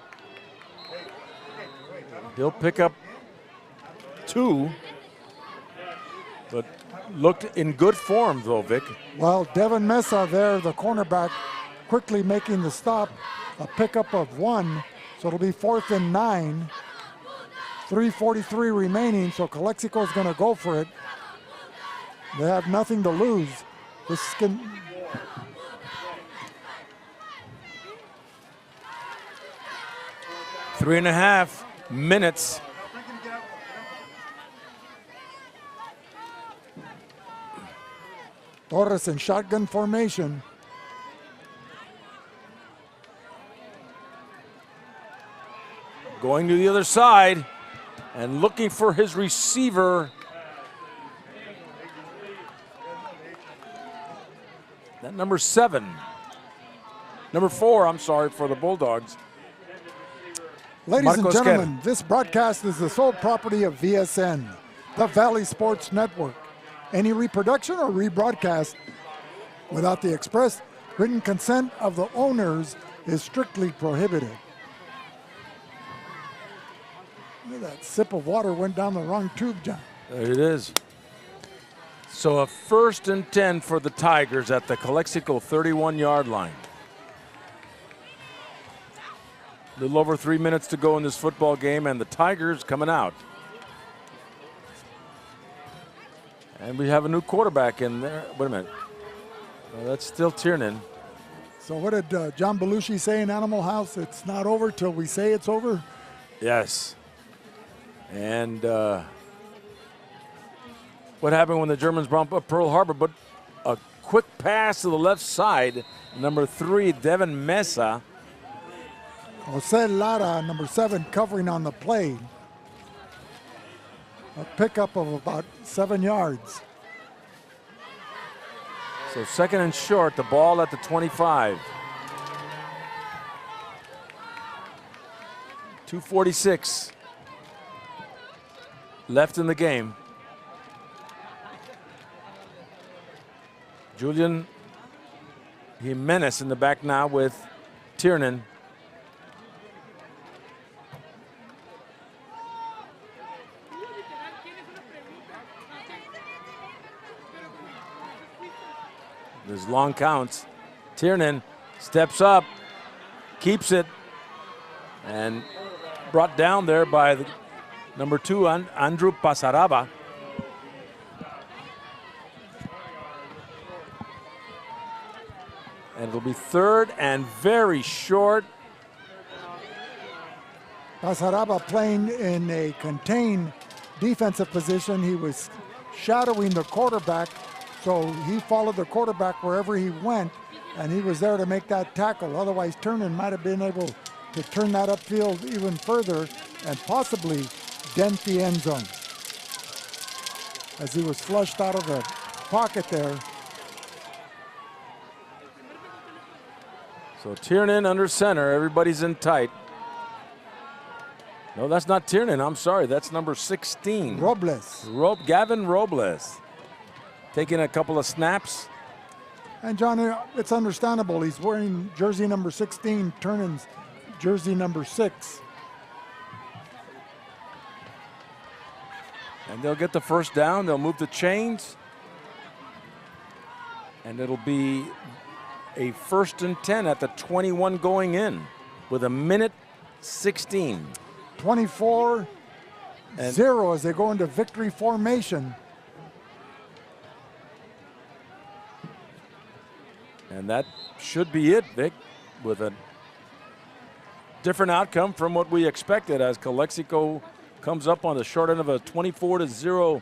He'll pick up 2, but looked in good form though, Vic. Well, Devin Mesa there, the cornerback, quickly making the stop, a pickup of 1, so it'll be 4th and 9. 3:43 remaining, so Calexico is going to go for it. They have nothing to lose. This can. Three and a half minutes. Torres in shotgun formation. Going to the other side and looking for his receiver. That number 4, I'm sorry, for the Bulldogs. Ladies Marcos and gentlemen, this broadcast is the sole property of VSN, the Valley Sports Network. Any reproduction or rebroadcast without the express written consent of the owners is strictly prohibited. Look at that sip of water went down the wrong tube, John. There it is. So a 1st and 10 for the Tigers at the Calexico 31-yard line. A little over 3 minutes to go in this football game, and the Tigers coming out. And we have a new quarterback in there. Wait a minute. No, that's still Tiernan. So what did John Belushi say in Animal House? It's not over till we say it's over? Yes. And what happened when the Germans brought up Pearl Harbor? But a quick pass to the left side. Number 3, Devin Mesa. Jose Lara, number 7, covering on the play. A pickup of about 7 yards. So 2nd and short, the ball at the 25. 2:46 left in the game. Julian Jimenez in the back now with Tiernan. There's long counts. Tiernan steps up, keeps it, and brought down there by the number 2, Andrew Pasaraba. And it'll be 3rd and very short. Pasaraba playing in a contained defensive position. He was shadowing the quarterback, so he followed the quarterback wherever he went, and he was there to make that tackle. Otherwise, Tiernan might have been able to turn that upfield even further and possibly dent the end zone. As he was flushed out of the pocket there. So Tiernan under center, everybody's in tight. No, that's not Tiernan, I'm sorry, that's number 16. Robles. Gavin Robles. Taking a couple of snaps. And John, it's understandable. He's wearing jersey number 16, Tiernan's jersey number 6. And they'll get the first down. They'll move the chains. And it'll be a 1st and 10 at the 21 going in with 1:16. 24-0 as they go into victory formation. And that should be it, Vic, with a different outcome from what we expected as Calexico comes up on the short end of a 24-0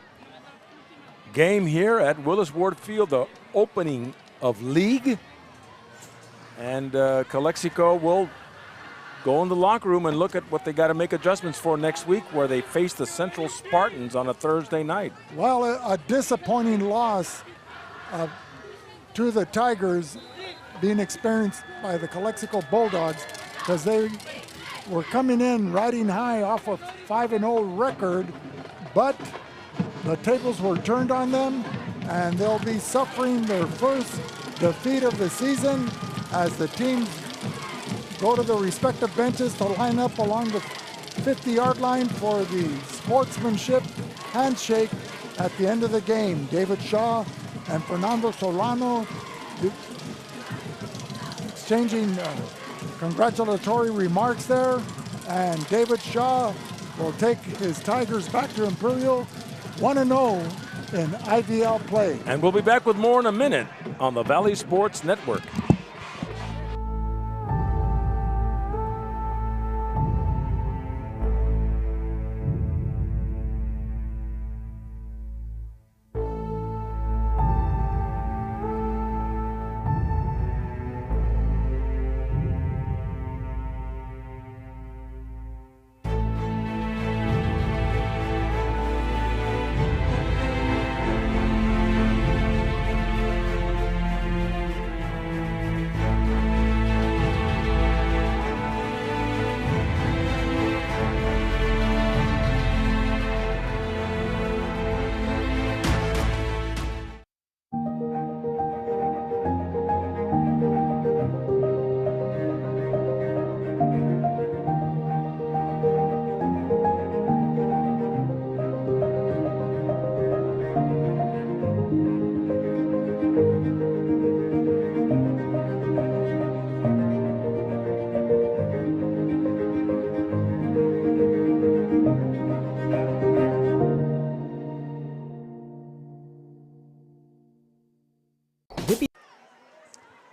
game here at Willis Ward Field, the opening of league. And Calexico will go in the locker room and look at what they got to make adjustments for next week, where they face the Central Spartans on a Thursday night. Well, a disappointing loss to the Tigers being experienced by the Calexico Bulldogs, because they were coming in riding high off a 5-0 record, but the tables were turned on them, and they'll be suffering their first defeat of the season as the teams go to the respective benches to line up along the 50-yard line for the sportsmanship handshake at the end of the game. David Shaw and Fernando Solano exchanging congratulatory remarks there, and David Shaw will take his Tigers back to Imperial 1-0 in IVL play. And we'll be back with more in a minute on the Valley Sports Network.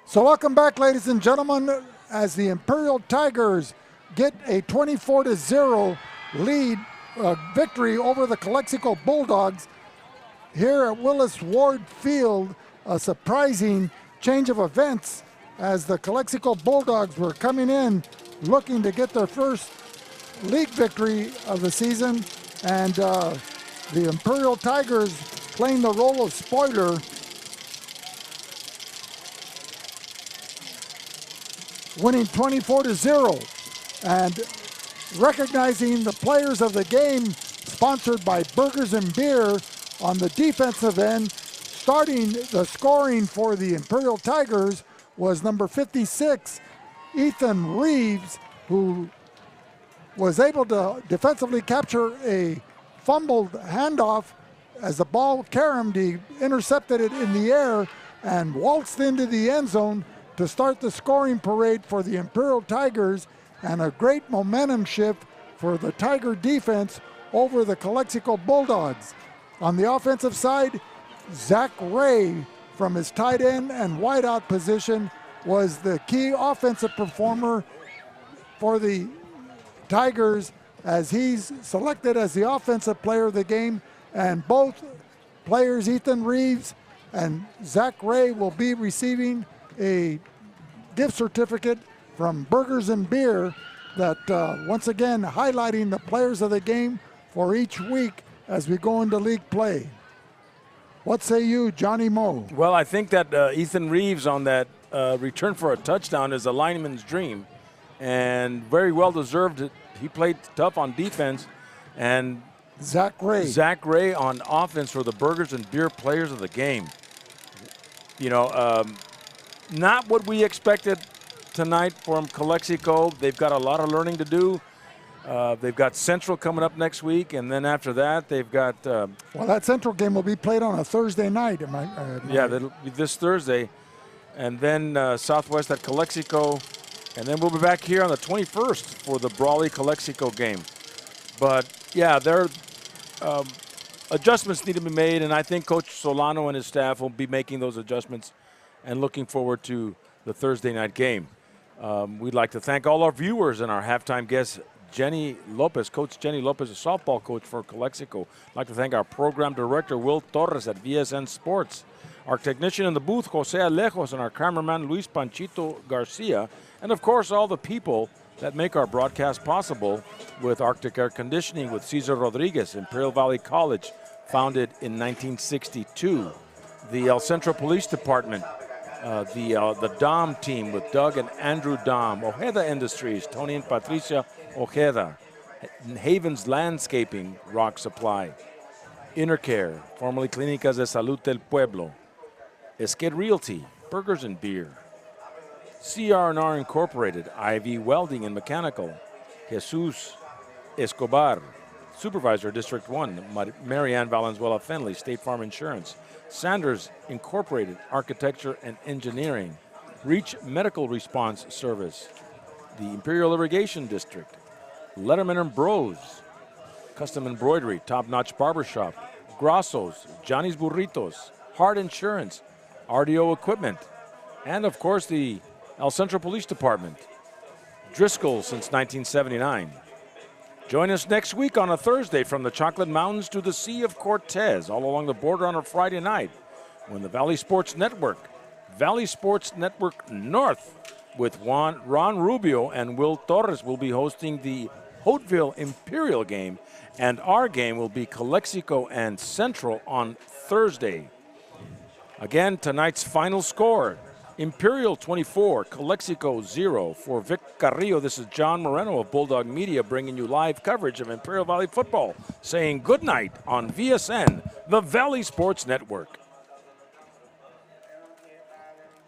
So welcome back, ladies and gentlemen, as the Imperial Tigers get a 24-0 lead victory over the Calexico Bulldogs here at Willis Ward Field. A surprising change of events as the Calexico Bulldogs were coming in looking to get their first league victory of the season, and the Imperial Tigers playing the role of spoiler, winning 24-0, and recognizing the players of the game, sponsored by Burgers and Beer on the defensive end. Starting the scoring for the Imperial Tigers was number 56, Ethan Reeves, who was able to defensively capture a fumbled handoff as the ball caromed. He intercepted it in the air and waltzed into the end zone to start the scoring parade for the Imperial Tigers, and a great momentum shift for the Tiger defense over the Calexico Bulldogs. On the offensive side, Zach Ray from his tight end and wideout position was the key offensive performer for the Tigers, as he's selected as the offensive player of the game, and both players, Ethan Reeves and Zach Ray, will be receiving a gift certificate from Burgers and Beer that once again highlighting the players of the game for each week as we go into league play. What say you, Johnny Moe? Well, I think that Ethan Reeves on that return for a touchdown is a lineman's dream, and very well deserved. He played tough on defense, and Zach Ray on offense for the Burgers and Beer players of the game. You know, not what we expected tonight from Calexico. They've got a lot of learning to do. They've got Central coming up next week, and then after that, they've got. Well, that Central game will be played on a Thursday night. Yeah, that'll be this Thursday, and then Southwest at Calexico, and then we'll be back here on the 21st for the Brawley Calexico game. But yeah, there adjustments need to be made, and I think Coach Solano and his staff will be making those adjustments and looking forward to the Thursday night game. We'd like to thank all our viewers and our halftime guest, Jenny Lopez, Coach Jenny Lopez, a softball coach for Calexico. I'd like to thank our program director, Will Torres at VSN Sports, our technician in the booth, Jose Alejos, and our cameraman, Luis Panchito Garcia, and of course, all the people that make our broadcast possible with Arctic Air Conditioning, with Cesar Rodriguez, Imperial Valley College, founded in 1962. The El Centro Police Department, the Dom team with Doug and Andrew Dom, Ojeda Industries, Tony and Patricia Ojeda, Havens Landscaping, Rock Supply, Intercare, formerly Clínicas de Salud del Pueblo, Esqued Realty, Burgers and Beer, CR&R Incorporated, IV Welding and Mechanical, Jesus Escobar, Supervisor, District 1, Marianne Valenzuela Fenley, State Farm Insurance, Sanders Incorporated, Architecture and Engineering, Reach Medical Response Service, the Imperial Irrigation District, Letterman and Bros, Custom Embroidery, Top Notch Barbershop, Grosso's, Johnny's Burritos, Hard Insurance, RDO Equipment, and of course the El Centro Police Department, Driscoll since 1979. Join us next week on a Thursday from the Chocolate Mountains to the Sea of Cortez, all along the border on a Friday night, when the Valley Sports Network North, with Ron Rubio and Will Torres will be hosting the Hoteville Imperial game, and our game will be Calexico and Central on Thursday. Again, tonight's final score, Imperial 24, Calexico 0. For Vic Carrillo, this is John Moreno of Bulldog Media bringing you live coverage of Imperial Valley football, saying good night on VSN, the Valley Sports Network.